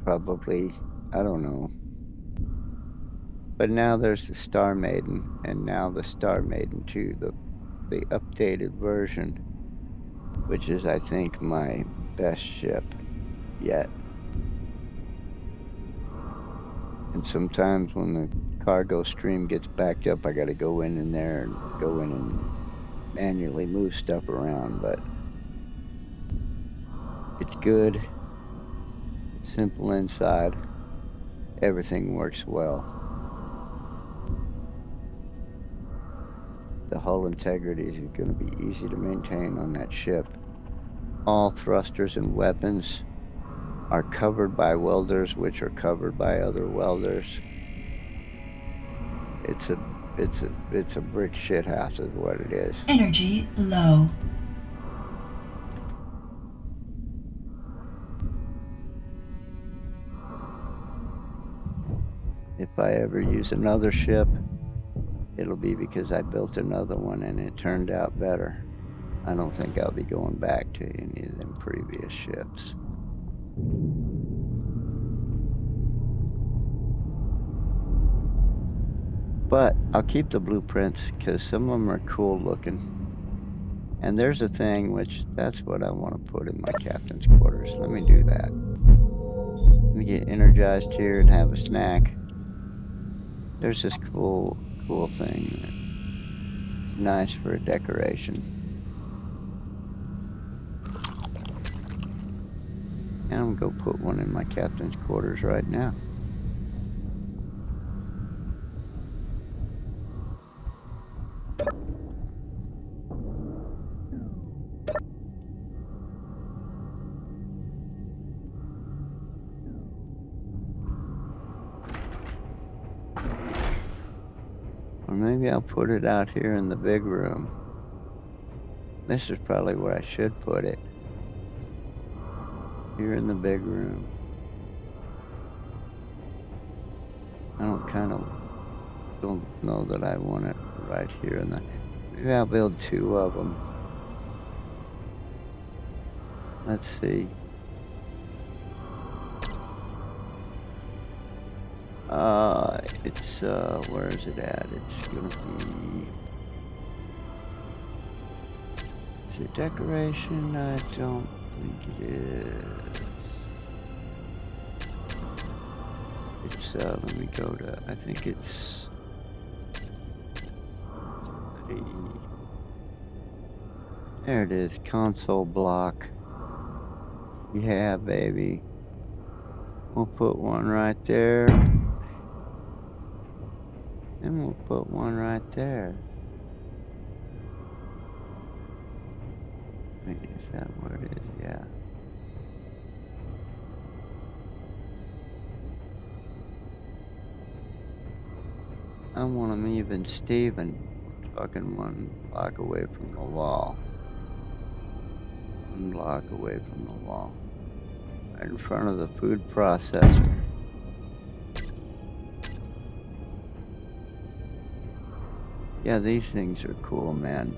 Probably, I don't know. But now there's the Star Maiden, and now the Star Maiden 2, the updated version, which is, I think, my best ship yet. And sometimes when the cargo stream gets backed up, I got to go in there and go in and manually move stuff around, but it's good. It's simple inside. Everything works well. The hull integrity is going to be easy to maintain on that ship. All thrusters and weapons are covered by welders, which are covered by other welders. It's a brick shit house is what it is. Energy low. If I ever use another ship, it'll be because I built another one and it turned out better. I don't think I'll be going back to any of them previous ships. But I'll keep the blueprints because some of them are cool looking. And there's a thing which that's what I want to put in my captain's quarters. Let me do that. Let me get energized here and have a snack. There's this cool thing that's nice for a decoration. And I'm gonna go put one in my captain's quarters right now. Or maybe I'll put it out here in the big room. This is probably where I should put it. Here in the big room. I don't know that I want it right here in the. Maybe I'll build two of them. Let's see. It's where is it at? It's gonna be. Is it decoration? I don't think it is. It's let me go to. I think it's. There it is. Console block. Yeah, baby. We'll put one right there. And we'll put one right there. Wait, is that where it is? Yeah. I want them even Steven. Fucking one block away from the wall. One block away from the wall. Right in front of the food processor. Yeah, these things are cool, man.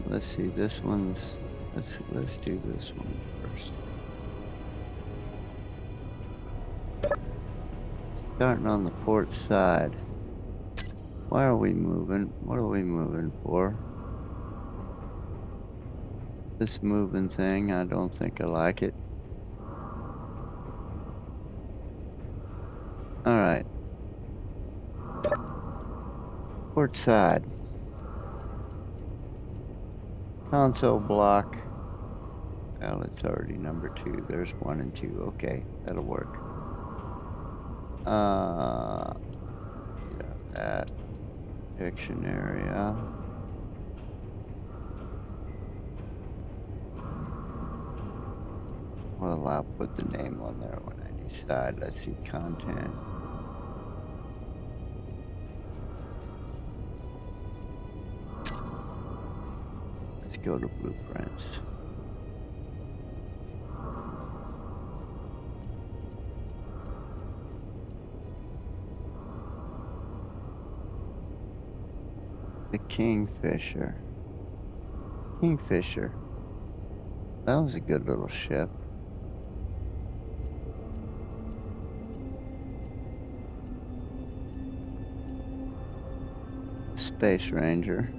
Let's see, this one's, let's do this one first. Starting on the port side. Why are we moving? What are we moving for? This moving thing, I don't think I like it. Alright. Port side. Console block. Well, it's already number 2. There's 1 and 2. Okay, that'll work. Yeah, that. Action area. Well, I'll put the name on there when I decide. Let's see, content. Let's go to blueprints. The Kingfisher. Kingfisher. That was a good little ship. Space Ranger.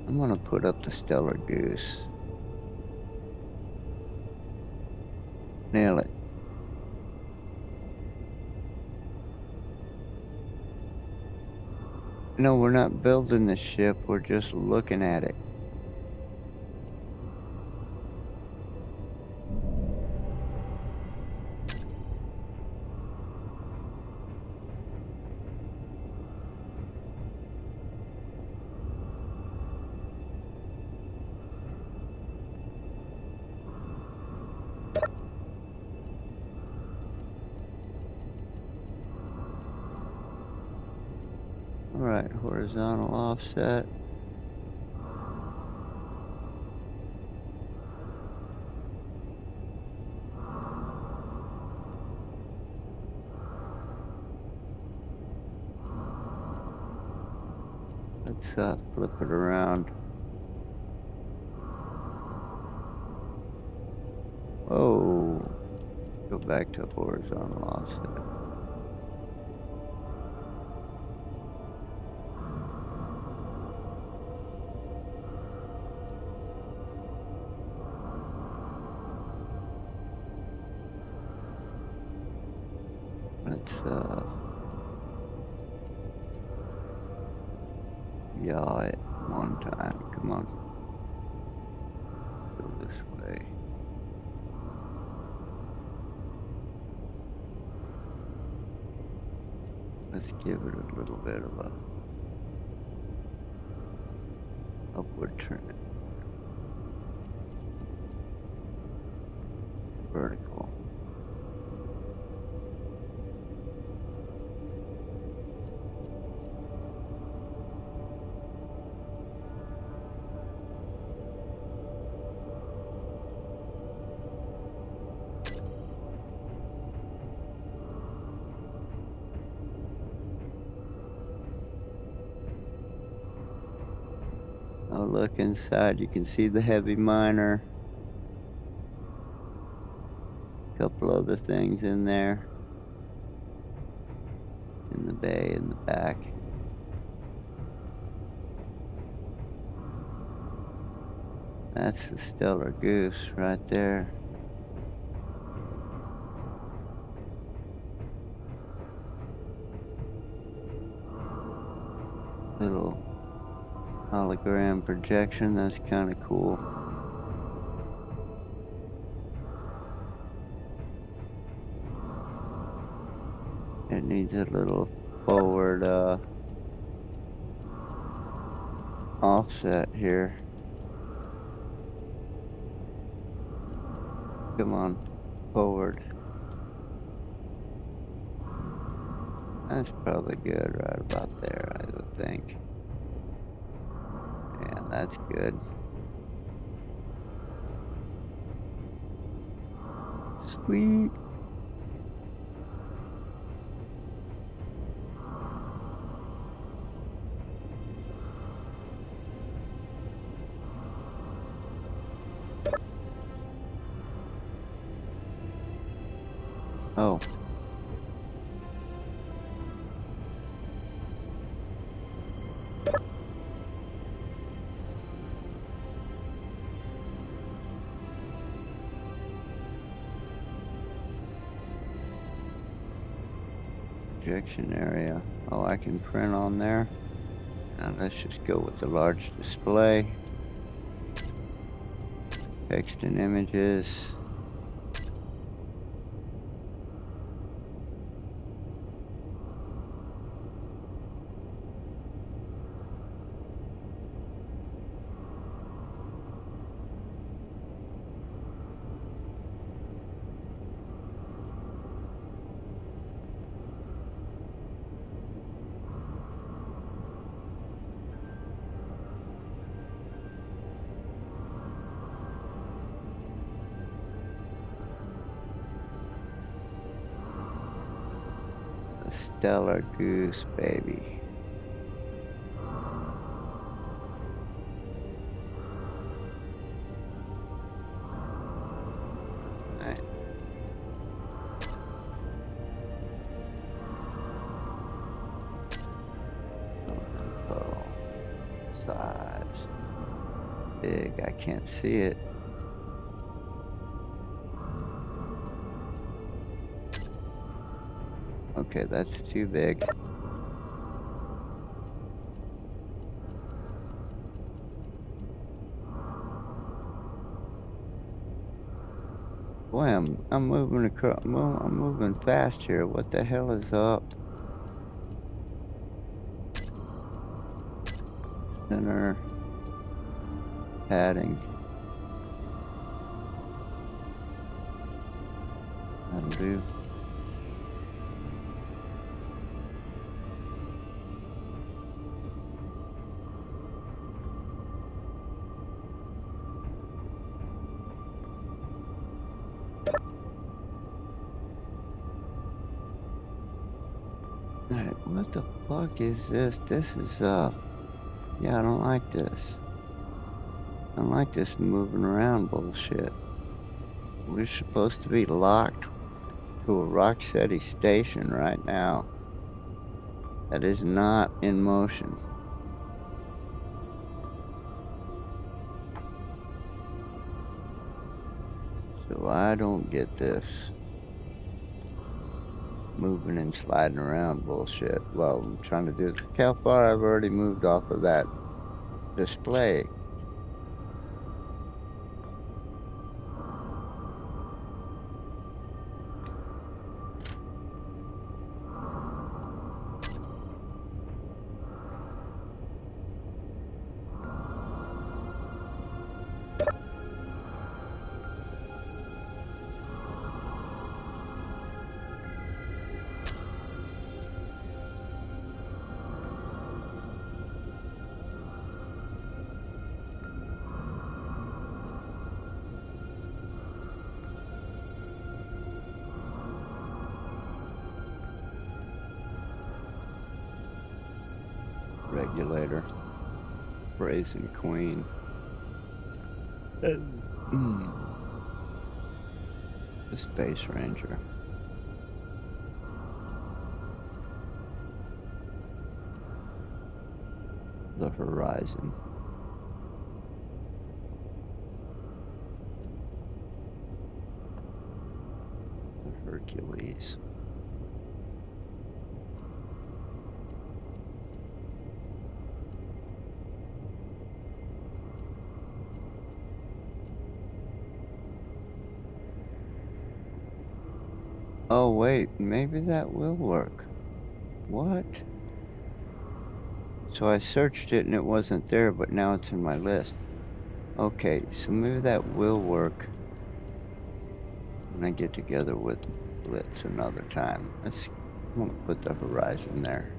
I'm gonna put up the Stellar Goose. Nail it. No, we're not building the ship, we're just looking at it. Alright, horizontal offset. Let's flip it around. Oh, go back to horizontal offset. Let's yaw it one time. Come on. Go this way. Let's give it a little bit of a upward turn. Vertical. Oh, look inside. You can see the heavy miner. A couple other things in there. In the bay in the back. That's the Stellar Goose right there. Little hologram projection, that's kind of cool. It needs a little forward offset here. Come on, forward. That's probably good right about there, I would think. Yeah, that's good. Sweet. Oh. Projection area. Oh, I can print on there. Now let's just go with the large display. Text and images. stellar goose, baby. Alright. Info. Size. Big, I can't see it. Okay, that's too big. Boy, I'm moving across. I'm moving fast here. What the hell is up? Center padding. That'll do. Alright, what the fuck is this? This is, yeah, I don't like this. I don't like this moving around bullshit. We're supposed to be locked to a Rocksteady station right now. That is not in motion. So I don't get this moving and sliding around bullshit. Well, I'm trying to do it. Look how far I've already moved off of that display. Regulator. Brazen Queen. The Space Ranger. The Horizon. The Hercules. Oh wait, maybe that will work. What? So I searched it and it wasn't there, but now it's in my list. Okay, so maybe that will work when I get together with Blitz another time. I'm gonna put the Horizon there.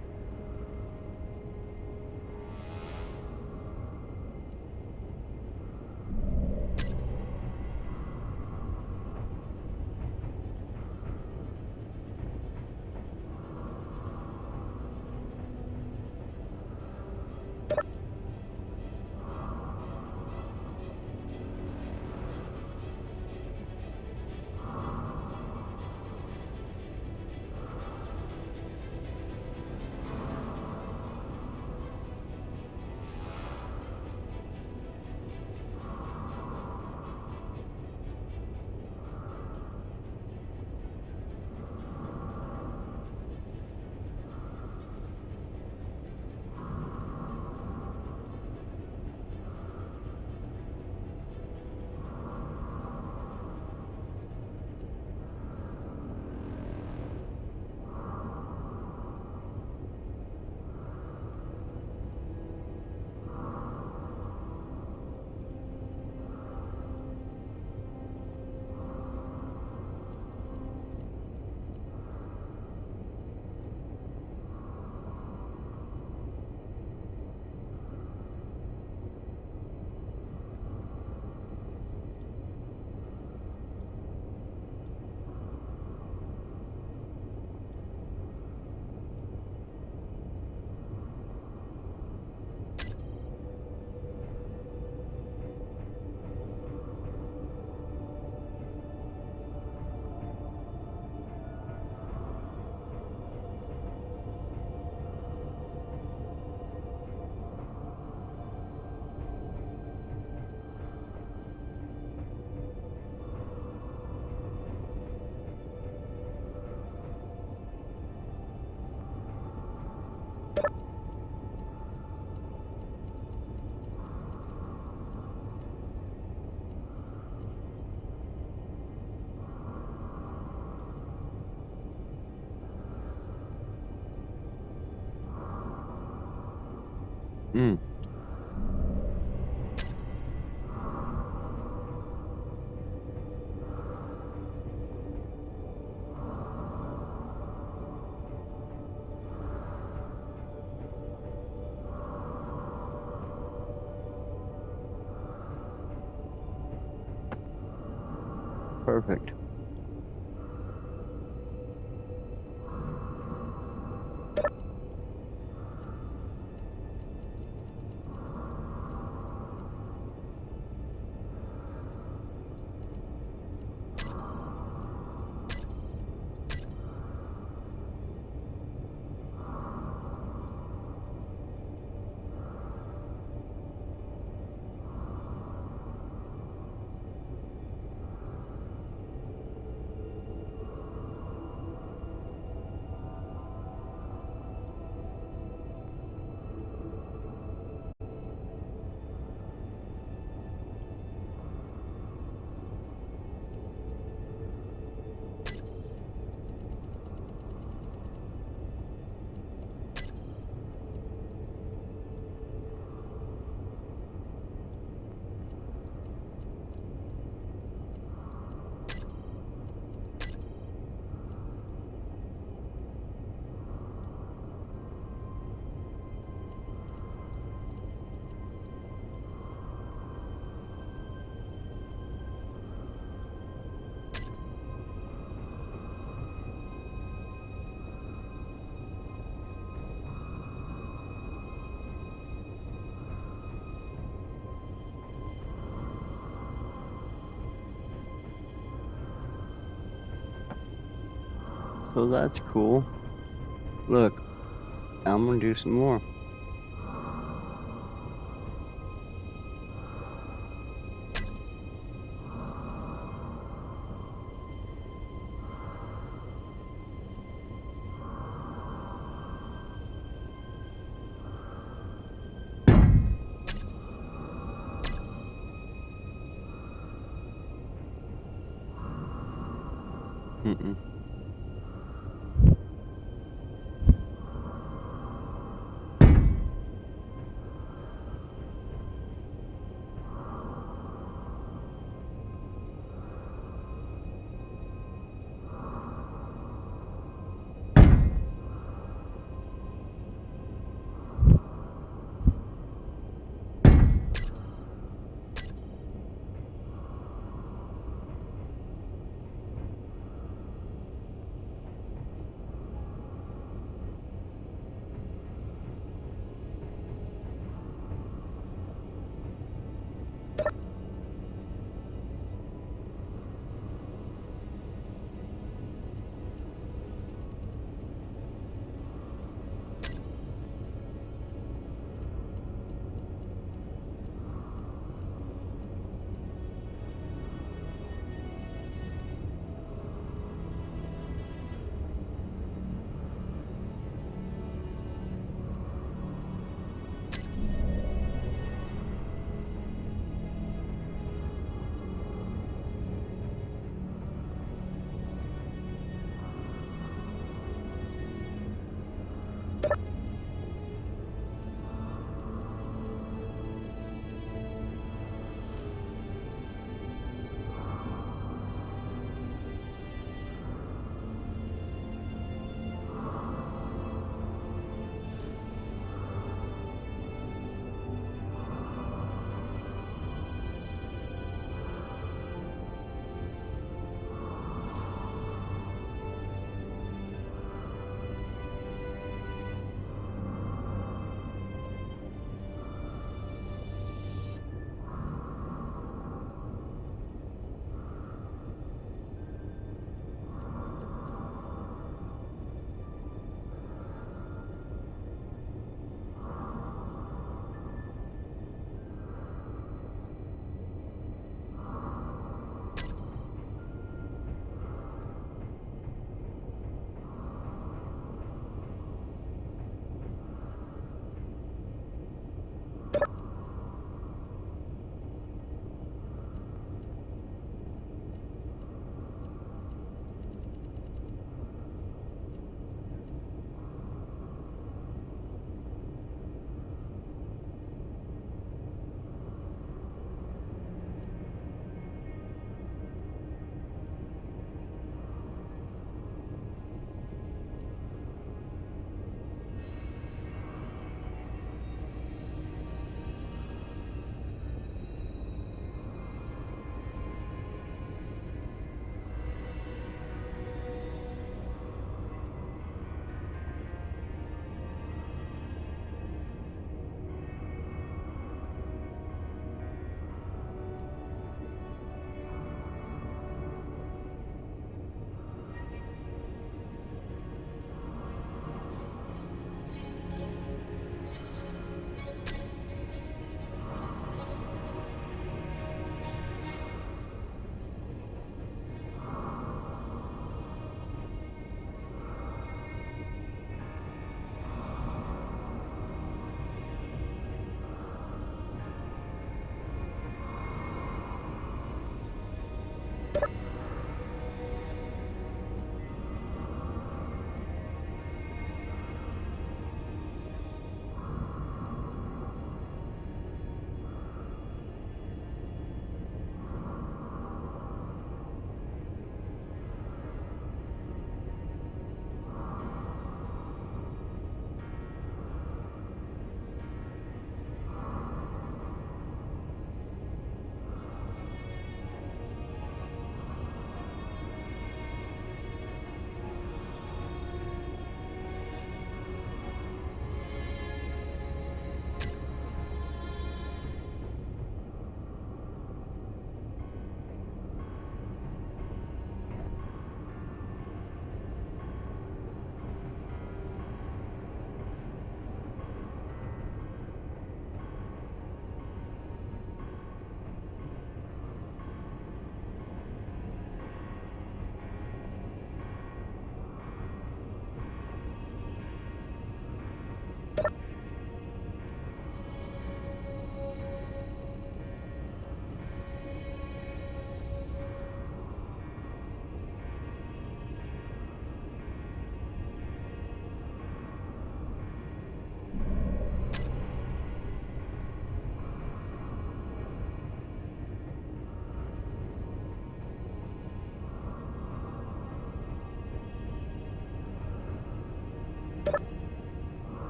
Mm. Perfect. So that's cool. Look, I'm gonna do some more. Mm-mm.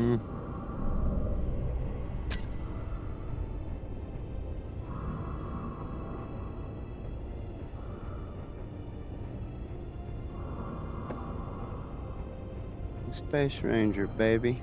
Mm. Space Ranger, baby.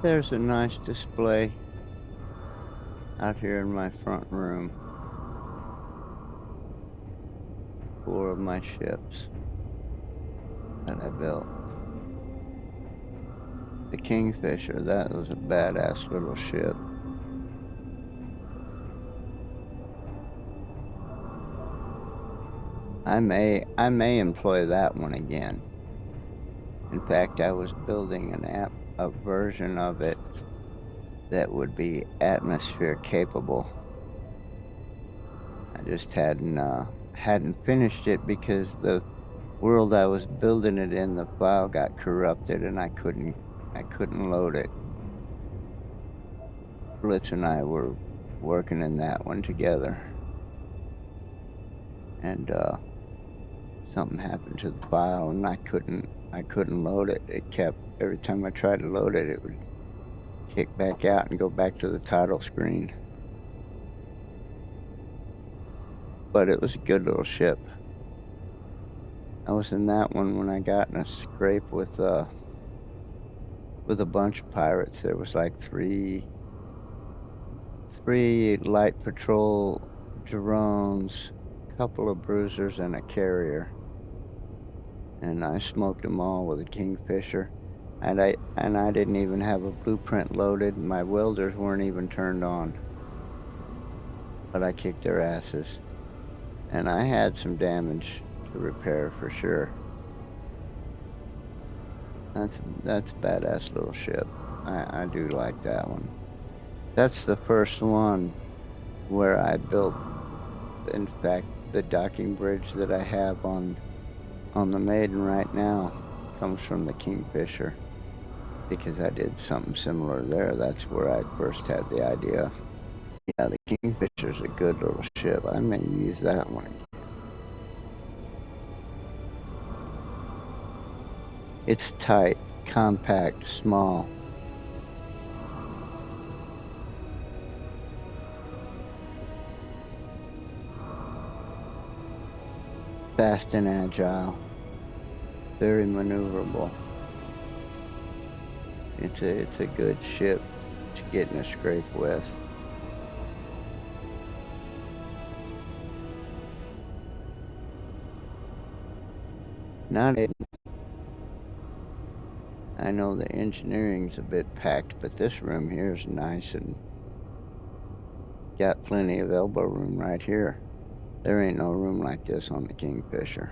There's a nice display out here in my front room. 4 of my ships that I built. The Kingfisher, that was a badass little ship. I may employ that one again. In fact, I was building a version of it that would be atmosphere capable. I just hadn't finished it because the world I was building it in, the file got corrupted and I couldn't load it. Blitz and I were working in that one together, and something happened to the file and I couldn't load it. It kept, every time I tried to load it, it would kick back out and go back to the title screen. But it was a good little ship. I was in that one when I got in a scrape with a bunch of pirates. There was like three light patrol drones, a couple of bruisers, and a carrier. And I smoked them all with a Kingfisher. And I didn't even have a blueprint loaded. My welders weren't even turned on. But I kicked their asses. And I had some damage to repair for sure. That's a badass little ship. I do like that one. That's the first one where I built, in fact, the docking bridge that I have on the Maiden right now comes from the Kingfisher, because I did something similar there. That's where I first had the idea. Yeah, the Kingfisher's a good little ship. I may use that one again. It's tight, compact, small. Fast and agile. Very maneuverable. It's a good ship to get in a scrape with. Not a, I know the engineering's a bit packed, but this room here is nice and got plenty of elbow room right here. There ain't no room like this on the Kingfisher.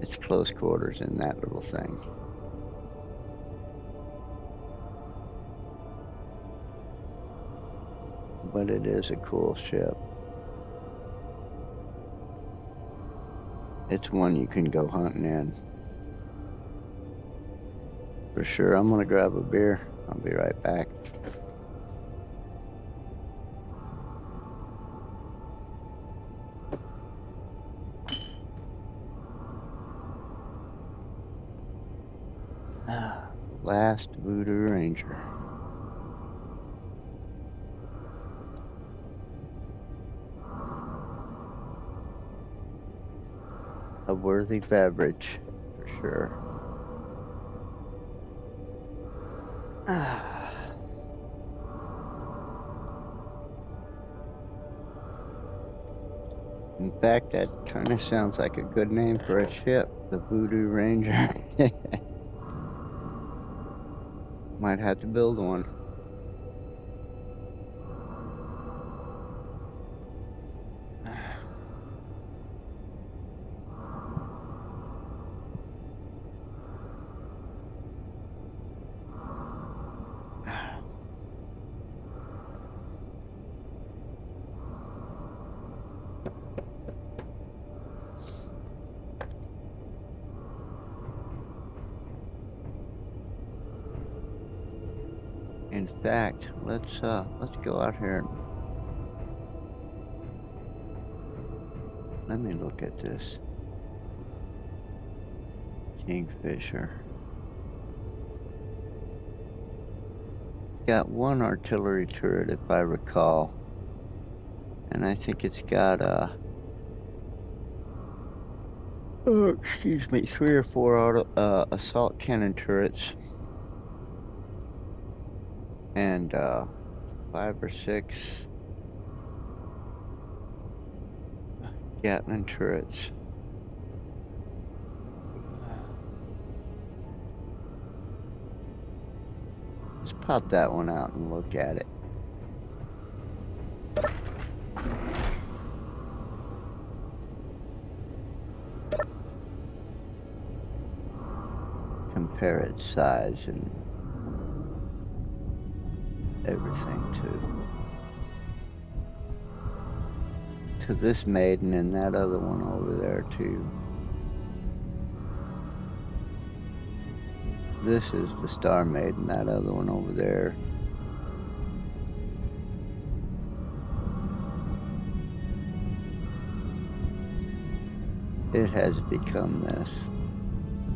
It's close quarters in that little thing. But it is a cool ship. It's one you can go hunting in. For sure. I'm gonna grab a beer. I'll be right back. Last Voodoo Ranger. A worthy beverage, for sure. In fact, that kind of sounds like a good name for a ship, the Voodoo Ranger. Might have to build one. In fact, let's go out here and let me look at this Kingfisher. Got one artillery turret, if I recall, and I think it's got excuse me, 3 or 4 assault cannon turrets. and 5 or 6 Gatling turrets. Let's pop that one out and look at it. Compare its size and everything to this Maiden and that other one over there too. This is the Star Maiden, that other one over there. It has become this.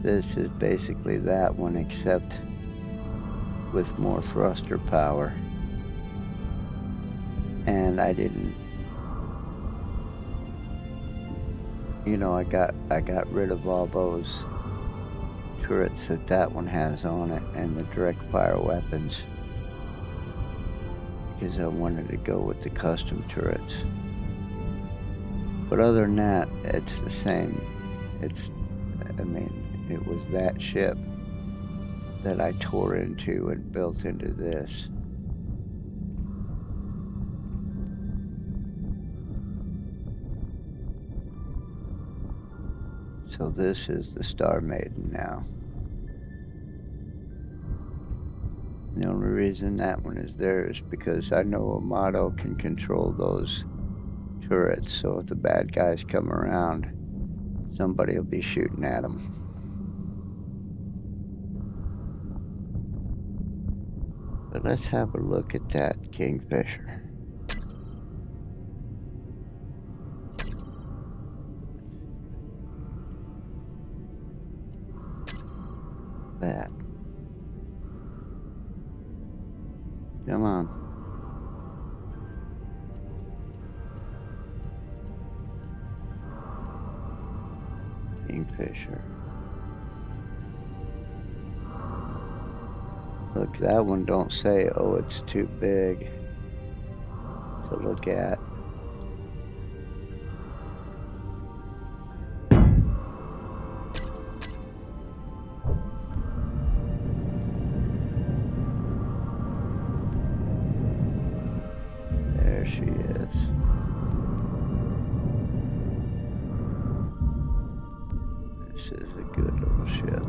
This is basically that one, except with more thruster power. And I didn't, you know, I got rid of all those turrets that one has on it and the direct fire weapons, because I wanted to go with the custom turrets. But other than that, it's the same. I mean, it was that ship that I tore into and built into this. So this is the Star Maiden now. The only reason that one is there is because I know Amato can control those turrets, so if the bad guys come around, somebody will be shooting at them. But let's have a look at that Kingfisher. That. Come on. Kingfisher. Look, that one don't say, oh, it's too big to look at. There she is. This is a good little ship.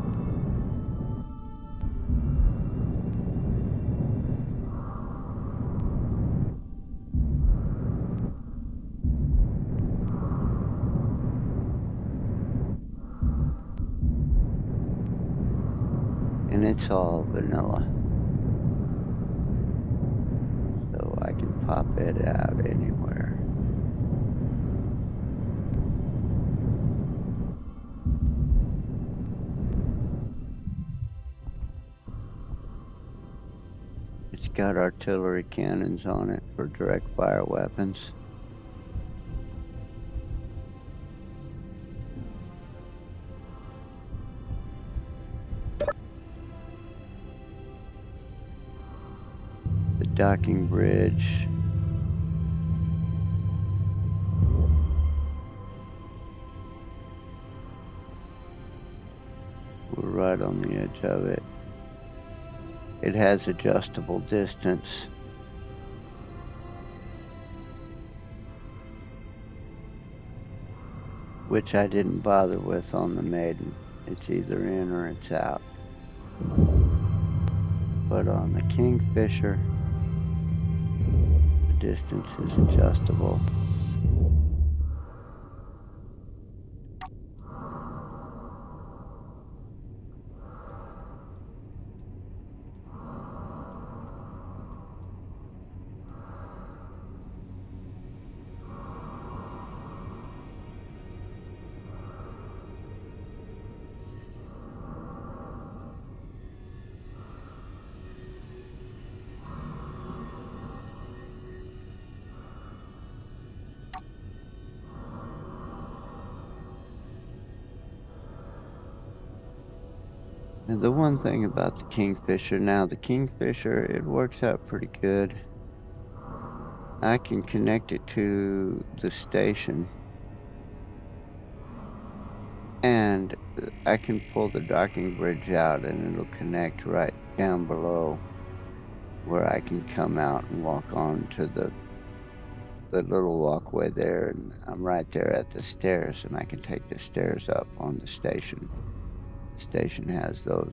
And it's all vanilla. So I can pop it out anywhere. It's got artillery cannons on it for direct fire weapons. The docking bridge. We're right on the edge of it. It has adjustable distance. Which I didn't bother with on the Maiden. It's either in or it's out. But on the Kingfisher, the distance is adjustable. And the one thing about the Kingfisher now, the Kingfisher, it works out pretty good. I can connect it to the station, and, I can pull the docking bridge out, and it'll connect right down below where I can come out and walk on to the little walkway there, and I'm right there at the stairs, and I can take the stairs up on the station. The station has those